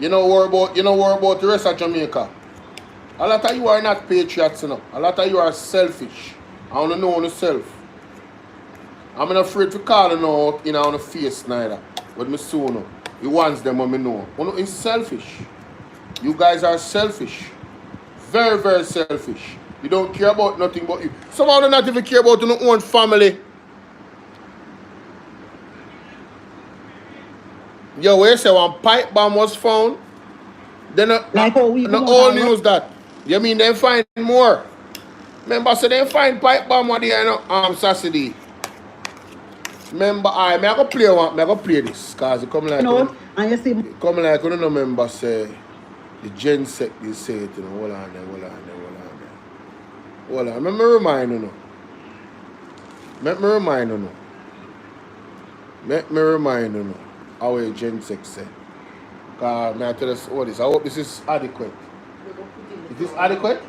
You know worry about the rest of Jamaica. A lot of you are not patriots, you know. A lot of you are selfish. I want to know yourself. I'm not afraid to call you out in on the face neither. But me soon know. He wants them when me know. You know, it's selfish. You guys are selfish. Very, very selfish. You don't care about nothing but you. Some of them not even care about your own family. Yo, where you say one pipe bomb was found? Then Like how we not come all out news that. You mean they find more? Remember, so they find pipe bomb on the Saturday. Remember, I go play one. I go play this because it come like and you see, it come like you don't remember say the gen sec they say it. You know, hold on there. Hold on. Let me remind you now. Let me remind you now. How a gen sec say. Because I tell us all this. I hope this is adequate. It is adequate?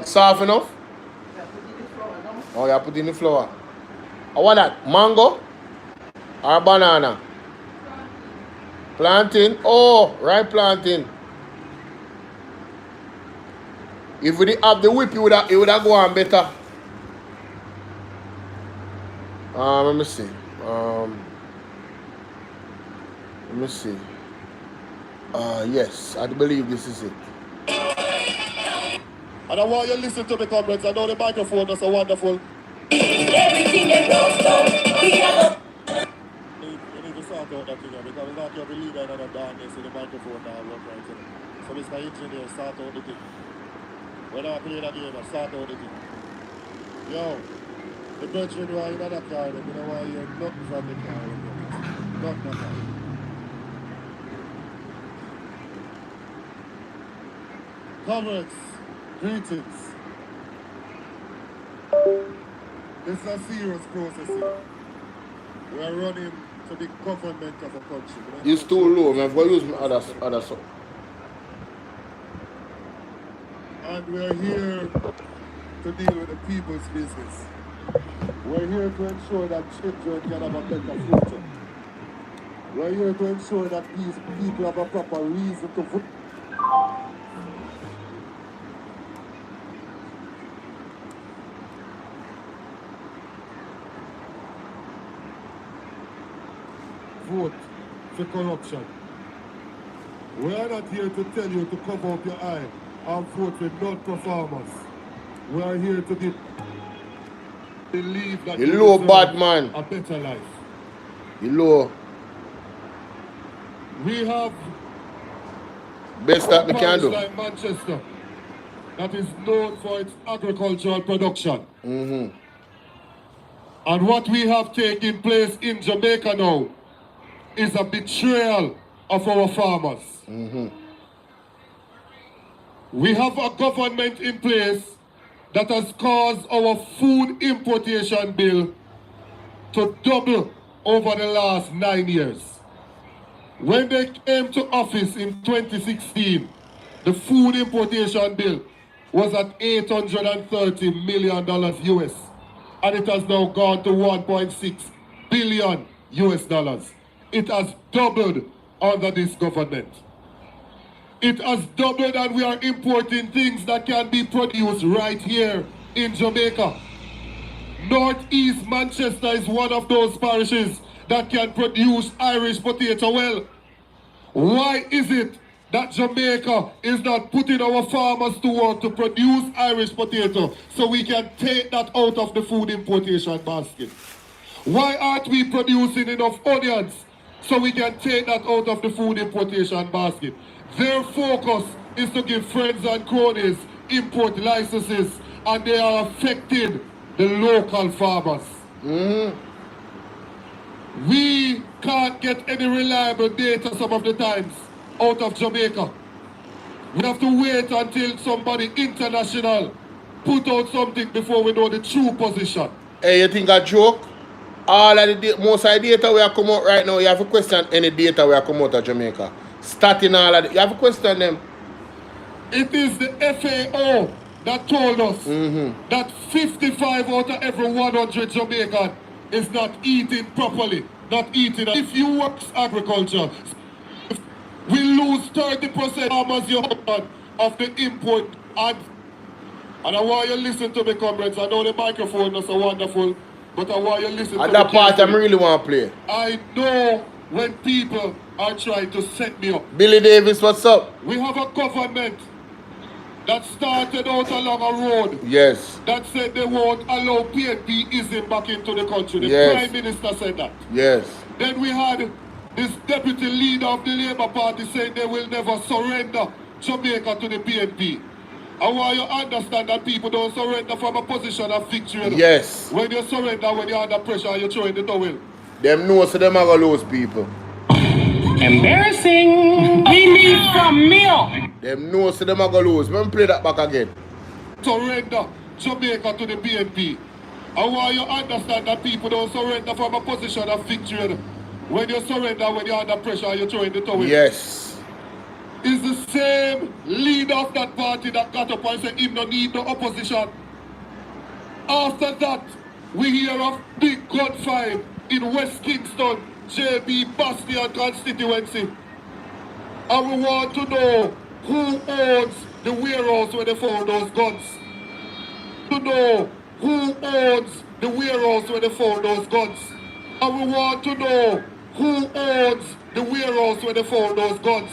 Soft enough? Oh, you put in the flour. What that? Mango? Or banana? Plantain? Oh, right plantain. If we didn't have the whip, it would have go on better. Let me see. Yes, I believe this is it. And I want you to listen to me, comrades. I know the microphone is so wonderful. Everything that goes down, we have You need to sort out that thing because it's not your leader and a darkness in the microphone now work right here. So Mr. Engineer, sort out the thing. When I play that game, I sort out the thing. Yo, the brethren who are in that car, you know why you're nothing from the car. Nothing. Comrades, greetings. This is a serious process here. We are running to the government of a country. It's too low, man. We'll use other song. And we are here to deal with the people's business. We're here to ensure that children can have a better future. We're here to ensure that these people have a proper reason to vote. Vote for corruption. We are not here to tell you to cover up your eye and vote for non-performers. We are here to believe that you low bad man. A better life. You low. We have best that we can do. Like Manchester, that is known for its agricultural production. Mm-hmm. And what we have taken place in Jamaica now is a betrayal of our farmers. Mm-hmm. We have a government in place that has caused our food importation bill to double over the last 9 years. When they came to office in 2016, the food importation bill was at $830 million US, and it has now gone to 1.6 billion US dollars. It has doubled under this government. It has doubled, and we are importing things that can be produced right here in Jamaica. Northeast Manchester is one of those parishes that can produce Irish potato well. Why is it that Jamaica is not putting our farmers to work to produce Irish potato so we can take that out of the food importation basket? Why aren't we producing enough onions so we can take that out of the food importation basket? Their focus is to give friends and cronies import licenses, and they are affecting the local farmers. We can't get any reliable data some of the times out of Jamaica. We have to wait until somebody international put out something before we know the true position. Hey, you think a joke? All of the most of the data we are come out right now, you have to question any data we are come out of Jamaica. Starting all of it, you have to question them. It is the FAO that told us that 55 out of every 100 Jamaican is not eating properly, not eating. If you work agriculture, we lose 30% farmers you have of the input. And I want you to listen to me, comrades. I know the microphone is so wonderful, but I want you to listen to me. And that part I carefully. really want to play. I know when people are trying to set me up. Billy Davis, what's up? We have a government that started out along a road. Yes. That said they won't allow PNP-ism back into the country. The Yes. Prime Minister said that. Yes. Then we had this deputy leader of the Labour Party saying they will never surrender Jamaica to the PNP. I want you to understand that people don't surrender from a position of victory. Yes. When you surrender, when you're under pressure, you're throwing the towel. Them know so them are going to lose people. Embarrassing. We need some milk. Them know so them are going to lose. Let me play that back again. Surrender Jamaica to the PNP. I want you to understand that people don't surrender from a position of victory. When you surrender, when you're under pressure, you're throwing the towel. Yes. It's the same leader of that party that got up and said he don't need no opposition. After that, we hear of big gunfight in West Kingston, JB Bastion constituency. And we want to know who owns the warehouse where they found those guns. To know who owns the warehouse where they found those guns. And we want to know who owns the warehouse where they found those guns.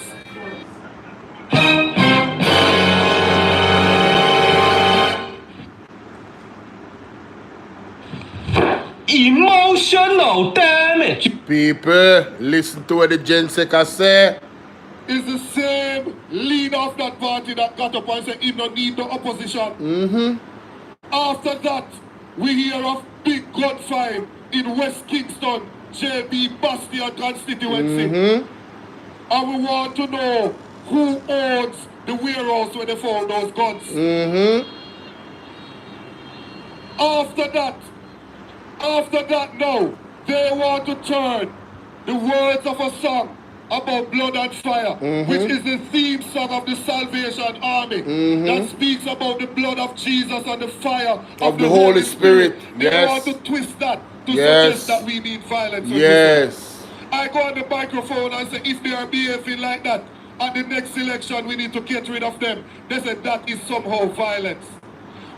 Emotional damage. People, listen to what the Genseka say. Is the same leader of that party that got up and said he don't need no opposition. After that, we hear of big gunfight in West Kingston, JB Bastion constituency. And we want to know who owns the warehouse where they found those guns. After that now, they want to turn the words of a song about blood and fire, which is the theme song of the Salvation Army, that speaks about the blood of Jesus and the fire of the Holy Spirit. They want to twist that to suggest that we need violence. Yes. I go on the microphone and say, if they are behaving like that, at the next election we need to get rid of them. They said that is somehow violence.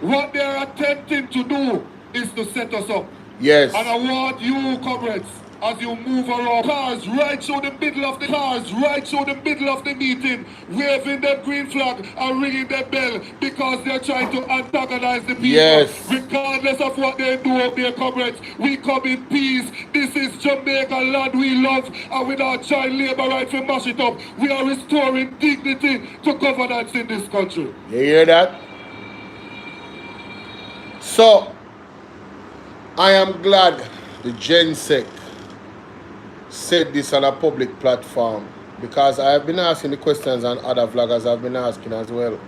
What they are attempting to do is to set us up. Yes. And I want you, comrades, as you move around, cars right through the middle of the meeting, waving their green flag and ringing their bell because they're trying to antagonize the people. Yes. Regardless of what they do up there, comrades, we come in peace. This is Jamaica land we love, and with our child labor right to mash it up, we are restoring dignity to governance in this country. You hear that? So, I am glad the GenSec said this on a public platform, because I have been asking the questions and other vloggers have been asking as well.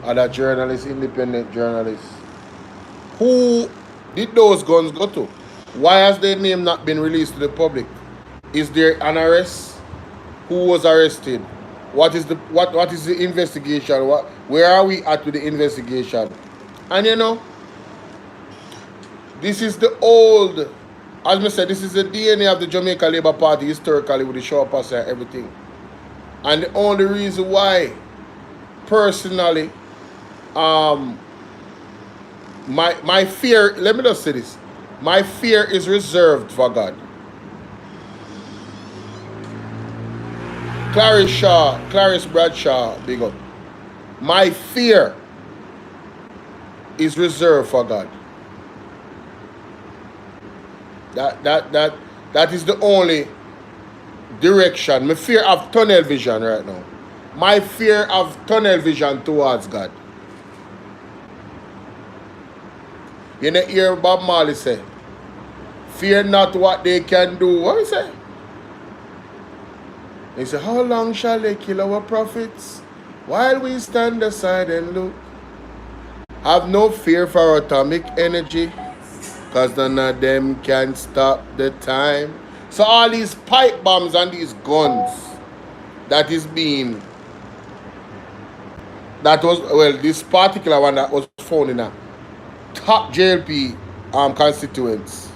Other journalists, independent journalists. Who did those guns go to? Why has their name not been released to the public? Is there an arrest? Who was arrested? What is the investigation? Where are we at with the investigation? And you know, this is the old, as I said, this is the DNA of the Jamaica Labour Party historically, with the show pass and everything. And the only reason why, personally, my fear, let me just say this, my fear is reserved for God. Clarice Bradshaw, big up. My fear is reserved for God. That is the only direction. My fear of tunnel vision right now. My fear of tunnel vision towards God. You know, hear Bob Marley say, fear not what they can do. What is it? He said, how long shall they kill our prophets while we stand aside and look? Have no fear for atomic energy, because none of them can stop the time. So all these pipe bombs and these guns that is being, this particular one that was found in a top JLP constituents,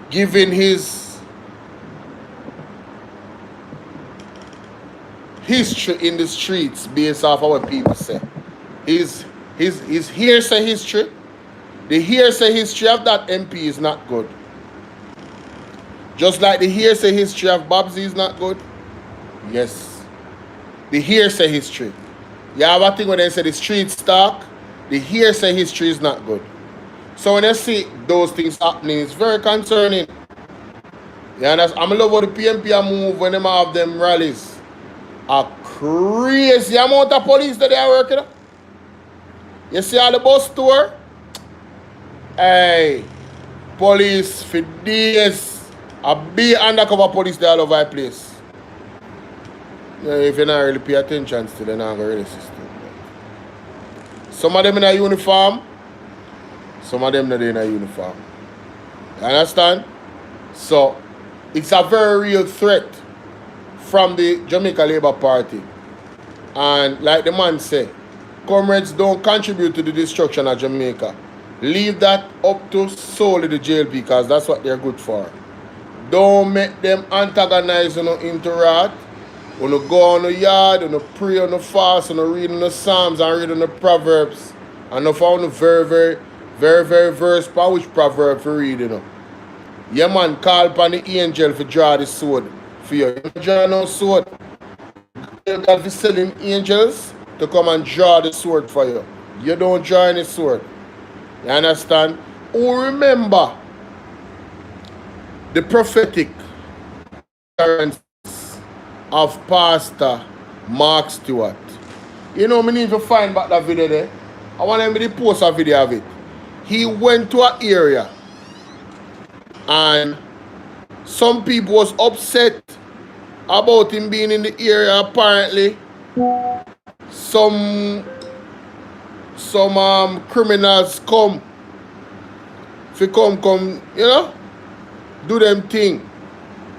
given his history in the streets based off of what people say. His hearsay history, the hearsay history of that MP is not good. Just like the hearsay history of Babsy is not good. Yes. The hearsay history. You have a thing when they say the streets talk, the hearsay history is not good. So when I see those things happening, it's very concerning. You understand? I'm love how the PMP move when they have them rallies. A crazy amount of police that they are working on. You see all the bus tour? Hey, police for days. A big undercover police there all over the place. You know, if you're not really pay attention to them, they're not really system. Some of them in a uniform, some of them not in a uniform. You understand? So, it's a very real threat from the Jamaica Labour Party. And like the man said, comrades don't contribute to the destruction of Jamaica. Leave that up to solely the JLP because that's what they're good for. Don't make them antagonize into wrath. When you go on the yard, when you pray on the fast, when you read on the Psalms and read on the Proverbs. And you found the very verse by which proverb you read, you know. Yeah, man, call upon the angel to draw the sword for you. You don't draw no sword. You got to send him angels to come and draw the sword for you. You don't draw any sword. You understand? Oh, remember the prophetic utterance of Pastor Mark Stewart. You know, me need to find back that video there. I want him to post a video of it. He went to an area and some people was upset about him being in the area. Apparently some criminals come, you know, do them thing.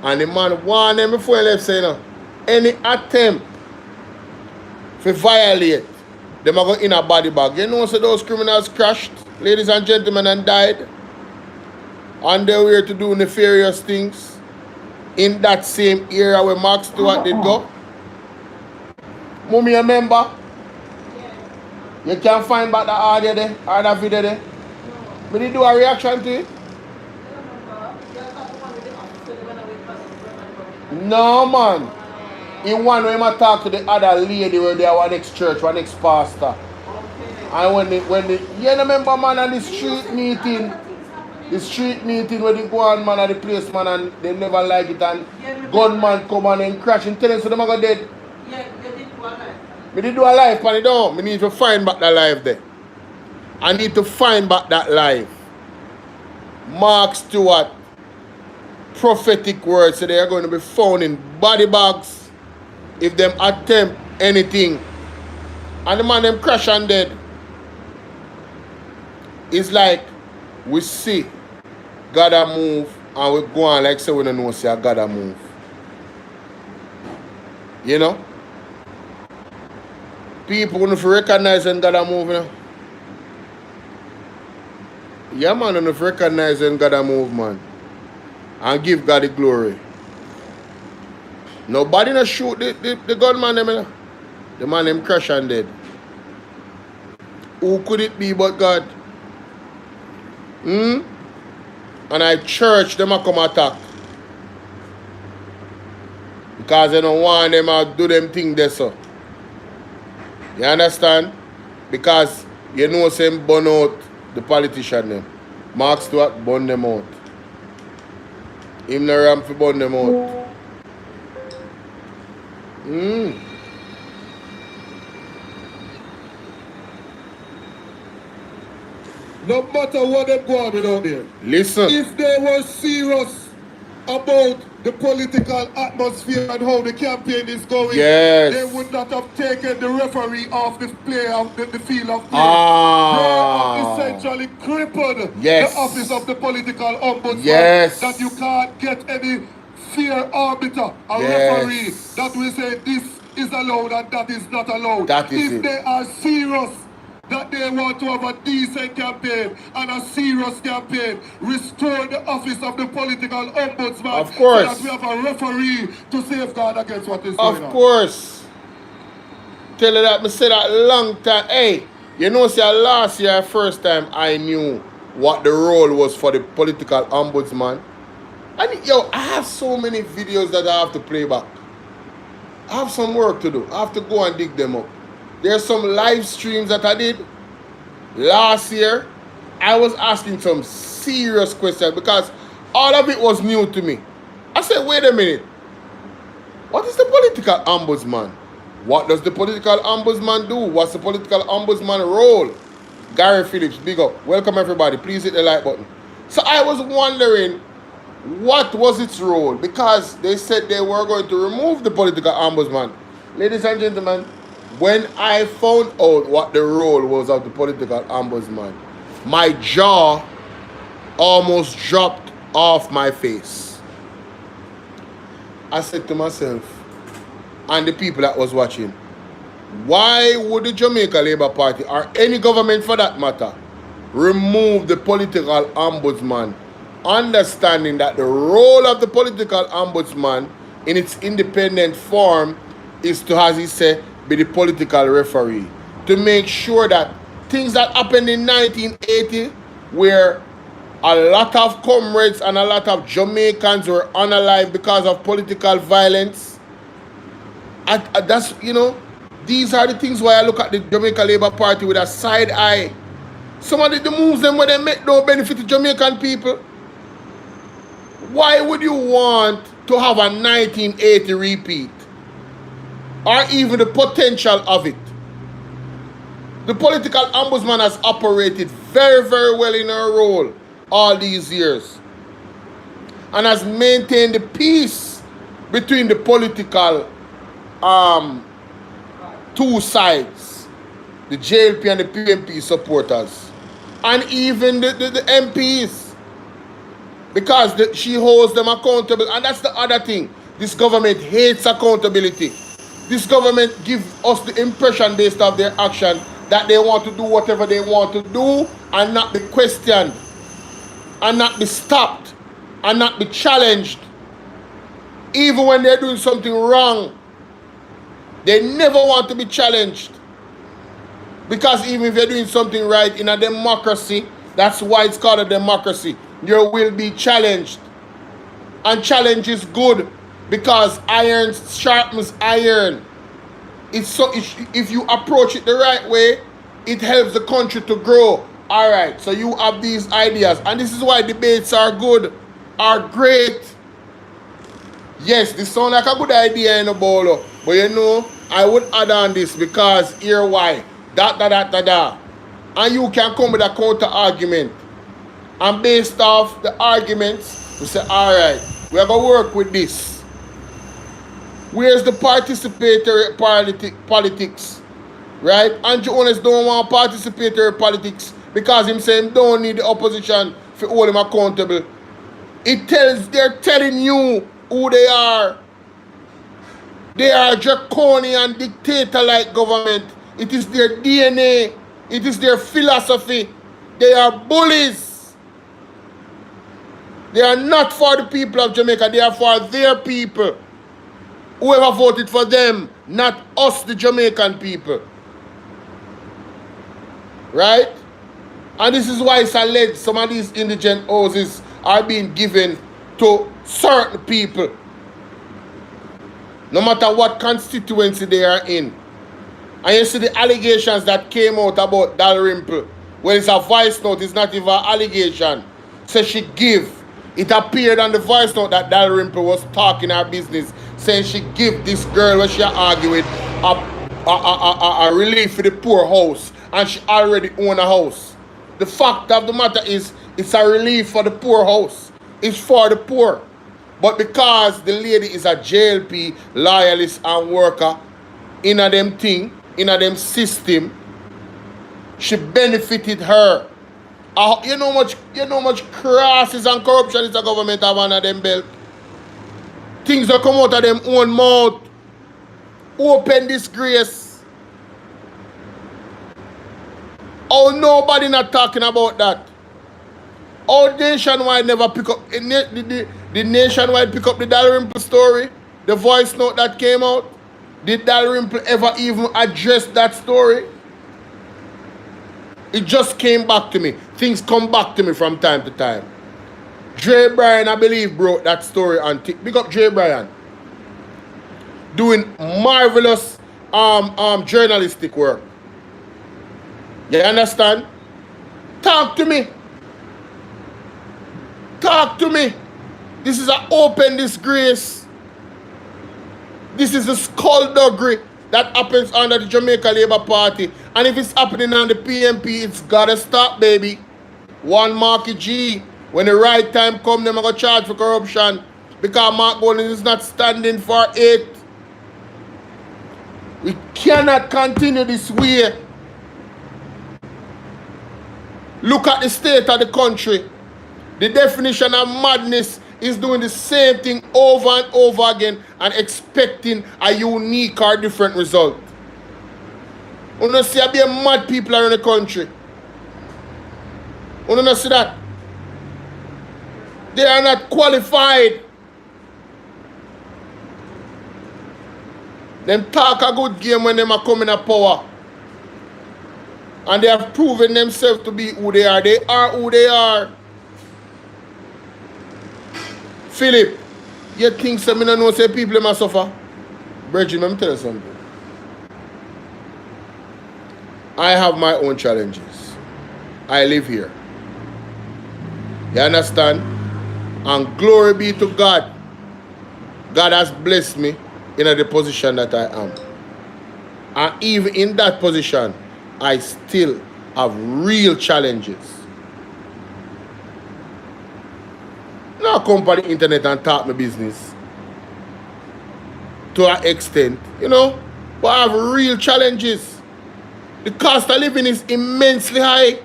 And the man warned them before he left saying, you know, any attempt to violate, them are going in a body bag. You know, so those criminals crashed, ladies and gentlemen, and died. And they were to do nefarious things in that same area where Mark Stewart did go. Mummy, remember? You can find back the audio there, or that video there. We did do a reaction to it. No, man. In one way, I talk to the other lady where they are one ex-church, one ex-pastor. And when the you remember, man, on the street meeting where they go on, man, at the place, man, and they never like it, and gunman come on and crash and tell them so they go dead. Yeah, they did do a live. Me did do a live, man, don't. Me need to find back that live there. I need to find back that live. Mark Stewart, prophetic words, so they are going to be found in body bags if them attempt anything. And the man them crash and dead. It's like we see God a move and we go on like say we don't know see God a move. You know? People don't recognize when God a move, you know? Yeah, man, don't recognize when God a move, man. And give God the glory. Nobody no shoot the gunman them, you know? The man them crash and dead. Who could it be but God? And I church them a come attack. Because they don't want them to do them thing there, so. You understand? Because you know them burn out the politician them. Mark Stewart burn them out. Him no ramp to burn them out. No matter what they go on down there. Listen. If they were serious about the political atmosphere and how the campaign is going, yes, they would not have taken the referee off the play of the field of play. They have essentially crippled the office of the political ombudsman, that you can't get any fair arbiter, a referee that will say this is allowed and that is not allowed. That is if they are serious that they want to have a decent campaign and a serious campaign, restore the office of the political ombudsman, of course, so that we have a referee to safeguard against what is going on. Of course. tell you that I said that long time. Hey, you know, see, last year, first time I knew what the role was for the political ombudsman. And yo, I have so many videos that I have to play back. I have some work to do. I have to go and dig them up. There's some live streams that I did last year. I was asking some serious questions because all of it was new to me. I said, wait a minute. What is the political ombudsman? What does the political ombudsman do? What's the political ombudsman role? Gary Phillips, big up. Welcome everybody. Please hit the like button. So I was wondering, what was its role? Because they said they were going to remove the political ombudsman. Ladies and gentlemen, when I found out what the role was of the political ombudsman, my jaw almost dropped off my face. I said to myself, and the people that was watching, why would the Jamaica Labour Party, or any government for that matter, remove the political ombudsman, understanding that the role of the political ombudsman in its independent form is to, as he said, be the political referee, to make sure that things that happened in 1980, where a lot of comrades and a lot of Jamaicans were unalive because of political violence, that's, you know, these are the things why I look at the Jamaica Labour Party with a side eye. Some of the moves them where they make no benefit to Jamaican people. Why would you want to have a 1980 repeat? Or even the potential of it? The political ombudsman has operated very, very well in her role all these years. And has maintained the peace between the political two sides, the JLP and the PMP supporters, and even the MPs, because she holds them accountable. And that's the other thing. This government hates accountability. This government gives us the impression based on their action that they want to do whatever they want to do and not be questioned, and not be stopped, and not be challenged. Even when they're doing something wrong, they never want to be challenged. Because even if you're doing something right in a democracy, that's why it's called a democracy, you will be challenged. And challenge is good because iron sharpens iron. If you approach it the right way, it helps the country to grow. All right, so you have these ideas. And this is why debates are good, are great. Yes, this sounds like a good idea in a Bolo. But you know, I would add on this because here why. And you can come with a counter argument. And based off the arguments, we say, all right, we are going to work with this. Where's the participatory politics? Right? Andrew Honest don't want participatory politics because him saying don't need the opposition to hold him accountable. They're telling you who they are. They are draconian, dictator-like government. It is their DNA. It is their philosophy. They are bullies. They are not for the people of Jamaica. They are for their people. Whoever voted for them, not us, the Jamaican people. Right? And this is why it's alleged some of these indigent houses are being given to certain people. No matter what constituency they are in. And you see the allegations that came out about Dalrymple. Well, it's a voice note, it's not even an allegation. So she give. It appeared on the voice note that Dalrymple was talking her business, saying she give this girl when she argue with a relief for the poor house. And she already own a house. The fact of the matter is, it's a relief for the poor house. It's for the poor. But because the lady is a JLP loyalist and worker in a them thing, in a them system, she benefited her. You know much crosses and corruption is the government have under them belt. Things that come out of them own mouth. Open disgrace. Oh, nobody not talking about that. Oh, Nationwide never pick up the Nationwide pick up the Dalrymple story, the voice note that came out. Did Dalrymple ever even address that story? It just came back to me. Things come back to me from time to time. Dre Bryan, I believe, broke that story on TikTok. Big up Dre Bryan. Doing marvelous journalistic work. You understand? Talk to me. Talk to me. This is an open disgrace. This is a skullduggery that happens under the Jamaica Labour Party. And if it's happening on the PMP, it's gotta stop, baby. One Marky G. When the right time comes, they're going to charge for corruption. Because Mark Golden is not standing for it. We cannot continue this way. Look at the state of the country. The definition of madness is doing the same thing over and over again and expecting a unique or different result. You don't see there are mad people around the country. You don't see that. They are not qualified. Them talk a good game when them are coming to power. And they have proven themselves to be who they are. They are who they are. Philip, you think some don't know say people must suffer? Bridget, let me tell you something. I have my own challenges. I live here. You understand? And glory be to God. God has blessed me in the position that I am. And even in that position, I still have real challenges. Now come on the internet and talk my business. To an extent, you know. But I have real challenges. The cost of living is immensely high.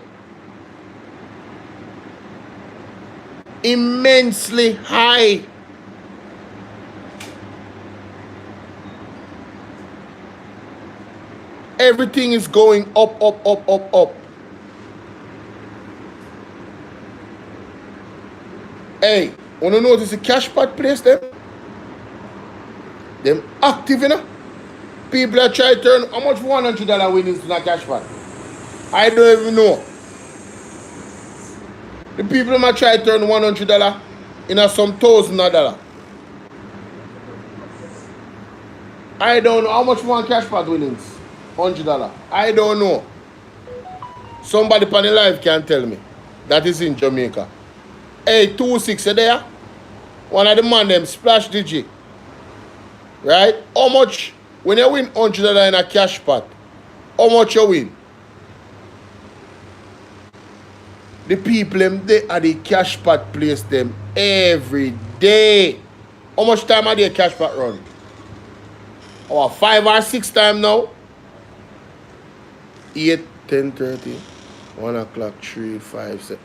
Immensely high. Everything is going up, up, up, up, up. Hey, wanna notice the cash pot place them? Them active, you know? People are trying to turn how much $100 winnings in a cash pot? I don't even know. The people might try to turn $100 into some $1,000. I don't know how much one cash pot winnings. $100. I don't know. Somebody on the live can tell me. That is in Jamaica. Hey, 2-6 there. One of the man them splash DJ. Right? How much when you win $100 in a cash pot? How much you win? The people them they at the cash pot place them every day. How much time are they cash pot run? Or 5 or 6 times now? 8, 10, 30, 1 o'clock, 3, 5, 7.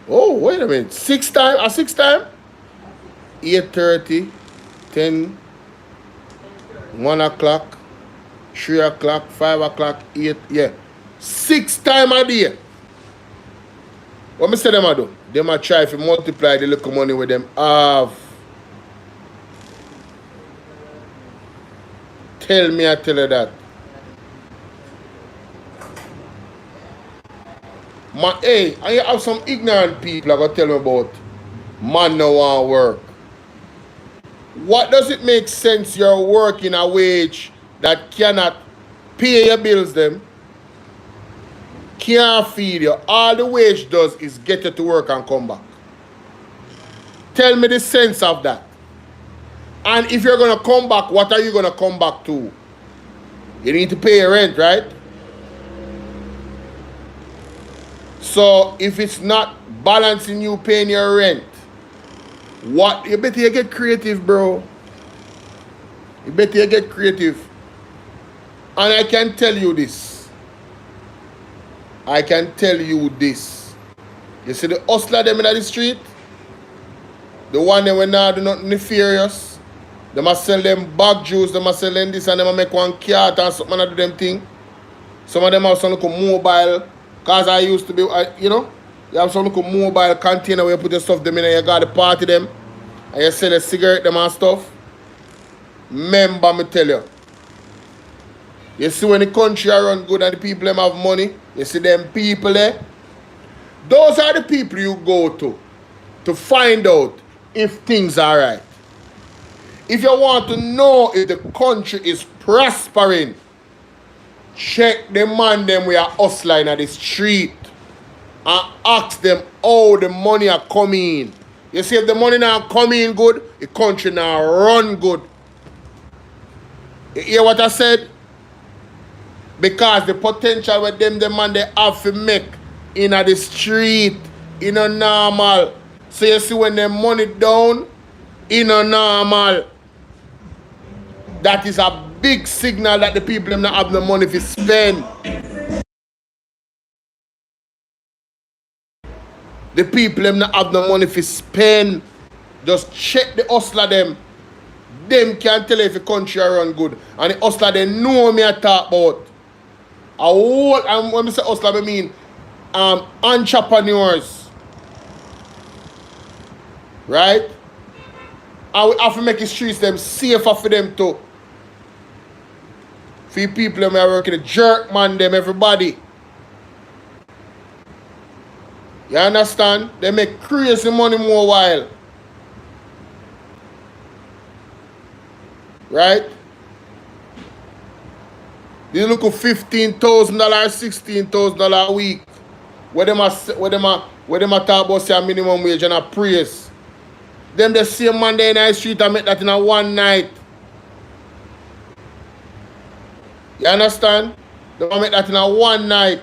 Oh, wait a minute. 6 times? A 6 time? 8:30, 10, 1 o'clock, 3 o'clock, 5 o'clock, 8. Yeah. 6 times a day. What me say them a do? Them a try to multiply the little money with them have. Tell me I tell you that. Hey, I have some ignorant people that go tell me about man no want work. What does it make sense you're working a wage that cannot pay your bills them? Can't feed you. All the wage does is get you to work and come back. Tell me the sense of that. And if you're going to come back, what are you going to come back to? You need to pay your rent, right? So if it's not balancing you paying your rent, what? You better you get creative, bro. You better you get creative. And I can tell you this. I can tell you this. You see the hustler them in the street? The one that when now do nothing nefarious. They must sell them bag juice, they must sell them this and they must make one cart and something and do them thing. Some of them have some little mobile, cause I used to be, you know, you have some little mobile container where you put your stuff them in and you got the party them. And you sell a cigarette them and stuff. Remember me tell you, You see when the country are run good and the people them have money, you see them people there. Those are the people you go to find out if things are right. If you want to know if the country is prospering, check the man them we are hustling at the street and ask them how the money are coming in. You see if the money now coming in good, the country now run good. You hear what I said? Because the potential with them the man they have to make in the street, in a normal. So you see when the money down, in a normal, that is a big signal that the people them not have the money to spend. The people them not have the money to spend. Just check the hustler them. Them can tell if the country run good. And the hustler they know me I talk about. A whole, and when I say hustler I mean entrepreneurs. Right? And we have to make the streets them safer for them too. For people them are working, the jerk man them, everybody. You understand? They make crazy money more while. Right? They look at $15,000, $16,000 a week. Where them a talk about say a minimum wage and a praise. Them the same man there in the street and make that in a one night. You understand? They make that in a one night.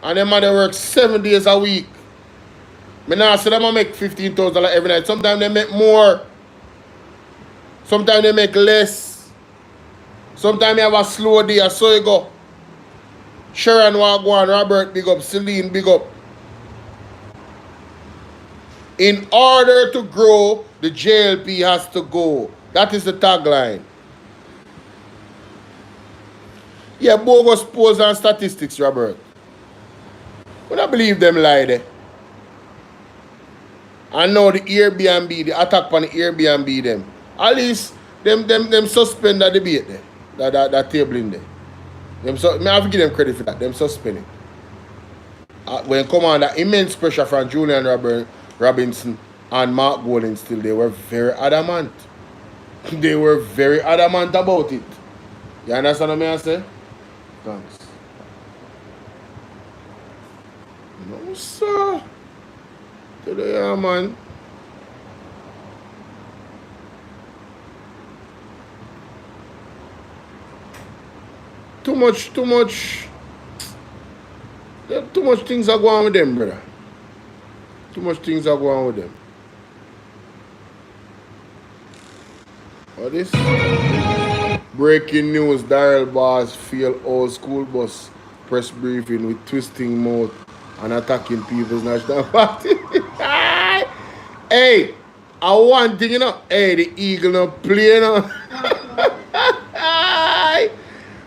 And them man they work 7 days a week. Me now say them make $15,000 every night. Sometimes they make more. Sometimes they make less. Sometimes you have a slow day, so you go. Sharon Wagwan, Robert, big up, Celine, big up. In order to grow, the JLP has to go. That is the tagline. Yeah, bogus polls and statistics, Robert. We don't believe them lie there. And now the Airbnb, the attack on the Airbnb them. At least them suspend that debate there. That table in there. I have to give them credit for that. Them suspend it. When come under immense pressure from Julian Robinson and Mark Golding still, they were very adamant. They were very adamant about it. You understand what I say? Thanks. No, sir. Today, man. Too much things are going on with them, brother. Too much things are going on with them. What this? Breaking news, Daryl Bars fail old school bus press briefing with twisting mouth and attacking people's national party. Hey, I one thing, you know. Hey, the Eagle no play, you know.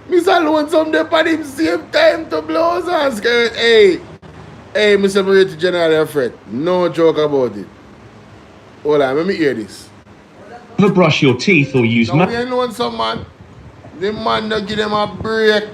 Mr. Lonesome there at him same time to blows and skirt. Hey, Mr. Brigadier General Alfred, no joke about it. Hold on, let me hear this. Never brush your teeth or use now, we ain't Lonesome, man. The man don't give them a break.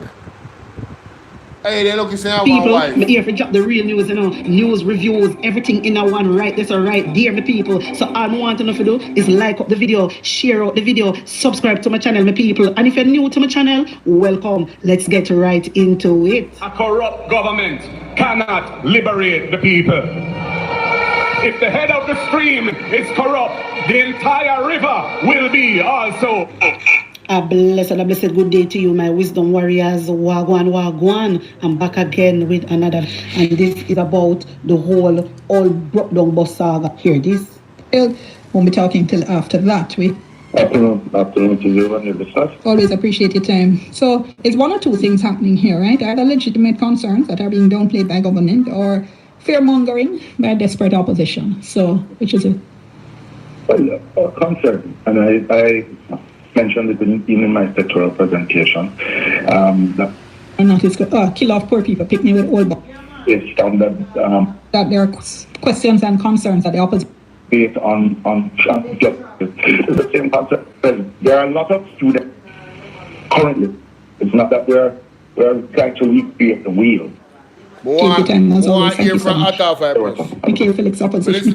Hey, they look and say I want wife. People, here for drop the real news, you know, news, reviews, everything in a one, right? That's all right, dear the people. So all I want to know to do is like up the video, share out the video, subscribe to my channel, my people. And if you're new to my channel, welcome. Let's get right into it. A corrupt government cannot liberate the people. If the head of the stream is corrupt, the entire river will be also. A blessed good day to you, my wisdom warriors. Wagwan. I'm back again with another, and this is about the all broke down bus saga. Here, this. Won't be talking till after that. We Afternoon to you and your business. always appreciate your time. So, it's one or two things happening here, right? Either legitimate concerns that are being downplayed by government, or fear-mongering by desperate opposition. So, which is it? Well, concern, and I mentioned it in my sectoral presentation. Kill off poor people, pick me with old boys. It's found that there are questions and concerns that the opposition. Based on justice. It's the same concept. There are a lot of students currently It's not that we're trying to recreate the wheel. Hear from Michael Phillips, opposition.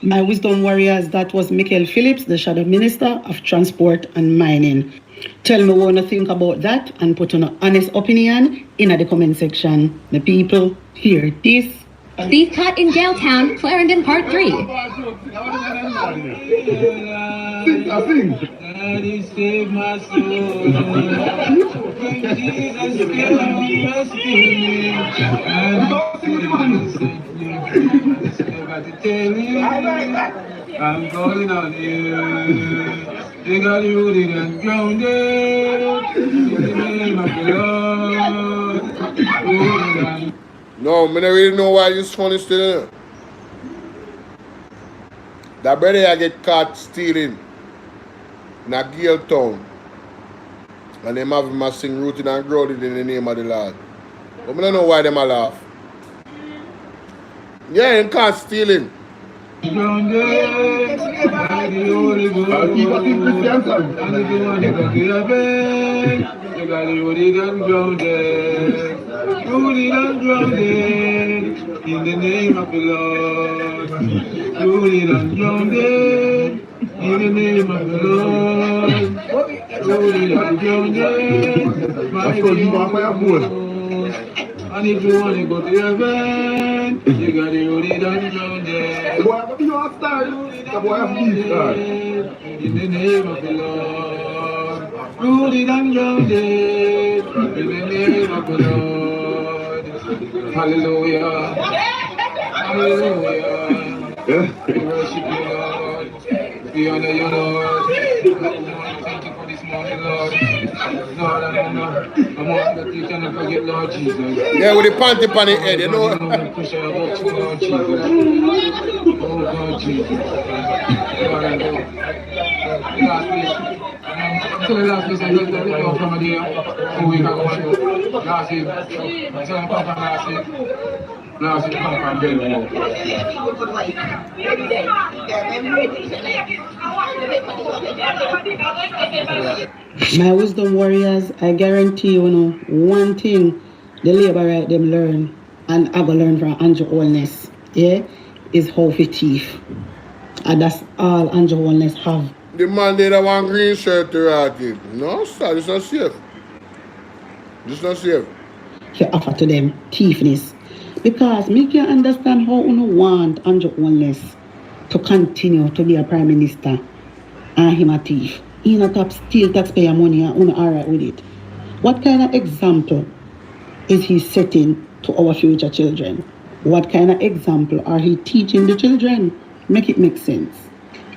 My wisdom warriors, that was Michael Phillips, the Shadow Minister of Transport and Mining. Tell me what you think about that and put an honest opinion in the comment section. The people hear this. Thief caught in Galetown, Clarendon Part 3. Daddy save my soul. When Jesus came and rescued me, and got to tell you, I'm calling on you. They got you rooted and grounded in the name of the Lord. No, I don't really know why this phone is still there. That brother I get caught stealing in a Gale town. And them have him sing rooted and grounded in the name of the Lord. But I don't know why them a laugh. Yeah, him caught stealing. Grounded by the Holy Ghost. And if you want to go to heaven, you got to rooted and grounded. Rooted and grounded in the name of the Lord. Rooted and grounded in the name of the Lord. Rooted and grounded by the Lord. And if you want to go to heaven, you got to rooted and grounded. The boy have a start. The boy have a start. In the name of the Lord. Rooted and grounded in the name of the Lord. Hallelujah. Hallelujah. We worship you, Lord. We honor you, Lord. Thank you for this morning, Lord. Lord, I'm on the teacher and forget, Lord Jesus. Yeah, with the panty on the head, you know. Lord Jesus. Oh, Lord Jesus. Lord, I know. Last week. So the last week I got the call from there 2 weeks ago. Last week. So I come from last week. Last week come from Bolo. My wisdom warriors, I guarantee you, one thing the labor right them learn, and I go learn from Andrew Holness, yeah, is how to thief. And that's all Andrew Holness have. The man did have one green shirt to write it. No, sir, it's not safe. It's not safe. You offer to them thiefness. Because me can understand how you want Andrew Holness to continue to be a prime minister and him a thief. He not steal taxpayer money and you alright with it. What kind of example is he setting to our future children? What kind of example are he teaching the children? Make it make sense.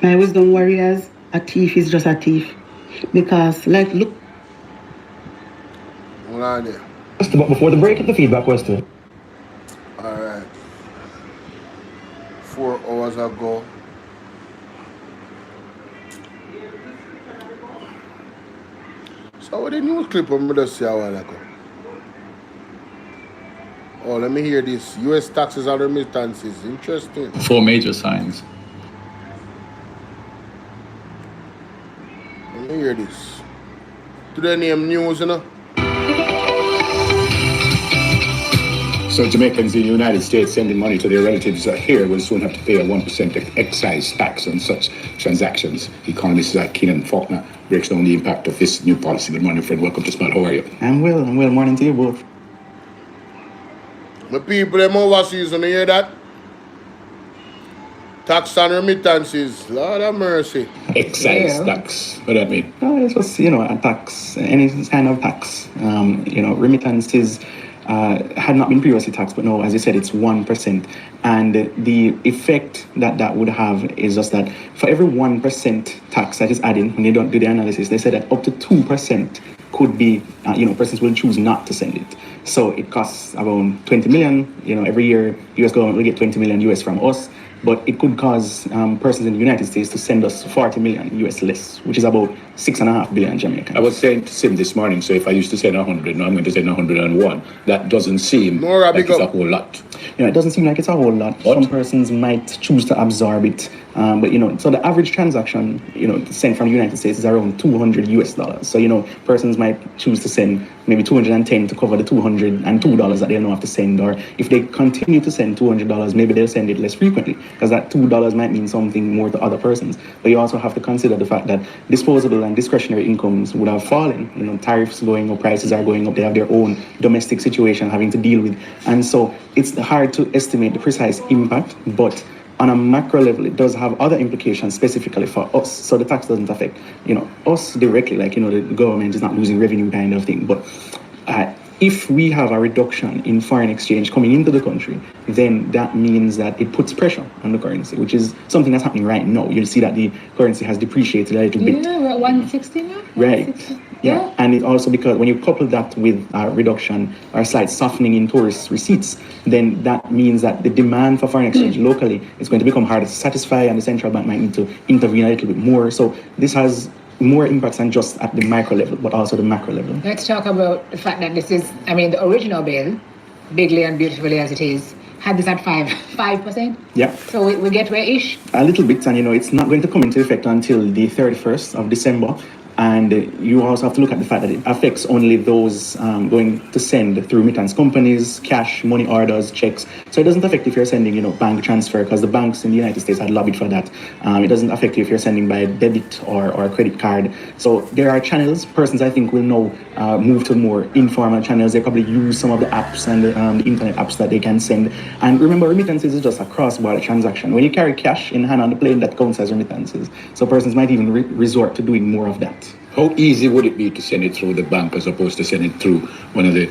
My wisdom warriors, a thief is just a thief. Because, like, look. Hold on there. But before the break, the feedback was to. Alright. 4 hours ago. So what the news clip I'm going to see a while ago? Oh, let me hear this. U.S. taxes and remittances. Interesting. 4 major signs. Let me hear this. To the name news, you know? So Jamaicans in the United States sending money to their relatives here will soon have to pay a 1% excise tax on such transactions. Economist Keenan Faulkner breaks down the impact of this new policy. Good morning, friend. Welcome to Spot. How are you? I'm well. Morning to you both. The people them overseas, you hear that? Tax and remittances. Lord have mercy. Excise tax. What does that mean? It's just, a tax, any kind of tax. Remittances had not been previously taxed, but now, as you said, it's 1%. And the effect that would have is just that for every 1% tax that is added, when they don't do the analysis, they say that up to 2% could be, persons will choose not to send it. So it costs around 20 million, every year, US government will get 20 million US from us. But it could cause persons in the United States to send us 40 million US less, which is about 6.5 billion Jamaicans. I was saying to Sim this morning, so if I used to send 100, now I'm going to send 101. That doesn't seem like it's a whole lot. It doesn't seem like it's a whole lot. What? Some persons might choose to absorb it But so the average transaction, sent from the United States is around $200 US. So persons might choose to send maybe 210 to cover the $202 that they'll know have to send, or if they continue to send $200, maybe they'll send it less frequently, because that $2 might mean something more to other persons. But you also have to consider the fact that disposable and discretionary incomes would have fallen. Tariffs going up, prices are going up, they have their own domestic situation having to deal with, and so it's hard to estimate the precise impact, but on a macro level, it does have other implications specifically for us. So the tax doesn't affect, us directly, like, the government is not losing revenue kind of thing. But if we have a reduction in foreign exchange coming into the country, then that means that it puts pressure on the currency, which is something that's happening right now. You'll see that the currency has depreciated a little bit. Yeah, we're at 160 now. Right. 160. Yeah, and it also, because when you couple that with a reduction or a slight softening in tourist receipts, then that means that the demand for foreign exchange locally is going to become harder to satisfy, and the central bank might need to intervene a little bit more. So this has more impacts than just at the micro level, but also the macro level. Let's talk about the fact that this is, the original bill, bigly and beautifully as it is, had this at 5%. Yeah. So we get where-ish? A little bit, and it's not going to come into effect until the 31st of December. And you also have to look at the fact that it affects only those going to send through remittance companies, cash, money orders, checks. So it doesn't affect if you're sending, bank transfer, because the banks in the United States had lobbied for that. It doesn't affect you if you're sending by debit or credit card. So there are channels. Persons, I think, will now move to more informal channels. They probably use some of the apps and the internet apps that they can send. And remember, remittances is just a cross-border transaction. When you carry cash in hand on the plane, that counts as remittances. So persons might even resort to doing more of that. How easy would it be to send it through the bank as opposed to send it through one of the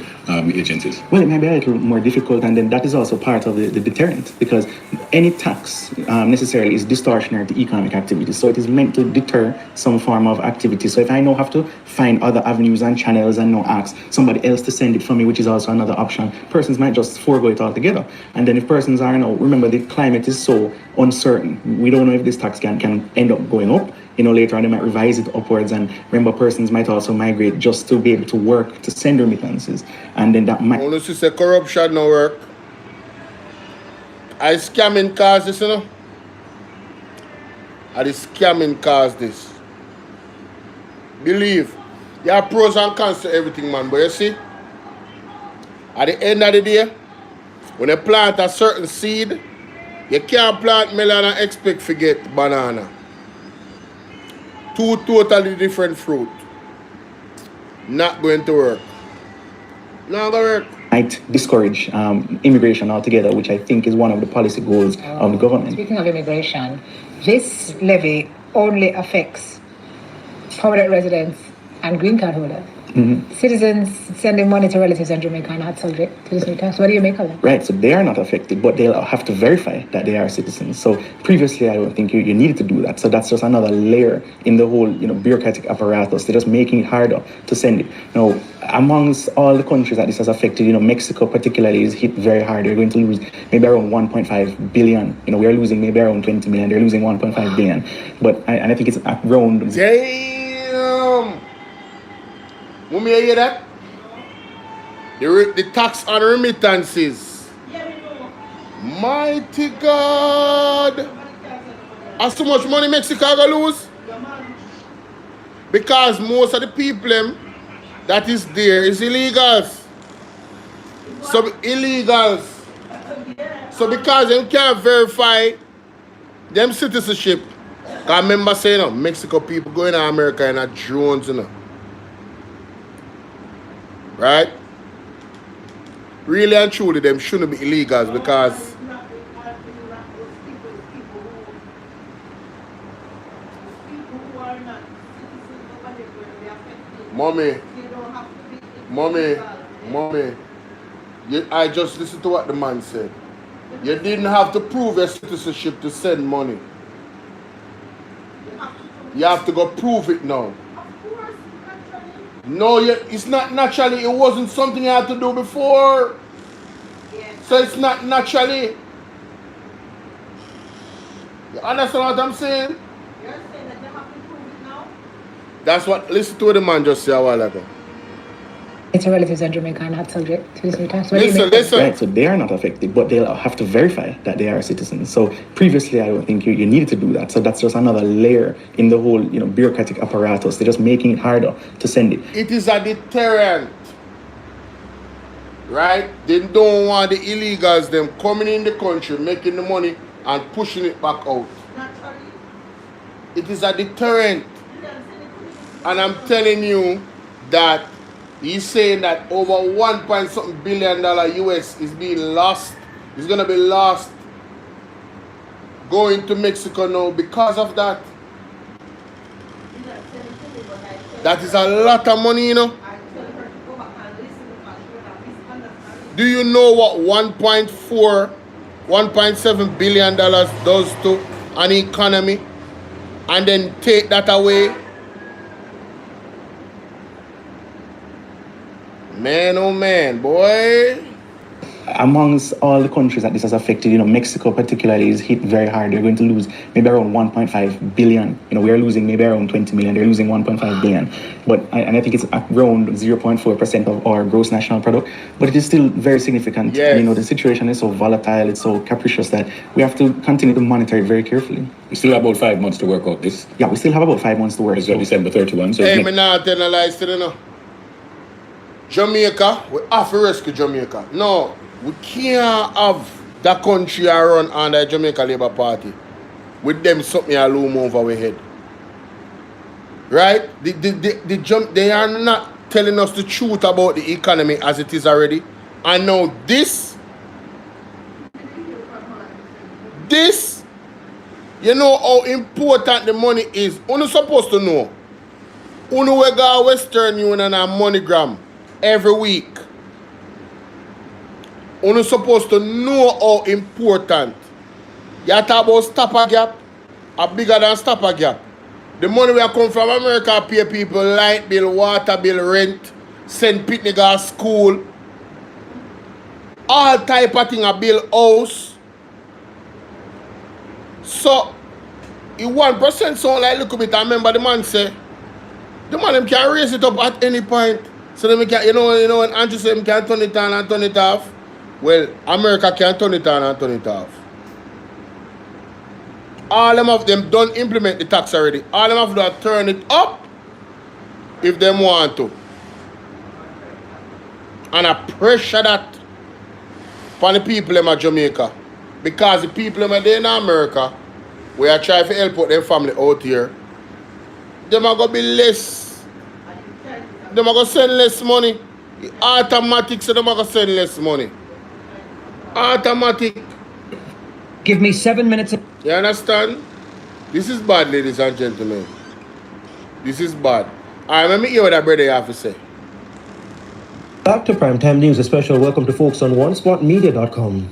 agencies? Well, it might be a little more difficult, and then that is also part of the deterrent, because any tax necessarily is distortionary to economic activity. So it is meant to deter some form of activity. So if I now have to find other avenues and channels and now ask somebody else to send it for me, which is also another option, persons might just forego it altogether. And then if persons are now, remember, the climate is so uncertain. We don't know if this tax can end up going up. Later on they might revise it upwards, and remember, persons might also migrate just to be able to work to send remittances, and then that might. Only to say corruption no work. I scamming cause this, I the scamming cause this. Believe, there are pros and cons to everything, man. But you see, at the end of the day, when you plant a certain seed, you can't plant melon and expect to get banana. Two totally different fruit. Not going to work. Not going to work. Might discourage immigration altogether, which I think is one of the policy goals of the government. Speaking of immigration, this levy only affects permanent residents and green card holders. Mm-hmm. Citizens sending money to relatives in Jamaica are not subject to this new tax. What do you make of that? Right, so they are not affected, but they'll have to verify that they are citizens. So previously, I don't think you needed to do that. So that's just another layer in the whole, bureaucratic apparatus. They're just making it harder to send it. Now, amongst all the countries that this has affected, Mexico particularly is hit very hard. They're going to lose maybe around 1.5 billion. We are losing maybe around 20 million. They're losing 1.5 billion. But I think it's around. Damn! When you hear that? The tax on remittances. Mighty God! How so much money Mexico gonna lose? Because most of the people that is there is illegals. So illegals. So because they can't verify them citizenship. I remember saying, Mexico people going to America in a drones, Right? Really and truly, them shouldn't be illegals because Mommy, I just listened to what the man said. You didn't have to prove your citizenship to send money. You have to go prove it now. No, it's not naturally. It wasn't something you had to do before. So it's not naturally. You understand what I'm saying? You're saying that you have to prove it now? That's what, listen to what the man just said a while ago. Its relatives in Jamaica are not subject to this new tax. Listen. Right, so they are not affected, but they'll have to verify that they are citizens. So previously, I don't think you needed to do that. So that's just another layer in the whole, bureaucratic apparatus. They're just making it harder to send it. It is a deterrent, right? They don't want the illegals them coming in the country, making the money and pushing it back out. It is a deterrent. And I'm telling you that he's saying that over $1.something billion US is being lost. It's going to be lost going to Mexico now because of that. That is a lot of money, Do you know what 1.7 billion dollars does to an economy? And then take that away. Man, oh man, boy. Amongst all the countries that this has affected, Mexico particularly is hit very hard. They're going to lose maybe around 1.5 billion. We are losing maybe around 20 million. They're losing 1.5 billion. But I think it's around 0.4% of our gross national product. But it is still very significant. Yes. The situation is so volatile, it's so capricious that we have to continue to monitor it very carefully. We still have about 5 months to work out this. Yeah, we still have about 5 months to work. It's December 31. So hey, me not telling a lie still, Jamaica, we have to rescue Jamaica. No, we can't have that country run under the Jamaica Labour Party with them something a loom over our head. Right? They are not telling us the truth about the economy as it is already. And now this, you know how important the money is. You're supposed to know. You know we go Western Union and MoneyGram every week. You're supposed to know how important. You talk about stopper gap, are bigger than stopper gap. The money we come from America pay people light bill, water bill, rent, send picnic to school, all type of thing, a bill house. So, if 1% sound like look a bit, I remember the man say, the man them can raise it up at any point. So then we can, when Andrew said we can turn it on and turn it off. Well, America can turn it on and turn it off. All of them don't implement the tax already. All of them have to turn it up if they want to. And I pressure that upon the people in Jamaica. Because the people in America, we are trying to help out their family out here, them are going to be less. Them are going to send less money. Automatic, so them are going to send less money. Automatic. Give me 7 minutes. You understand? This is bad, ladies and gentlemen. This is bad. Alright, let me hear what that brother have to say. Back to Primetime News, a special welcome to folks on OneSpotMedia.com.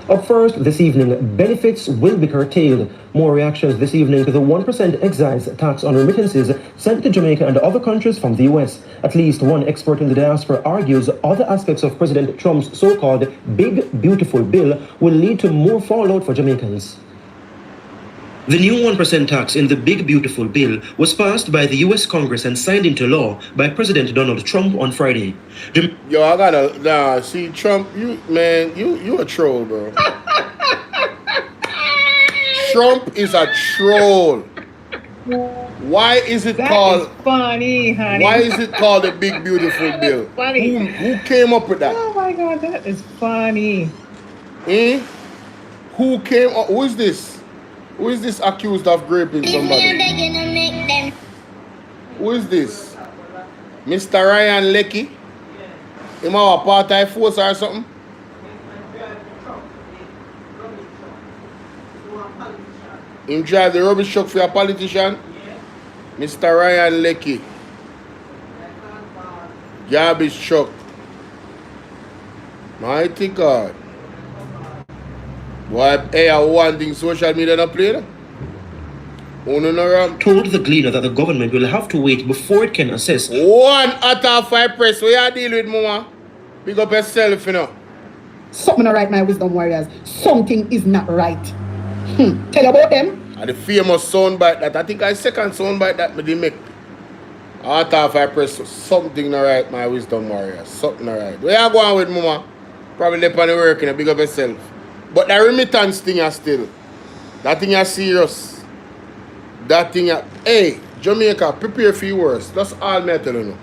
Up first this evening, benefits will be curtailed. More reactions this evening to the 1% excise tax on remittances sent to Jamaica and other countries from the US. At least one expert in the diaspora argues other aspects of President Trump's so-called Big Beautiful Bill will lead to more fallout for Jamaicans. The new 1% tax in the Big Beautiful Bill was passed by the US Congress and signed into law by President Donald Trump on Friday. Yo, I gotta, see Trump, you a troll, bro. Trump is a troll. Why is it called funny, honey? Why is it called the Big Beautiful Bill? Funny. Who came up with that? Oh my God, that is funny. Who came up? Who is this? Who is this accused of raping somebody? Who is this? Mr. Ryan Lecky? Him a apartheid force or something? Him drive the rubbish truck for a politician? Mr. Ryan Lecky. Garbage truck. Mighty God. Why, hey, I one thing social media not play that? Told the Gleaner that the government will have to wait before it can assess. 1 out of 5 press, we are dealing with mama. Big up yourself, you know. Something not right, my wisdom warriors. Something is not right. Tell about them. And the famous soundbite that I think I second soundbite that they make. I thought if I press something alright, my wisdom warrior. Something alright. Where you going with, mama? Probably left on the work and big up yourself. But the remittance thing is still. That thing is serious. That thing is... Hey, Jamaica, prepare for your worst. That's all me tell you now.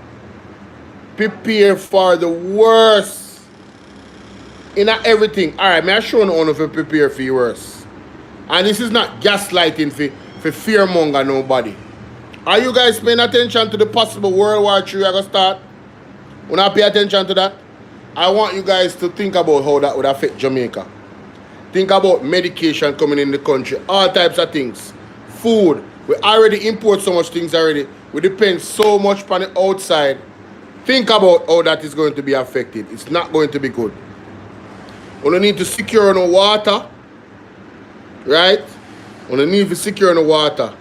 Prepare for the worst. In everything. Alright, may I show you how to prepare for your worst. And this is not gaslighting for fearmonger nobody. Are you guys paying attention to the possible World War III going to start? When I pay attention to that, I want you guys to think about how that would affect Jamaica. Think about medication coming in the country, all types of things. Food. We already import so much things already. We depend so much on the outside. Think about how that is going to be affected. It's not going to be good. We need to secure no water. Right? We need to secure no water.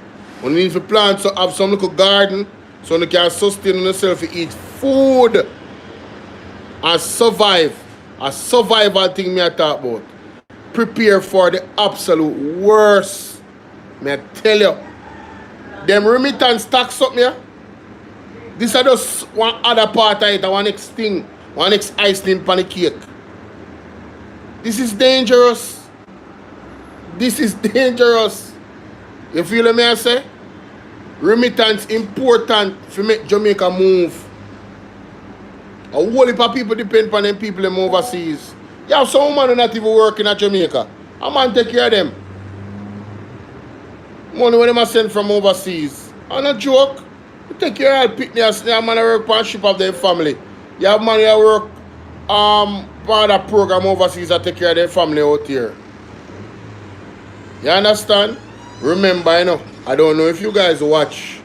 We need to plant, so have some little garden so you can sustain yourself to eat food and survive. A survival thing me I talk about. Prepare for the absolute worst. May I tell you. Them remittance tax up here. This is just one other part of it, one next thing. One next icing on the cake. This is dangerous. This is dangerous. You feel me I say? Remittance important to make Jamaica move. A whole heap of people depend on them people them overseas. You have some man who not even working at Jamaica. A man take care of them. Money when them send from overseas. I'm not joke. You take care of people. You man who work on ship of their family. You have man who work part of the program overseas that take care of their family out here. You understand? Remember, you know, I don't know if you guys watch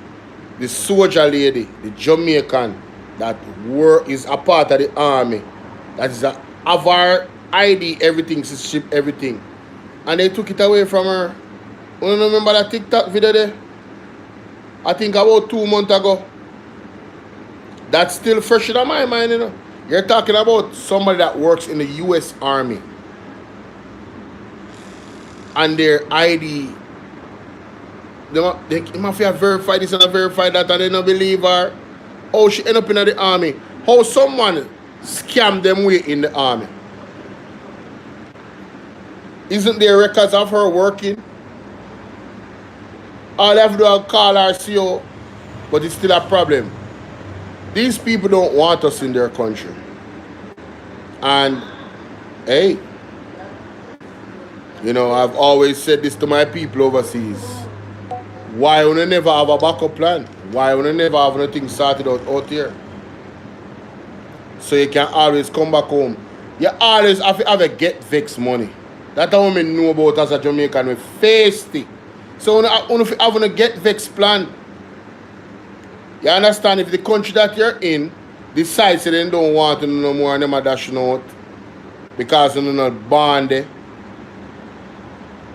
the soldier lady, the Jamaican that is a part of the army. That is a our ID, everything, ship, everything. And they took it away from her. You remember that TikTok video there? I think about 2 months ago. That's still fresh in my mind, you know. You're talking about somebody that works in the US Army. And their ID, they must have verified this and verified that, and they don't believe her. How she end up in the army? How someone scammed them way in the army? Isn't there records of her working? All they have to do is call her CO, but it's still a problem. These people don't want us in their country. And, hey, you know, I've always said this to my people overseas. Why would you never have a backup plan? Why would you never have anything sorted out here? So you can always come back home. You always have to have a get vexed money. That's what I know about as a Jamaican. We face it. So if you have a get vexed plan, you understand if the country that you're in decides that they don't want to no more and them are dashing out because they're not born there.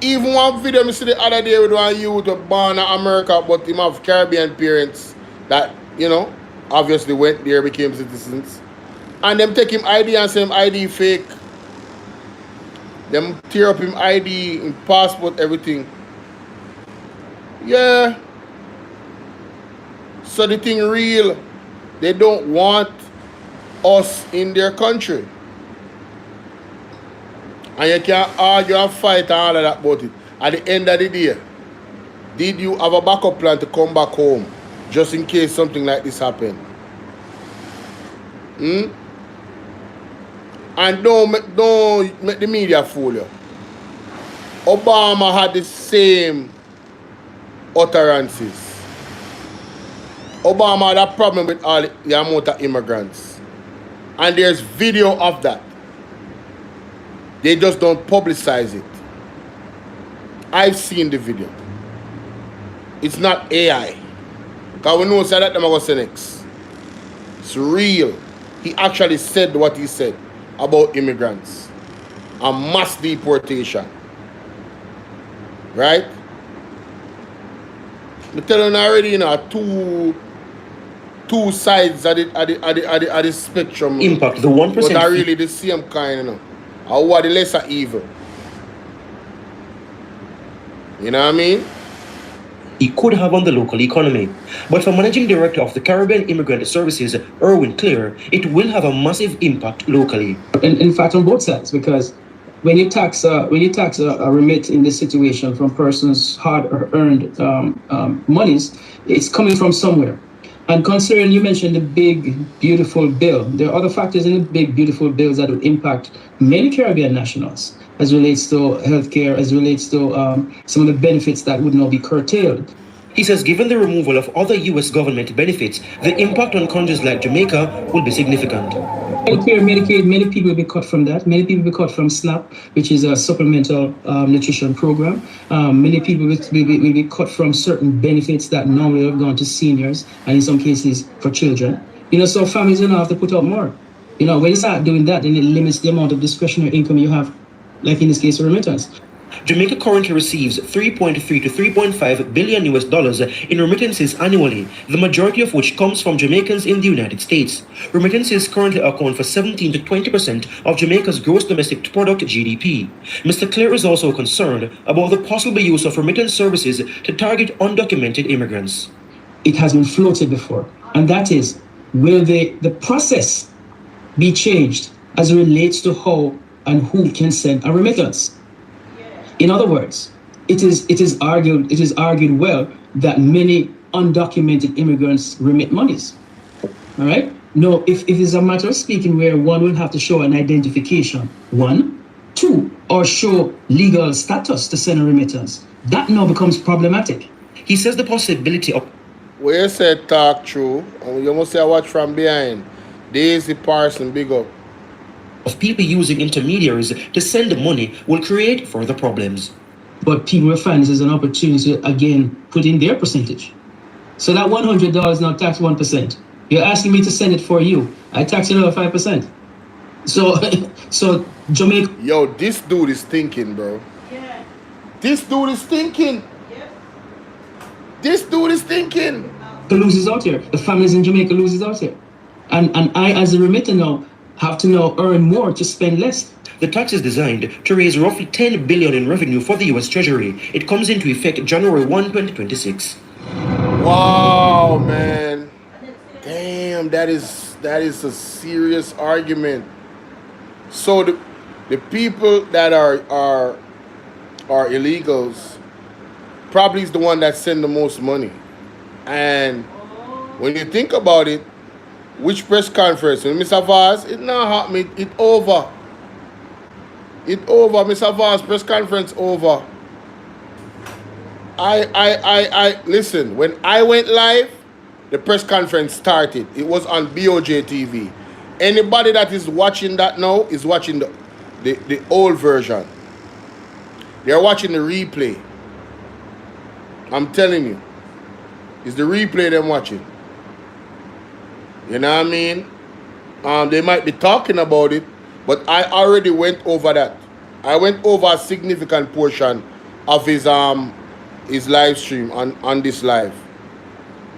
Even one video I see the other day with one youth born in America, but him have Caribbean parents that, you know, obviously went there, became citizens. And them take him ID and say him ID fake. Them tear up him ID, him passport, everything. Yeah. So the thing real, they don't want us in their country. And you can't argue and fight and all of that about it. At the end of the day, did you have a backup plan to come back home just in case something like this happened? And don't make the media fool you. Obama had the same utterances. Obama had a problem with all the amount of immigrants. And there's video of that. They just don't publicize it. I've seen the video. It's not AI. Because we know that them are going to say next. It's real. He actually said what he said about immigrants. A mass deportation. Right? I'm telling you already, you know, two sides of the spectrum. Impact, the 1%. But are really the same kind, you know. Or who are the lesser evil? You know what I mean? it could have on the local economy. But for Managing Director of the Caribbean Immigrant Services, Erwin Clear, it will have a massive impact locally. In fact, on both sides, because when you tax a remit in this situation from persons' hard-earned monies, it's coming from somewhere. And considering you mentioned the big, beautiful bill, there are other factors in the big, beautiful bills that will impact many Caribbean nationals as relates to healthcare, as relates to some of the benefits that would now be curtailed. He says given the removal of other U.S. government benefits, the impact on countries like Jamaica will be significant. Medicare, Medicaid, many people will be cut from that. Many people will be cut from SNAP, which is a supplemental nutrition program. Many people will be cut from certain benefits that normally have gone to seniors, and in some cases for children. So families don't have to put out more. When you start doing that, then it limits the amount of discretionary income you have, like in this case, a remittance. Jamaica currently receives $3.3 to $3.5 billion in remittances annually, the majority of which comes from Jamaicans in the United States. Remittances currently account for 17 to 20% of Jamaica's gross domestic product GDP. Mr. Clare is also concerned about the possible use of remittance services to target undocumented immigrants. It has been floated before, and that is, will the process be changed as it relates to how and who can send a remittance? In other words, it is argued well that many undocumented immigrants remit monies. All right? No, if it's a matter of speaking where one will have to show an identification, 1, 2, or show legal status to send a remittance, that now becomes problematic. He says the possibility of where you said talk through, and you must say watch from behind. Daisy Parson, big up. Of people using intermediaries to send the money will create further problems. But people will find this as an opportunity to, again, put in their percentage. So that $100 now tax 1%. You're asking me to send it for you. I tax another 5%. So Jamaica... Yo, this dude is thinking, bro. Yeah. This dude is thinking. Yep. This dude is thinking. Loses out here. The families in Jamaica loses out here. And I, as a remitter now, have to now earn more to spend less. The tax is designed to raise roughly $10 billion in revenue for the U.S. Treasury. It comes into effect January 1, 2026. Wow, man. Damn, that is a serious argument. So the people that are illegals probably is the one that send the most money. And when you think about it, which press conference? When Mr. Vaz, it now happened, it over. It over, Mr. Vaz, press conference over. I listen, when I went live, the press conference started. It was on BOJ TV. Anybody that is watching that now is watching the old version. They're watching the replay. I'm telling you. It's the replay they're watching. You know what I mean? They might be talking about it, but I already went over that. I went over a significant portion of his live stream on this live.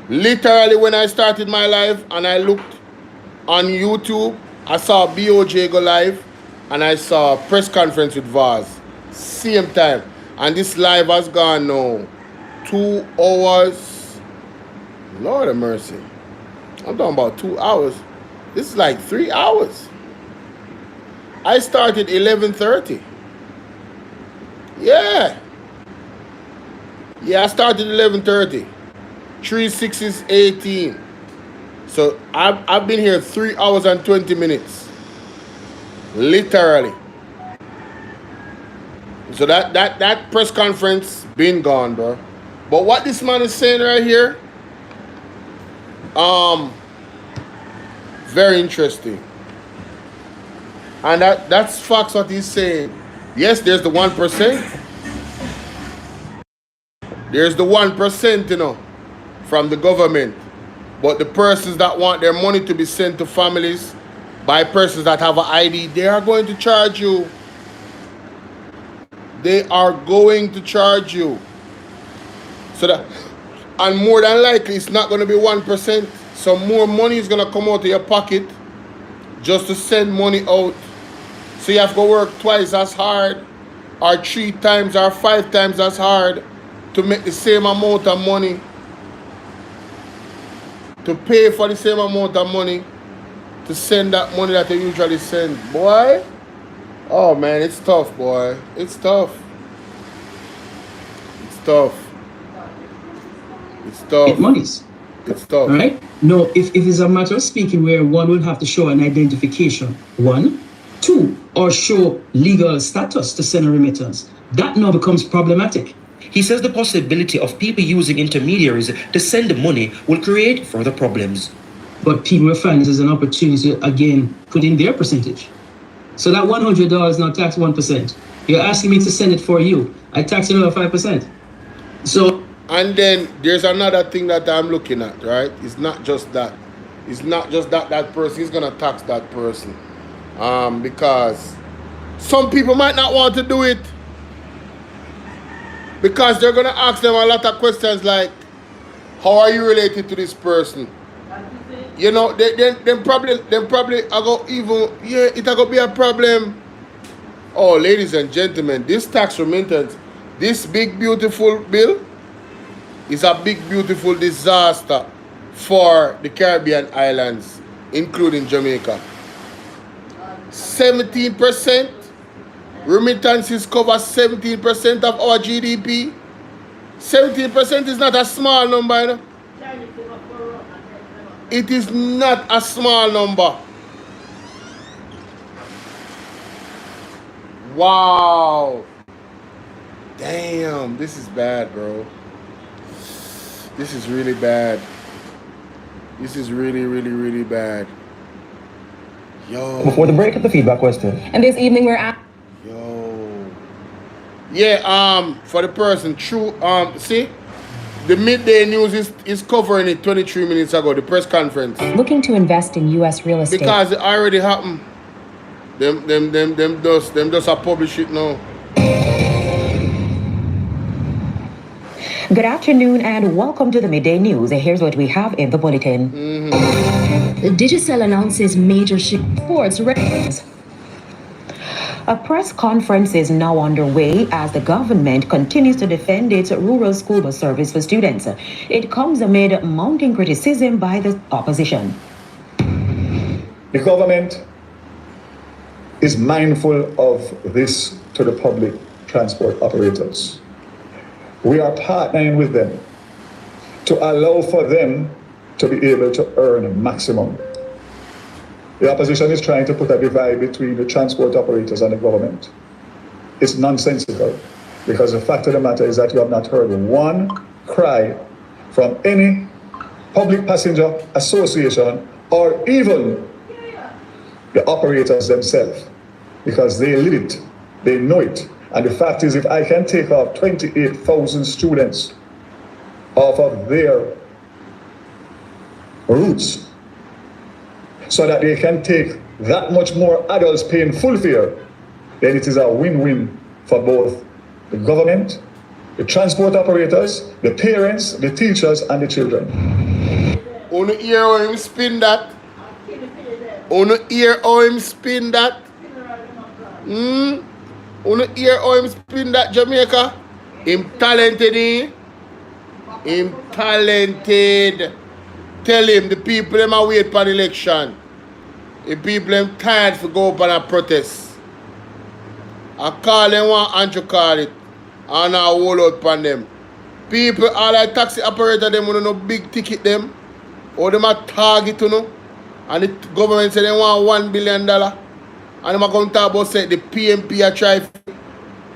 Literally, when I started my live and I looked on YouTube, I saw BOJ go live and I saw a press conference with Vaz. Same time. And this live has gone now 2 hours. Lord have mercy. I'm talking about 2 hours. This is like 3 hours. I started 11:30. Yeah. Yeah, I started 11:30. 3 6 is 18. So I've been here 3 hours and 20 minutes. Literally. So that press conference been gone, bro. But what this man is saying right here, very interesting. And that's facts what he's saying. Yes, there's the 1%. There's the 1%, you know, from the government. But the persons that want their money to be sent to families by persons that have an ID, they are going to charge you. They are going to charge you. So that, and more than likely, it's not going to be 1%. So more money is going to come out of your pocket just to send money out. So you have to go work twice as hard, or 3 times or 5 times as hard to make the same amount of money, to pay for the same amount of money, to send that money that they usually send. Boy, oh man, it's tough, boy. It's tough. It's tough. It's tough. It monies. It's tough. Right? No, if it is a matter of speaking where one will have to show an identification, 1, 2, or show legal status to send a remittance, that now becomes problematic. He says the possibility of people using intermediaries to send the money will create further problems. But people will find this as an opportunity to, again, put in their percentage. So that $100 now tax 1%. You're asking me to send it for you. I tax another 5%. So... And then there's another thing that I'm looking at, right? It's not just that. It's not just that person is going to tax that person. Because some people might not want to do it. Because they're going to ask them a lot of questions like, how are you related to this person? You know, then probably I go even, yeah, it going to be a problem. Oh, ladies and gentlemen, this tax remittance, this big beautiful bill is a big beautiful disaster for the Caribbean islands, including Jamaica. 17%. Remittances cover 17% of our GDP. 17% is not a small number, you know? It is not a small number. Wow. Damn, this is bad, bro. This is really bad. This is really, really, really bad. Yo. Before the break, the feedback question. And this evening we're at... Yo. Yeah, for the person, true, see? The midday news is covering it 23 minutes ago, the press conference. Looking to invest in U.S. real estate. Because it already happened. Them just publish it now. Good afternoon and welcome to the Midday News. Here's what we have in the bulletin. Digicel announces major sports records. A press conference is now underway as the government continues to defend its rural school bus service for students. It comes amid mounting criticism by the opposition. The government is mindful of this to the public transport operators. We are partnering with them to allow for them to be able to earn maximum. The opposition is trying to put a divide between the transport operators and the government. It's nonsensical, because the fact of the matter is that you have not heard one cry from any public passenger association or even the operators themselves, because they live it, they know it. And the fact is, if I can take off 28,000 students off of their routes so that they can take that much more adults paying full fare, then it is a win-win for both the government, the transport operators, the parents, the teachers, and the children. Wanna hear how him spin that? Wanna hear how him spin that? Wanna hear how him spin that, Jamaica? Him talented, eh? Him talented. Tell him the people them a wait for the election. The people them tired to go up on a protest. I call them what Andrew call it. And I hold out upon them. People, all like taxi operator them want no big ticket them. Or them a target, you know. And the government say they want $1 billion. And them are going to talk about say the PMP are try to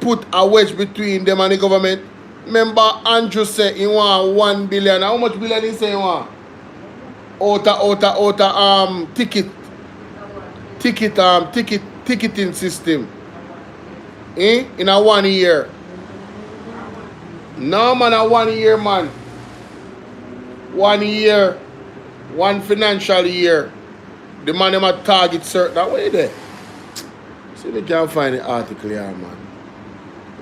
put a wedge between them and the government. Remember Andrew said he want $1 billion. How much billion he say he want? Ticketing system. In a 1 year. No man, a 1 year, man. 1 year. 1 financial year. The man them a target certain that way there. See if we can find the article here, man.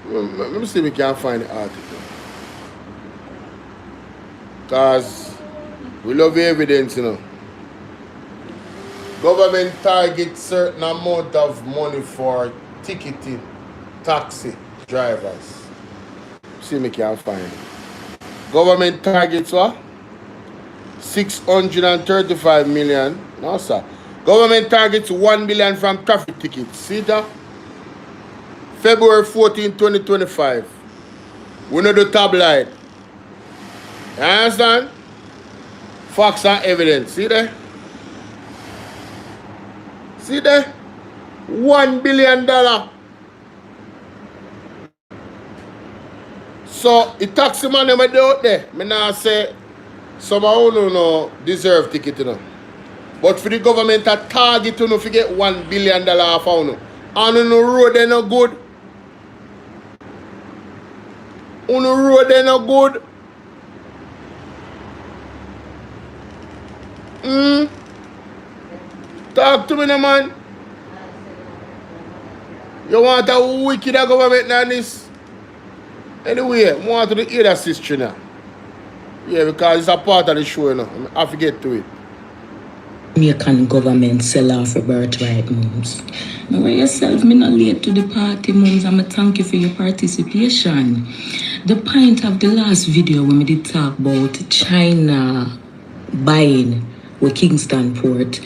Let me see if we can find the article. Because we love the evidence, you know. Government targets certain amount of money for ticketing taxi drivers. See me can find it. Government targets what? 635 million. No, sir. Government targets 1 billion from traffic tickets. See that? February 14, 2025. We know the tabloid. You understand? Facts and evidence. See there? See there? $1 billion. So, the taxi man them out there. I now say, some of you no deserve ticket, you know. But for the government to target you know, to get $1 billion off of you. And on the road they no good. On the road they no good. Talk to me now, man. You want a wicked government than this? Anyway, I want to hear that history now. Yeah, because it's a part of the show, you know. I forget to it. Jamaican government sell off a birthright, mums. Now, yourself, me not late to the party, mums. I'm thank you for your participation. The point of the last video when we did talk about China buying with Kingston Port.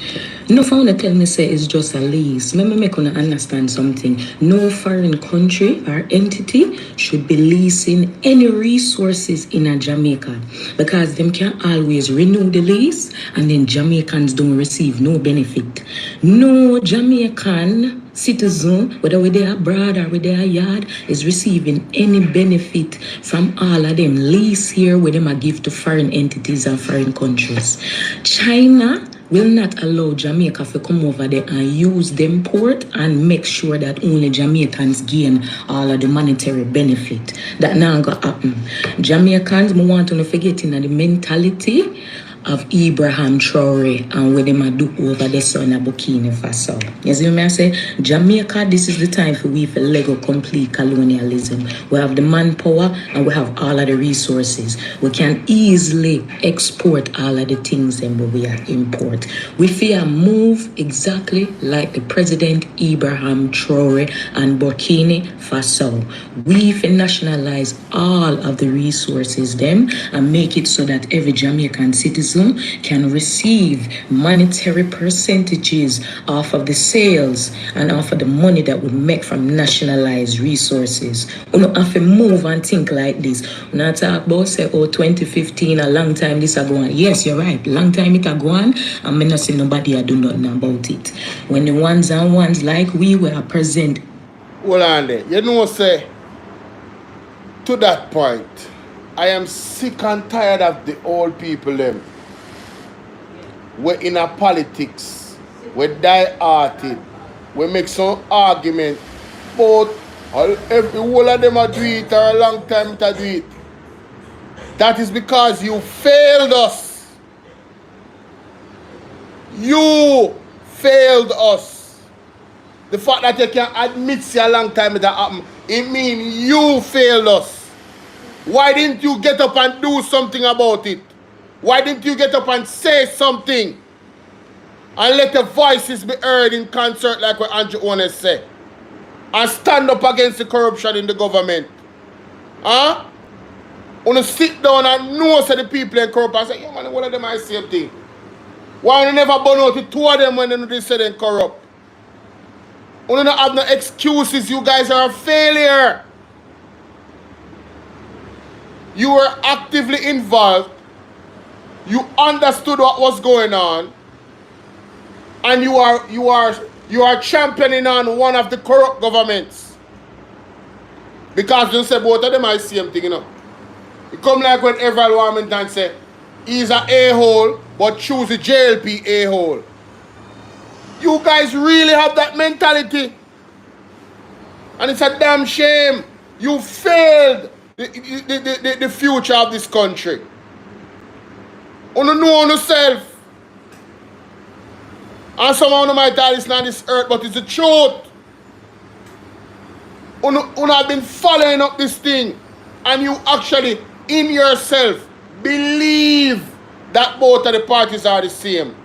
No found tell me say it's just a lease. Let me make you understand something. No foreign country or entity should be leasing any resources in a Jamaica because them can always renew the lease and then Jamaicans don't receive no benefit. No Jamaican citizen, whether we are abroad or we are yard, is receiving any benefit from all of them lease here where them are give to foreign entities and foreign countries. China will not allow Jamaica to come over there and use them port and make sure that only Jamaicans gain all of the monetary benefit. That now going to happen. Jamaicans, I want to forget in the mentality of Abraham Traore and what them do over the son of Burkina Faso. You see what I say? Jamaica, this is the time for we for Lego complete colonialism. We have the manpower and we have all of the resources. We can easily export all of the things that we are import. We fear move exactly like the President Abraham Traore and Burkina Faso. We can nationalize all of the resources them and make it so that every Jamaican citizen can receive monetary percentages off of the sales and off of the money that we make from nationalized resources. We don't have to move and think like this. We not talk about say, 2015, a long time this are going. Yes, you're right. Long time it are going, and I not see nobody do nothing about it. When the ones and ones like we were present. Hold on there. You know, say, to that point, I am sick and tired of the old people them. We're in a politics, we die-hearted, we make some argument, but every one of them are do it or a long time to do it. That is because you failed us. You failed us. The fact that you can admit say a long time that happened, it means you failed us. Why didn't you get up and do something about it? Why didn't you get up and say something? And let the voices be heard in concert like what Andrew Owners said. And stand up against the corruption in the government. Huh? Wanna sit down and know say the people are corrupt and say, yeah man, one of them are the same thing. Why you never burn out the two of them when they say they're corrupt? You don't have no excuses, you guys are a failure. You were actively involved. You understood what was going on, and you are championing on one of the corrupt governments. Because you say both of them are the same thing, you know. It come like when Everald Warmington say he's an a-hole, but choose the JLP a-hole. You guys really have that mentality, and it's a damn shame. You failed the future of this country. You don't know yourself. And some of you might tell it's not this earth, but it's the truth. You have been following up this thing, and you actually, in yourself, believe that both of the parties are the same.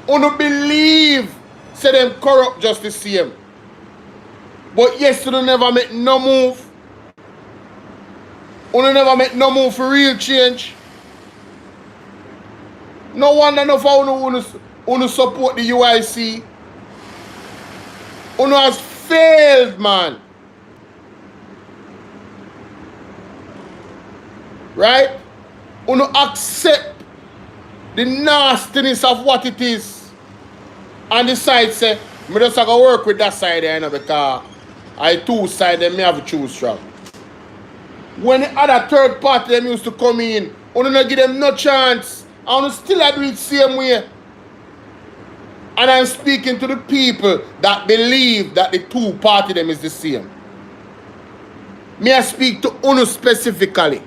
You believe, say them corrupt just the same. But yes, you never make no move. Uno never make no move for real change. No wonder enough how uno support the UIC. Uno has failed, man. Right? Uno accept the nastiness of what it is and decide say, me just have to work with that side there, you know, because I two side them me have to choose from. When the other third party them used to come in, uno not give them no chance. And uno still do it same way. And I'm speaking to the people that believe that the two party them is the same. Me I speak to uno specifically.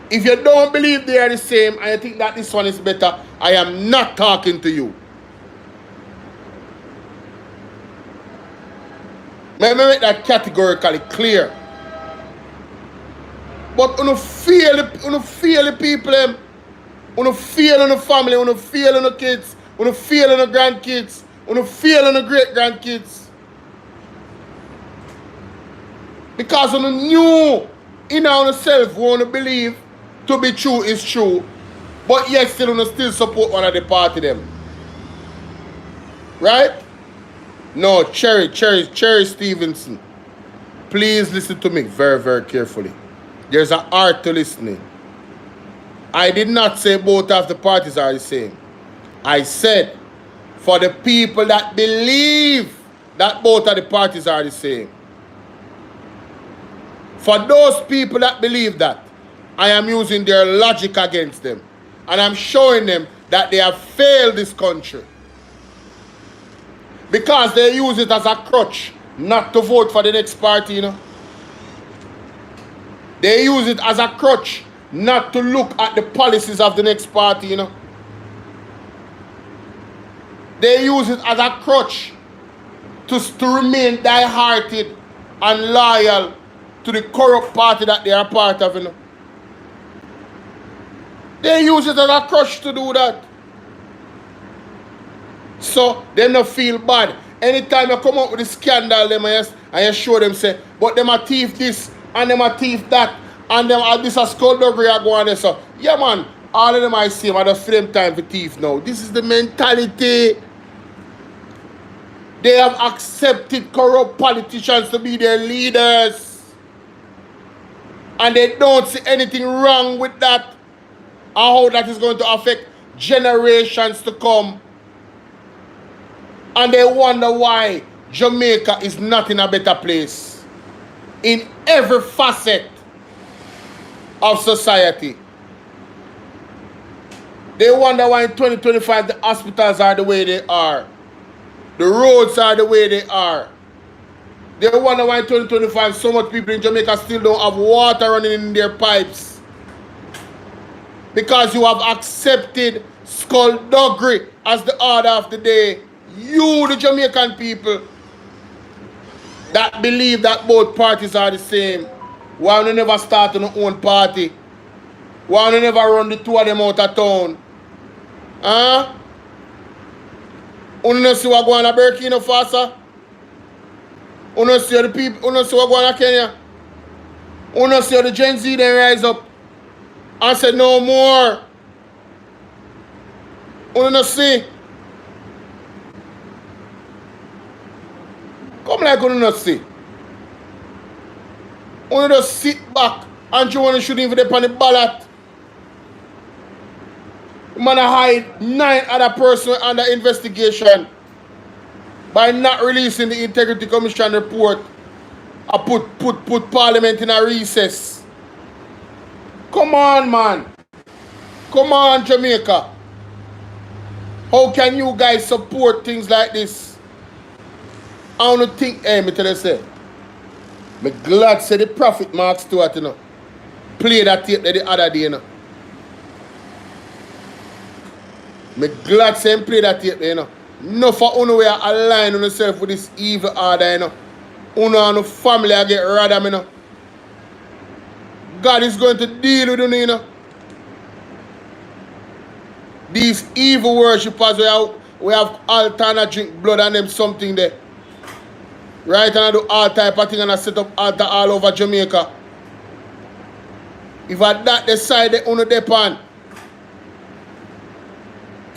If you don't believe they are the same and you think that this one is better, I am not talking to you. Let me make that categorically clear. But uno feel the people, uno feel on the family, uno feel on the kids, uno feel on the grandkids, uno feel on the great grandkids. Because uno knew in ourselves we want to believe to be true is true, but yet still support one of the party them. Right? No, Cherry Stevenson. Please listen to me very, very carefully. There's an art to listening. I did not say both of the parties are the same. I said for the people that believe that both of the parties are the same. For those people that believe that, I am using their logic against them. And I'm showing them that they have failed this country. Because they use it as a crutch not to vote for the next party, you know. They use it as a crutch not to look at the policies of the next party, you know. They use it as a crutch to remain die-hearted and loyal to the corrupt party that they are part of, you know. They use it as a crutch to do that. So they don't feel bad. Anytime you come out with a scandal, them and you show them say, but them a thief this and them a thief that and them are this a skullduggery are going there. So yeah man, all of them I see them just for them time for thief now. This is the mentality. They have accepted corrupt politicians to be their leaders. And they don't see anything wrong with that. And how that is going to affect generations to come. And they wonder why Jamaica is not in a better place. In every facet of society. They wonder why in 2025 the hospitals are the way they are. The roads are the way they are. They wonder why in 2025 so much people in Jamaica still don't have water running in their pipes. Because you have accepted skullduggery as the order of the day. You, the Jamaican people, that believe that both parties are the same. Why you never start on your own party? Why you never run the two of them out of town? Huh? You don't see what going on Burkina Faso? You don't see the people, you don't see what going on Kenya? You don't see the Gen Z then rise up and say no more. You don't see. Come like you don't see. You just sit back and you want to shoot him for the on the ballot. You want to hide 9 other persons under investigation by not releasing the Integrity Commission report or put Parliament in a recess. Come on, man. Come on, Jamaica. How can you guys support things like this? I don't think, hey, me tell you say, me glad say the Prophet Mark Stewart, you know, play that tape the other day, you know. Me glad say him play that tape, you know. No for uno way align on yourself with this evil order, you know. Uno and the family I get rid of, you know. God is going to deal with you, you know. These evil worshippers we have altar and drink blood and them something there. Right, and I do all type of thing and I set up altar all over Jamaica. If I that the side they uno depend.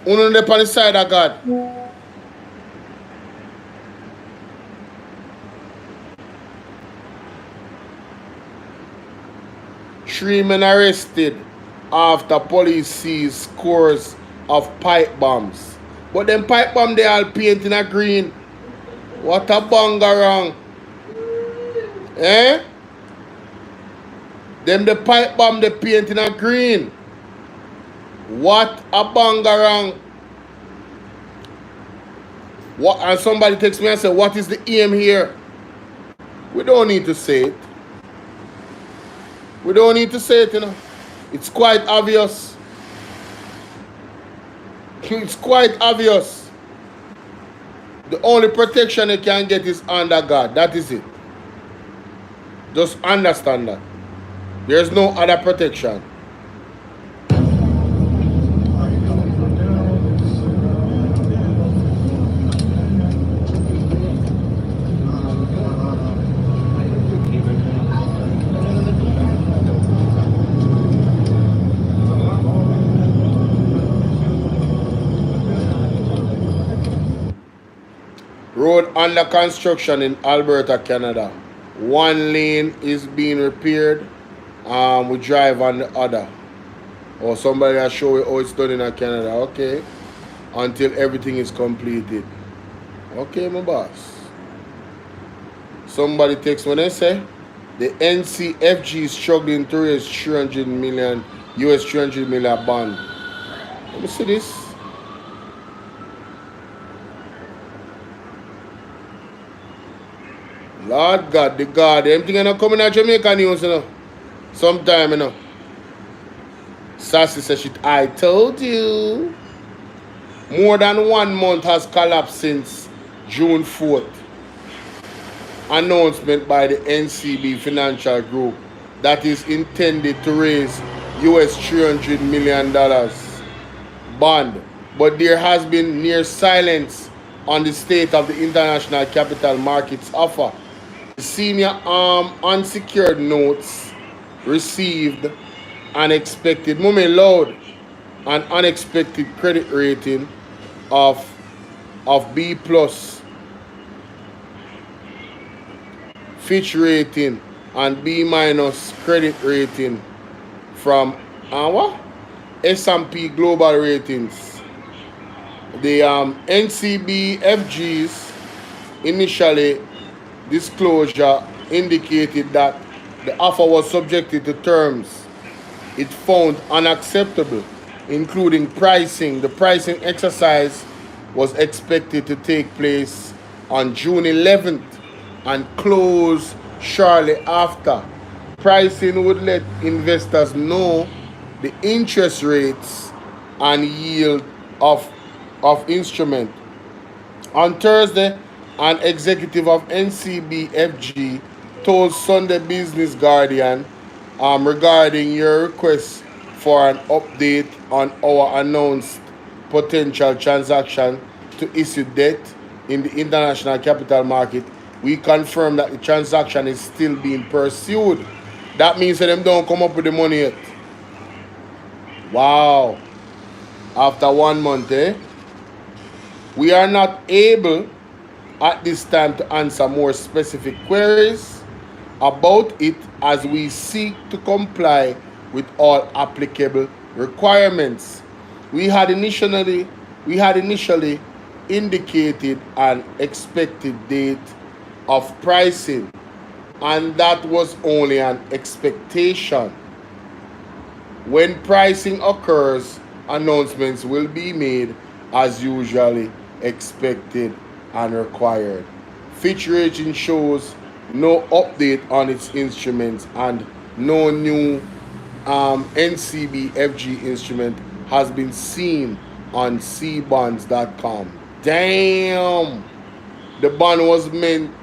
Uno depend the side of God. Three men arrested after police seized scores of pipe bombs. But them pipe bomb they all paint in a green. What a bangarang. Eh? Them the pipe bomb they paint in a green. What a bangarang. What, and somebody texts me and say, what is the aim here? We don't need to say it. We don't need to say it, you know. It's quite obvious. It's quite obvious. The only protection you can get is under God. That is it. Just understand that. There's no other protection. Road under construction in Alberta, Canada. One lane is being repaired. We drive on the other. Or somebody will show you how it's done in Canada. Okay. Until everything is completed. Okay, my boss. Somebody takes when they say the NCFG is struggling to raise $300 million bond. Let me see this. Lord God, the God, everything gonna come in a Jamaica news, you know. Sometime, you know. Sassy says shit, I told you. More than 1 month has collapsed since June 4th. Announcement by the NCB Financial Group that is intended to raise US $300 million bond. But there has been near silence on the state of the international capital markets offer. The senior unsecured notes received an unexpected credit rating of B+, Fitch rating and B- credit rating from S&P Global Ratings. The NCBFG's initially disclosure indicated that the offer was subjected to terms it found unacceptable, including pricing. The pricing exercise was expected to take place on June 11th and close shortly after. Pricing would let investors know the interest rates and yield of instrument. On Thursday, an executive of NCBFG told Sunday Business Guardian regarding your request for an update on our announced potential transaction to issue debt in the international capital market, we confirm that the transaction is still being pursued. That means that them don't come up with the money yet. Wow. After 1 month, eh? We are not able at this time to answer more specific queries about it as we seek to comply with all applicable requirements. We had initially indicated an expected date of pricing, and that was only an expectation. When pricing occurs, announcements will be made as usually expected and required. Fitch rating shows no update on its instruments, and no new NCBFG instrument has been seen on cbonds.com. Damn! The bond was meant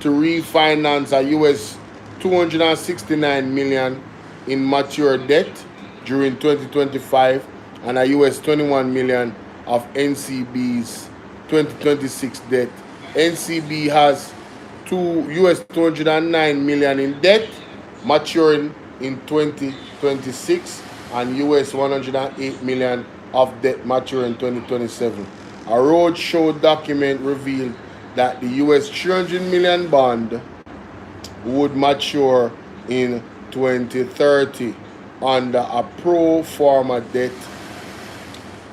to refinance a US $269 million in mature debt during 2025 and a US $21 million of NCB's 2026 debt. NCB has US 209 million in debt, maturing in 2026, and US 108 million of debt maturing in 2027. A roadshow document revealed that the US 300 million bond would mature in 2030 under a pro forma debt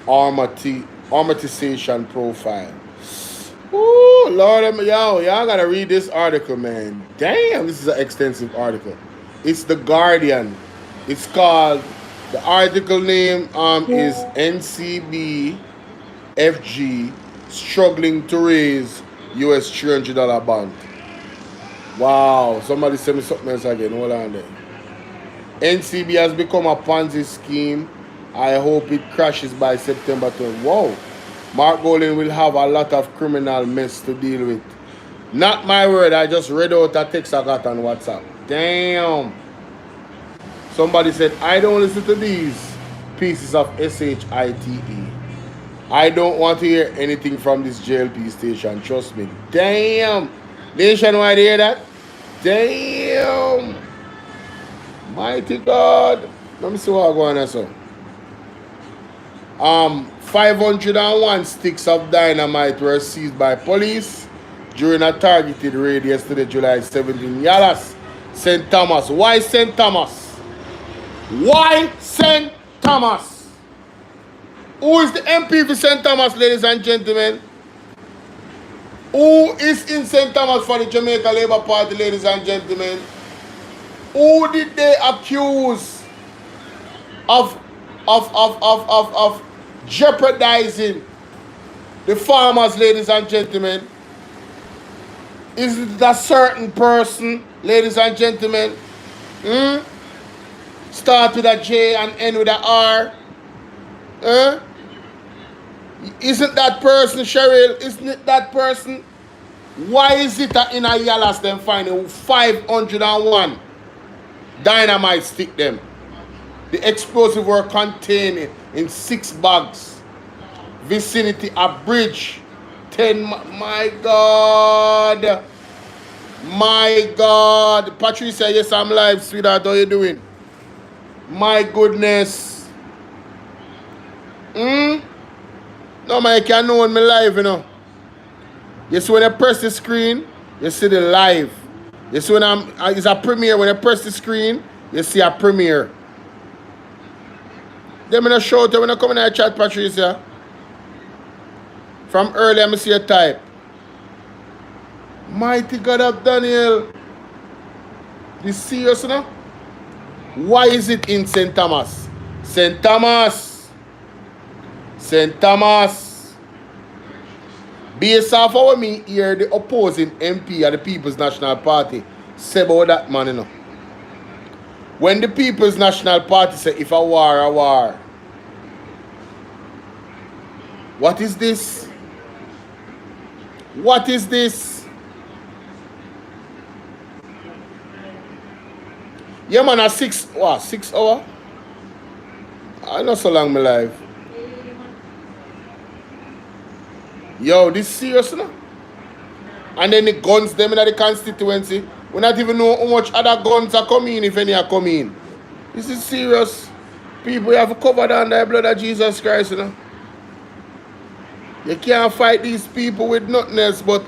amortization profile. Ooh, Lord, y'all gotta read this article, man. Damn, this is an extensive article. It's The Guardian. It's called, the article name is NCBFG struggling to raise US $300 bond. Wow, somebody send me something else again. Hold on there. NCB has become a Ponzi scheme. I hope it crashes by September 20. Whoa. Mark Golding will have a lot of criminal mess to deal with. Not my word, I just read out a text I got on WhatsApp. Damn. Somebody said, I don't listen to these pieces of SHITE. I don't want to hear anything from this JLP station. Trust me. Damn. Nationwide, hear that? Damn. Mighty God. Let me see what I'm going to say. 501 sticks of dynamite were seized by police during a targeted raid yesterday, July 17. Yalas, St. Thomas. Why St. Thomas? Why St. Thomas? Who is the MP for St. Thomas, ladies and gentlemen? Who is in St. Thomas for the Jamaica Labour Party, ladies and gentlemen? Who did they accuse of jeopardizing the farmers, ladies and gentlemen? Is it a certain person, ladies and gentlemen? Start with a J and end with a R? Isn't that person, Cheryl? Isn't it that person? Why is it that in a Yalas them finding 501 dynamite stick them? The explosive were contained in 6 bags. Vicinity a bridge. 10. My God. My God. Patricia, yes, I'm live, sweetheart. How you doing? My goodness. No, man, you can't know when me live, you know. You see when I press the screen, you see the live. You see when it's a premiere. When I press the screen, you see a premiere. Then I'm show it when I come in the chat, Patricia. From earlier, I see a type. Mighty God of Daniel. This serious, you know? Why is it in St. Thomas? St. Thomas. St. Thomas. Based off what me hear the opposing MP of the People's National Party say about that man, you know. When the People's National Party say if a war, a war. What is this? What is this? Yeah, man, a 6 hour? I know so long my life. Yo, this serious, no? And then the guns them in the constituency. We not even know how much other guns are coming, if any are coming. This is serious. People have covered under the blood of Jesus Christ, you know. You can't fight these people with nothing else but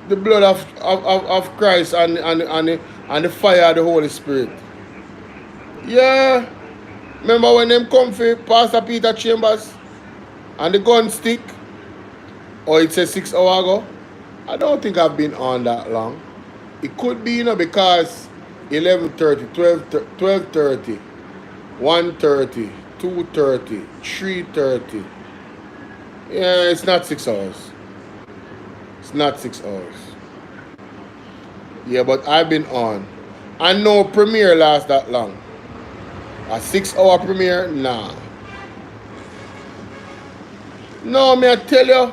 the blood of Christ and the fire of the Holy Spirit. Yeah. Remember when them come for Pastor Peter Chambers and the gun stick? Or it says 6 hours ago? I don't think I've been on that long. It could be, you know, because 11:30, 12:30, 1:30, 2:30, 3:30. Yeah, it's not 6 hours. It's not 6 hours. Yeah, but I've been on. I know premiere lasts that long. A 6 hour premiere? Nah. No, may I tell you?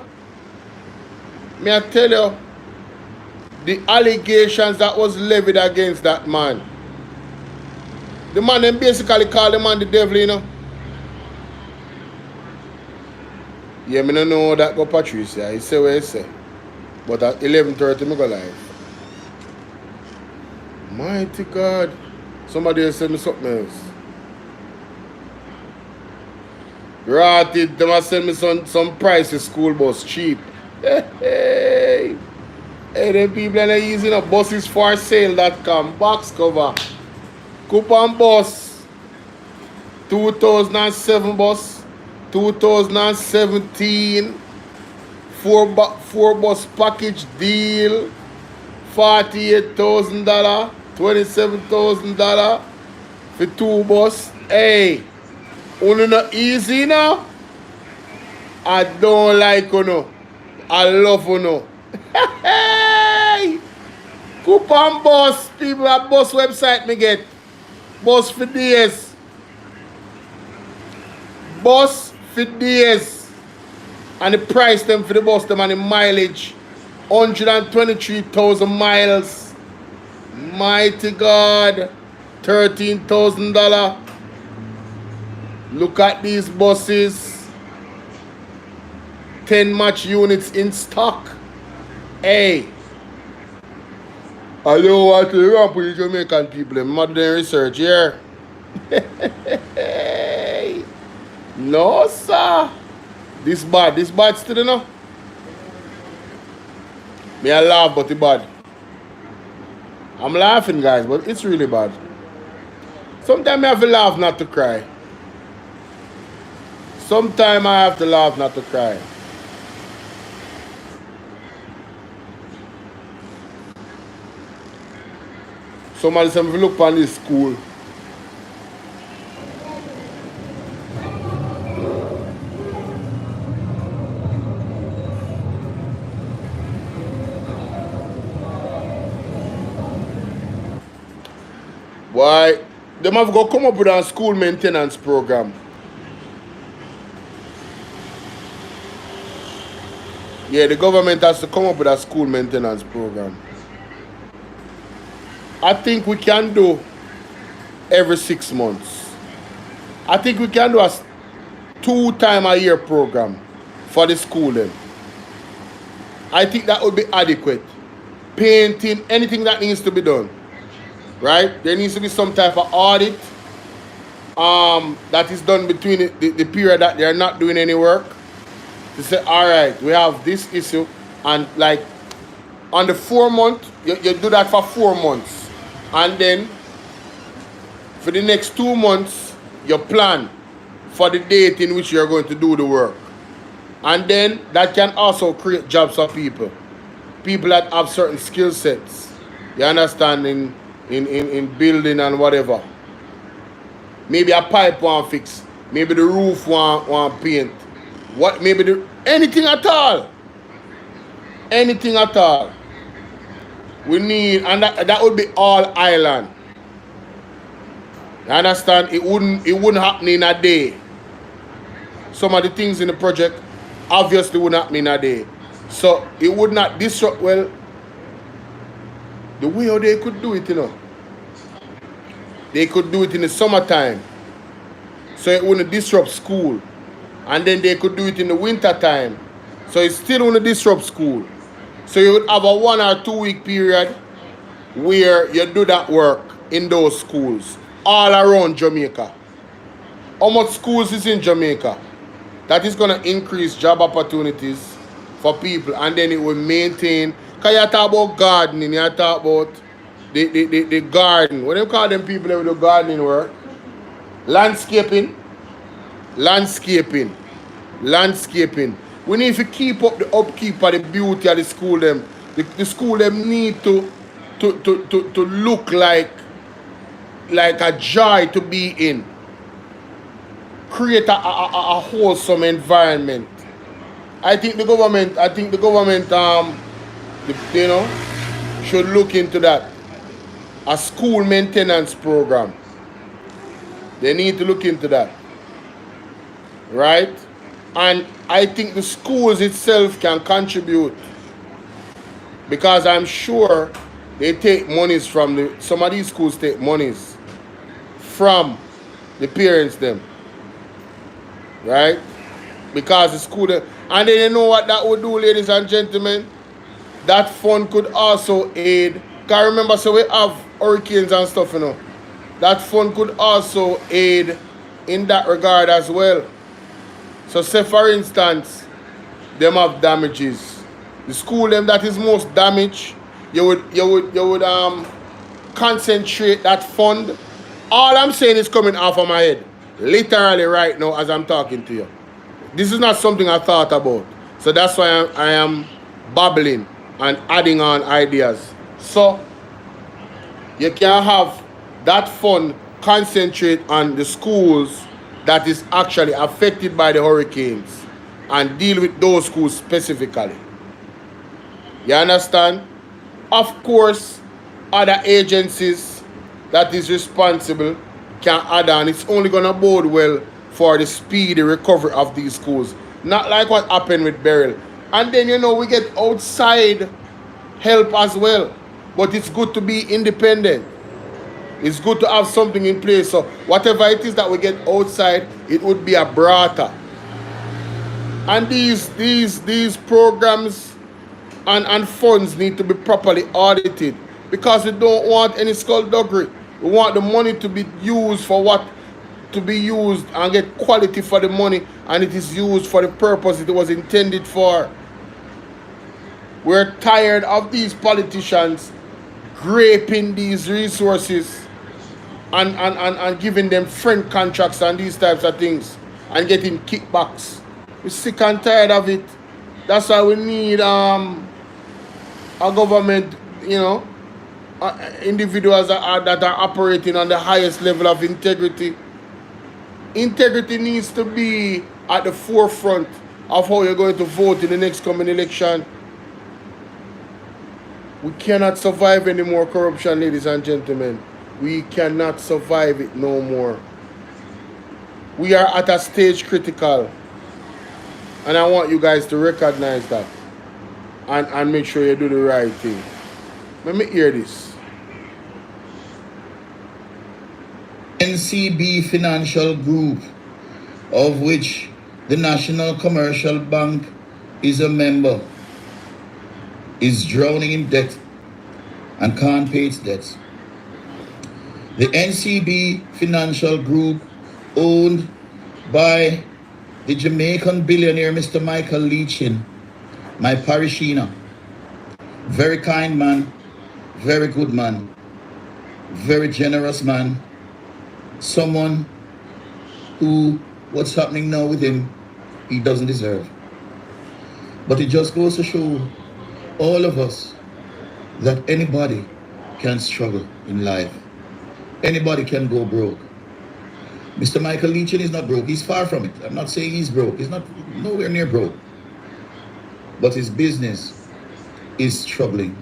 The allegations that was levied against that man. The man them basically called the man the devil, you know. Yeah, me don't know that go Patricia. He say what he say. But at 11:30, I go live. Mighty God. Somebody else send me something else. Rotted, they must send me some prices school bus cheap. Hey, them people are using a buses for sale.com box cover. Coupon bus. 2007 bus. 2017. Four bus package deal. $48,000. $27,000 for 2 bus. Hey. Uno not easy now. I don't like uno. I love uno. Hey! Coupon bus. People at bus website me get. Bus for days. Bus for days. And the price them for the bus them and the mileage. 123,000 miles. Mighty God. $13,000. Look at these buses. 10 match units in stock. Hey. I don't want to ramp with the Jamaican people. I'm not doing research here. Hey. No, sir. This bad still enough. Me I laugh, but it's bad. I'm laughing, guys, but it's really bad. Sometimes I have to laugh, not to cry. Sometimes I have to laugh, not to cry. Somebody said, if you look on this school, why, they have to come up with a school maintenance program. Yeah, the government has to come up with a school maintenance program. I think we can do every 6 months. I think we can do a 2 times a year program for the school then. I think that would be adequate. Painting, anything that needs to be done. Right? There needs to be some type of audit that is done between the period that they are not doing any work. To say, all right, we have this issue, and like on the 4 month, you do that for 4 months, and then for the next 2 months, you plan for the date in which you are going to do the work, and then that can also create jobs for people that have certain skill sets. You understand, in building and whatever. Maybe a pipe want fix, maybe the roof want paint. What, maybe anything at all. Anything at all. We need, and that would be all island. You understand? It wouldn't happen in a day. Some of the things in the project obviously wouldn't happen in a day. So it would not disrupt, well, the way how they could do it, you know. They could do it in the summertime. So it wouldn't disrupt school. And then they could do it in the winter time. So it still wouldn't disrupt school. So you would have a 1 or 2 week period where you do that work in those schools all around Jamaica. How much schools is in Jamaica? That is going to increase job opportunities for people, and then it will maintain. Because you talk about gardening, you talk about the garden. What do you call them people that do gardening work? Landscaping. We need to keep up the upkeep of the beauty of the school them. The school them need to look like a joy to be in. Create a wholesome environment. I think the government should look into that. A school maintenance program. They need to look into that. Right? And I think the schools itself can contribute, because I'm sure they take monies from some of these schools take monies from the parents them. Right? Because the school, and then you know what that would do, ladies and gentlemen? that fund could also aid. Because remember, so we have hurricanes and stuff, you know. That fund could also aid in that regard as well. So say for instance, them have damages. The school them that is most damaged, you would concentrate that fund. All I'm saying is coming off of my head, literally right now as I'm talking to you. This is not something I thought about. So that's why I am babbling and adding on ideas. So you can have that fund concentrate on the schools that is actually affected by the hurricanes and deal with those schools specifically. You understand? Of course, other agencies that is responsible can add on. It's only going to bode well for the speedy recovery of these schools. Not like what happened with Beryl. And then, you know, we get outside help as well. But it's good to be independent. It's good to have something in place. So whatever it is that we get outside, it would be a brata. And these programs and funds need to be properly audited, because we don't want any skullduggery. We want the money to be used for what to be used and get quality for the money, and it is used for the purpose it was intended for. We're tired of these politicians graping these resources and giving them friend contracts and these types of things and getting kickbacks. We're sick and tired of it. That's why we need a government, you know, individuals that are operating on the highest level of integrity. Integrity needs to be at the forefront of how you're going to vote in the next coming election. We cannot survive any more corruption, ladies and gentlemen. We cannot survive it no more. We are at a stage critical. And I want you guys to recognize that. And make sure you do the right thing. Let me hear this. NCB Financial Group, of which the National Commercial Bank is a member, is drowning in debt and can't pay its debts. The NCB Financial Group, owned by the Jamaican billionaire Mr. Michael Leachin, my parishioner, very kind man, very good man, very generous man, someone who, what's happening now with him, he doesn't deserve. But it just goes to show all of us that anybody can struggle in life. Anybody can go broke. Mr. Michael Leachin is not broke. He's far from it. I'm not saying he's broke. He's not nowhere near broke. But his business is struggling.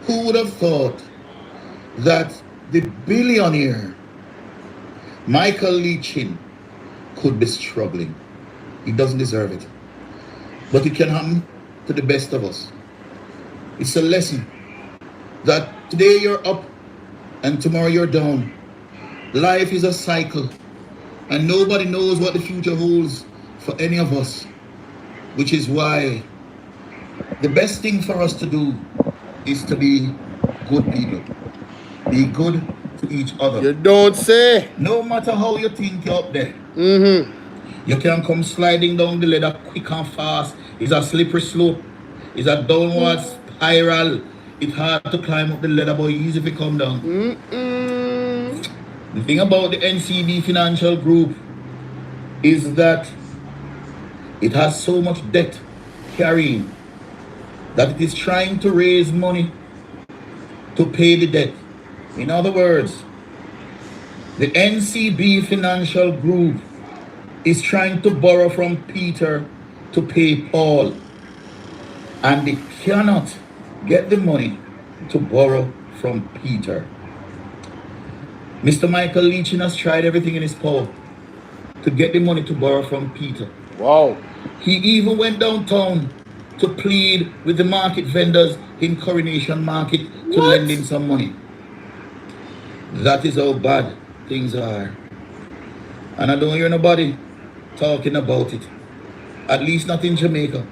Who would have thought that the billionaire Michael Leachin could be struggling? He doesn't deserve it. But it can happen to the best of us. It's a lesson that today you're up and tomorrow you're down. Life is a cycle, and nobody knows what the future holds for any of us, which is why the best thing for us to do is to be good people. Be good to each other. You don't say. No matter how you think you're up there, you can come sliding down the ladder quick and fast. It's a slippery slope. It's a downward spiral. It's hard to climb up the ladder, but easy if you come down. The thing about the NCB Financial Group is that it has so much debt carrying that it is trying to raise money to pay the debt. In other words, the NCB Financial Group is trying to borrow from Peter to pay Paul, and they cannot get the money to borrow from Peter. Mr. Michael Leachin has tried everything in his power to get the money to borrow from Peter. Wow. He even went downtown to plead with the market vendors in Coronation Market to lend him some money. That is how bad things are. And I don't hear nobody talking about it. At least not in Jamaica.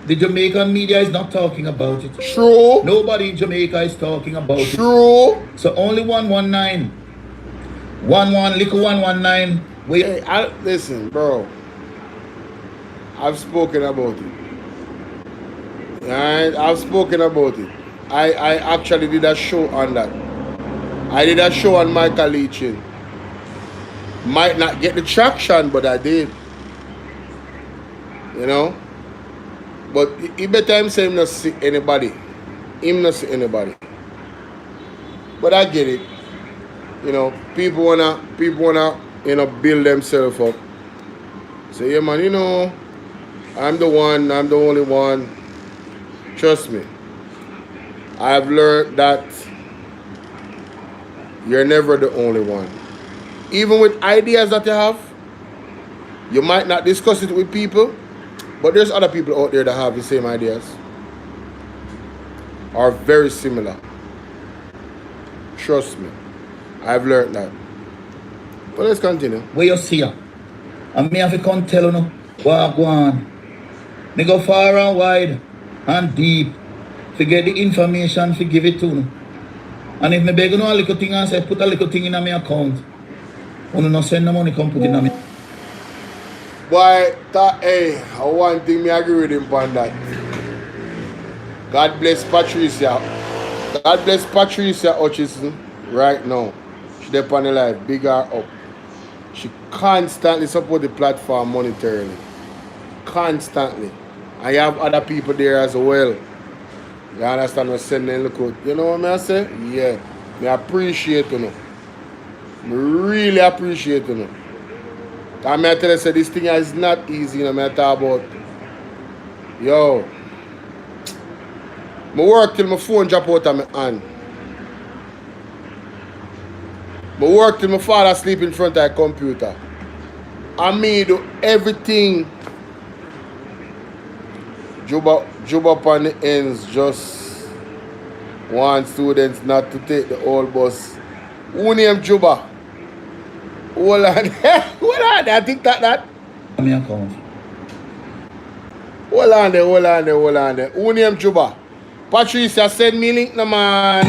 The Jamaican media is not talking about it. True. Nobody in Jamaica is talking about it. True. So only 119. Little 119. Wait. Hey, listen, bro. I've spoken about it. Alright, I've spoken about it. I actually did a show on that. I did a show on Michael Leachin. Might not get the traction, but I did. You know? But he better him say him not see anybody. Him not see anybody. But I get it. You know, people wanna, you know, build themselves up. Say, yeah man, you know, I'm the one, I'm the only one. Trust me. I've learned that you're never the only one. Even with ideas that you have, you might not discuss it with people, but there's other people out there that have the same ideas. Are very similar. Trust me. I've learned that. But let's continue. Where you see her? And me have to come tell you no, what go on. Me go far and wide and deep to get the information to give it to you. And if me beg you know a little thing and say put a little thing in my account, you no send the money come put it in me. Boy, hey, one thing me agree with him on that. God bless Patricia. God bless Patricia Hutchison right now. She there on the life, big her up. She constantly support the platform monetarily. Constantly. And you have other people there as well. You understand what I'm saying? Look out. You know what I say? Yeah. I appreciate you. I really appreciate you. And I tell you, say, this thing is not easy. You know, I talk about, yo, I work till my phone drop out of my hand. I work till my father sleep in front of a computer. And me do everything. Job up on the ends, just want students not to take the whole bus. Who named Juba? Hold on. Hold on. I think that. Me account. Hold on there. Who named Juba? Patricia send me link, no man.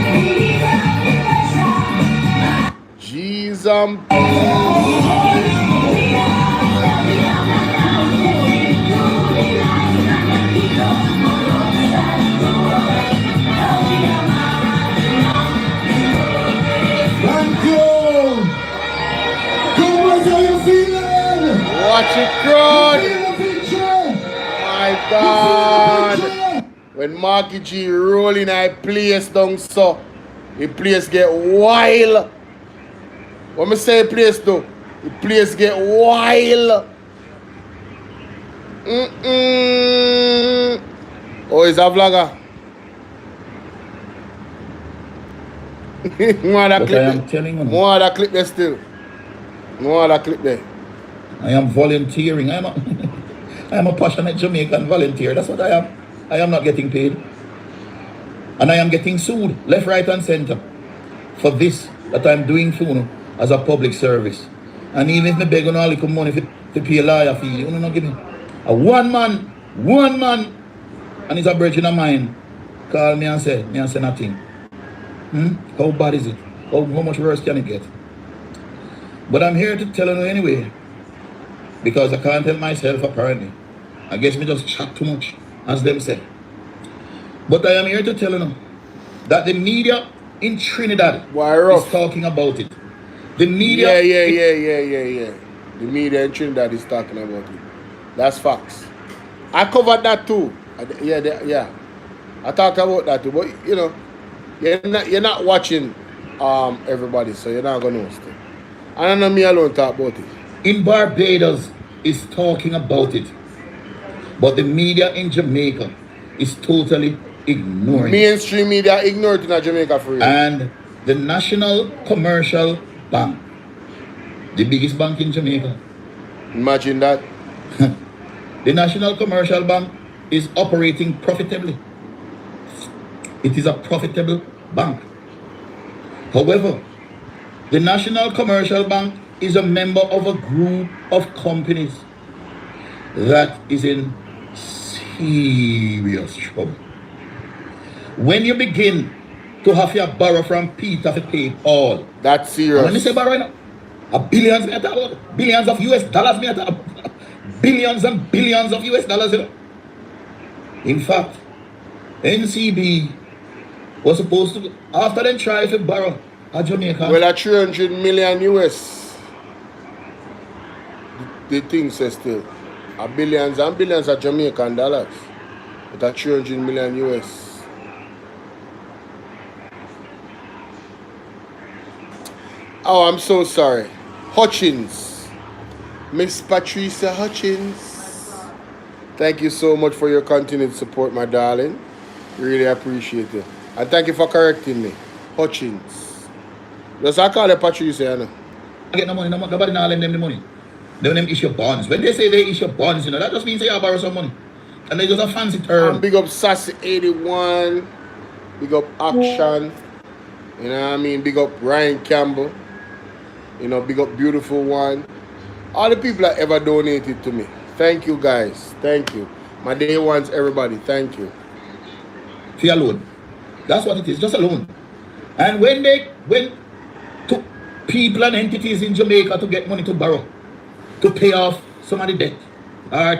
Jesus. Watch it crowd. My God. When Marky G rolling I place down so the place get wild. What me say place though? The place get wild. Oh, is a vlogger. More that clip. I am telling you. More that clip there still. More that clip there. I am volunteering. I am a passionate Jamaican volunteer. That's what I am. I am not getting paid. And I am getting sued left, right and center for this that I'm doing for you as a public service. And even if me beg on a little money to pay a lawyer fee, you know, not give me. A one man, and it's a virgin of mine, call me and say nothing. How bad is it? How much worse can it get? But I'm here to tell you anyway. Because I can't tell myself apparently. I guess me just chat too much, as them say. But I am here to tell you that the media in Trinidad is talking about it. The media... Yeah. The media in Trinidad is talking about it. That's facts. I covered that too. Yeah. I talked about that too. But, you know, you're not watching everybody, so you're not going to know stuff. I don't know me alone talk about it. In Barbados is talking about it. But the media in Jamaica is totally ignoring it. Mainstream media ignore it in Jamaica for real. And the National Commercial Bank, the biggest bank in Jamaica. Imagine that. The National Commercial Bank is operating profitably. It is a profitable bank. However, the National Commercial Bank is a member of a group of companies that is in serious trouble. When you begin to have your borrow from Peter to pay Paul. That's serious. And when you say borrow, you know, billions, billions of US dollars, billions and billions of US dollars, you know. In fact, NCB was supposed to, after they try to borrow a Jamaica. Well, at 300 million US. The thing says still. A billions and billions of Jamaican dollars. But at 300 million US. Oh, I'm so sorry. Hutchins. Miss Patricia Hutchins. Thank you so much for your continued support, my darling. Really appreciate it. And thank you for correcting me. Hutchins. Just I call her Patricia, you know. I get no money, nobody now lend them the money. They them issue bonds. When they say they issue bonds, you know, that just means they borrow some money. And they just a fancy term. And big up Sassy 81. Big up Action. You know what I mean? Big up Ryan Campbell. You know, big up Beautiful One. All the people that ever donated to me. Thank you guys. Thank you. My day ones, everybody. Thank you. For a loan. That's what it is. Just a loan. And when to people and entities in Jamaica to get money to borrow, to pay off some of the debt, or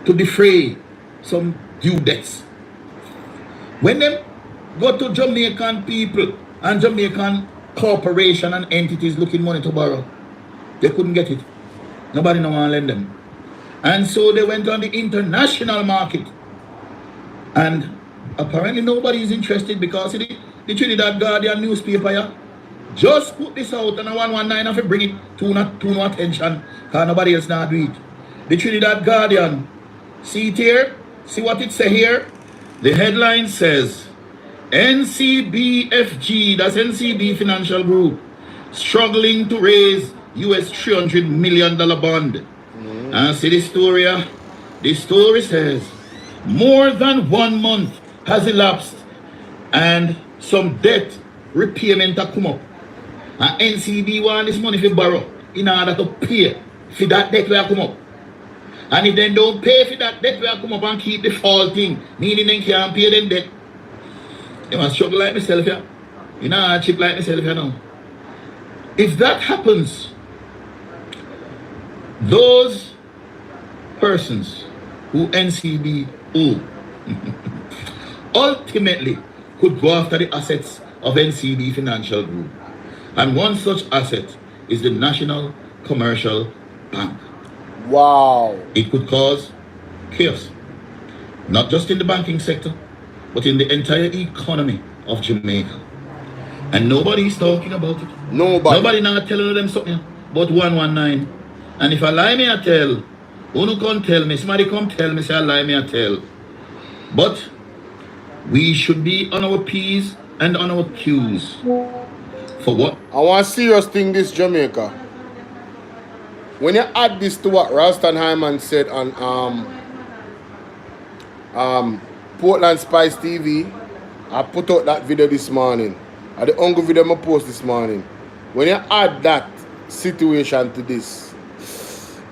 to defray some due debts. When them go to Jamaican people and Jamaican corporation and entities looking money to borrow, they couldn't get it. Nobody no one lend them. And so they went on the international market. And apparently nobody is interested because the Trinidad Guardian newspaper, yeah, just put this out and a 119 have to bring it to no attention because nobody else not do it. The Trinidad Guardian, see it here? See what it say here? The headline says, NCBFG, that's NCB Financial Group, struggling to raise US $300 million bond. And see the story here? The story says, more than 1 month has elapsed and some debt repayment have come up. And NCB want this money to borrow in order to pay for that debt will come up. And if they don't pay for that debt will come up and keep defaulting, meaning they can't pay them debt, you must struggle like myself here. You know, I chip like myself here now. If that happens, those persons who NCB owe ultimately could go after the assets of NCB Financial Group. And one such asset is the National Commercial Bank. Wow. It could cause chaos, not just in the banking sector, but in the entire economy of Jamaica. And nobody's talking about it. Nobody not telling them something but 119. And if I lie me I tell, who can't tell me, somebody come tell me, say I lie me I tell. But we should be on our P's and on our Q's. For what? I want a serious thing this Jamaica. When you add this to what Ralston Hyman said on Portland Spice TV, I put out that video this morning. The only video I post this morning. When you add that situation to this,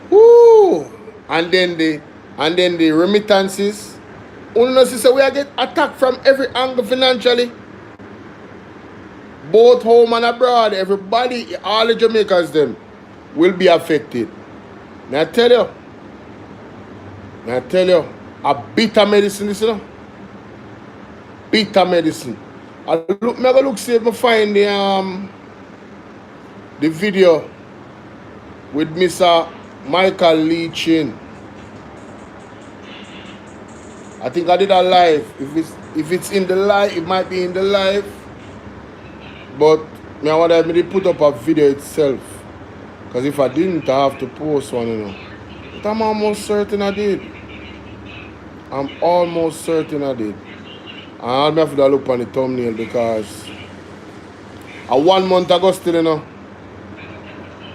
whoo, and then the remittances, only say we are get attacked from every angle financially. Both home and abroad, everybody, all the Jamaicans them will be affected. May I tell you, a bitter medicine, you know? Bitter medicine. I look see if I find the video with Mr. Michael Lee Chin. I think I did a live. If it's in the live, it might be in the live. But I want to put up a video itself. Because if I didn't, I have to post one, you know. But I'm almost certain I did. I'm almost certain I did. And I'll have to look on the thumbnail because 1 month ago still, you know.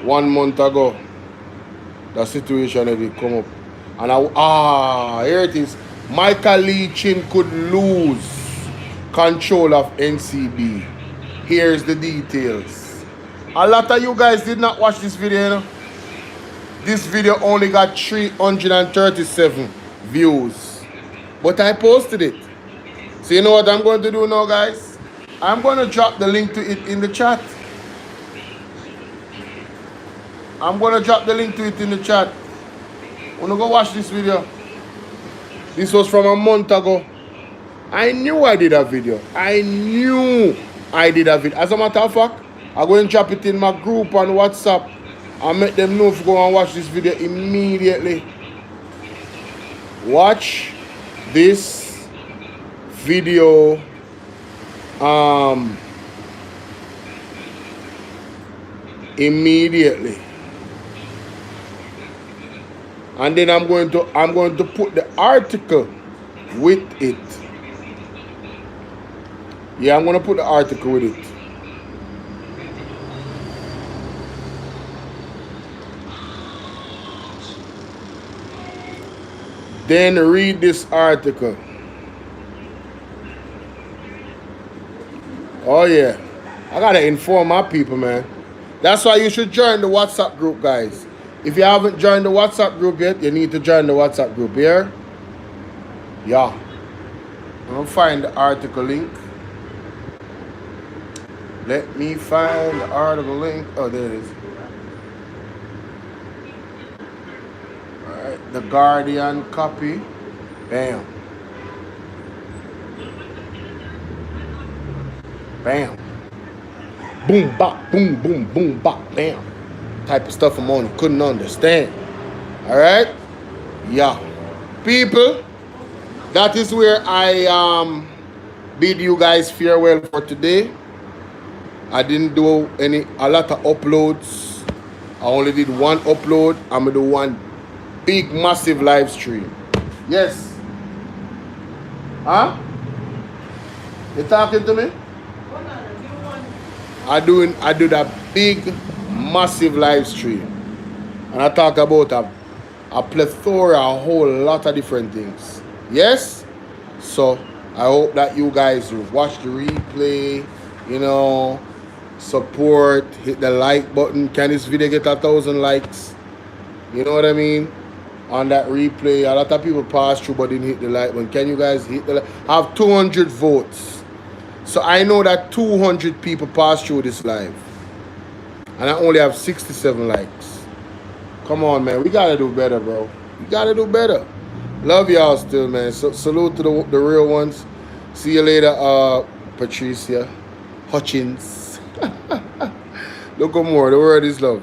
1 month ago, the situation had come up. And here it is. Michael Lee Chin could lose control of NCB. Here's the details. A lot of you guys did not watch this video, you know. This video only got 337 views. But I posted it. So you know what I'm going to do now, guys? I'm going to drop the link to it in the chat. I'm going to drop the link to it in the chat. Wanna go watch this video? This was from a month ago. I knew I did a video. I knew I did a video. As a matter of fact, I'm going to drop it in my group on WhatsApp and make them know to go and watch this video immediately. Watch this video immediately. And then I'm going to put the article with it. Yeah, I'm going to put the article with it. Then read this article. Oh yeah, I gotta inform my people, man. That's why you should join the WhatsApp group, guys. If you haven't joined the WhatsApp group yet, you need to join the WhatsApp group here. Yeah. I'm gonna find the article link. Let me find the article link. Oh, there it is. Alright, the Guardian copy. Bam. Bam. Boom, bop, boom, boom, boom, bop, bam. Type of stuff I'm on couldn't understand. Alright? Yeah. People, that is where I bid you guys farewell for today. I didn't do a lot of uploads. I only did one upload. I'm gonna do one big massive live stream. Yes. Huh? You talking to me? I do that big massive live stream. And I talk about a plethora, a whole lot of different things. Yes? So I hope that you guys will watch the replay, you know, support, hit the like button. Can this video get 1,000 likes? You know what I mean? On that replay, a lot of people passed through but didn't hit the like button. Can you guys hit the like? I have 200 votes. So I know that 200 people passed through this live. And I only have 67 likes. Come on, man. We gotta do better, bro. We gotta do better. Love y'all still, man. So salute to the real ones. See you later, Patricia Hutchins. Look more. The word is love.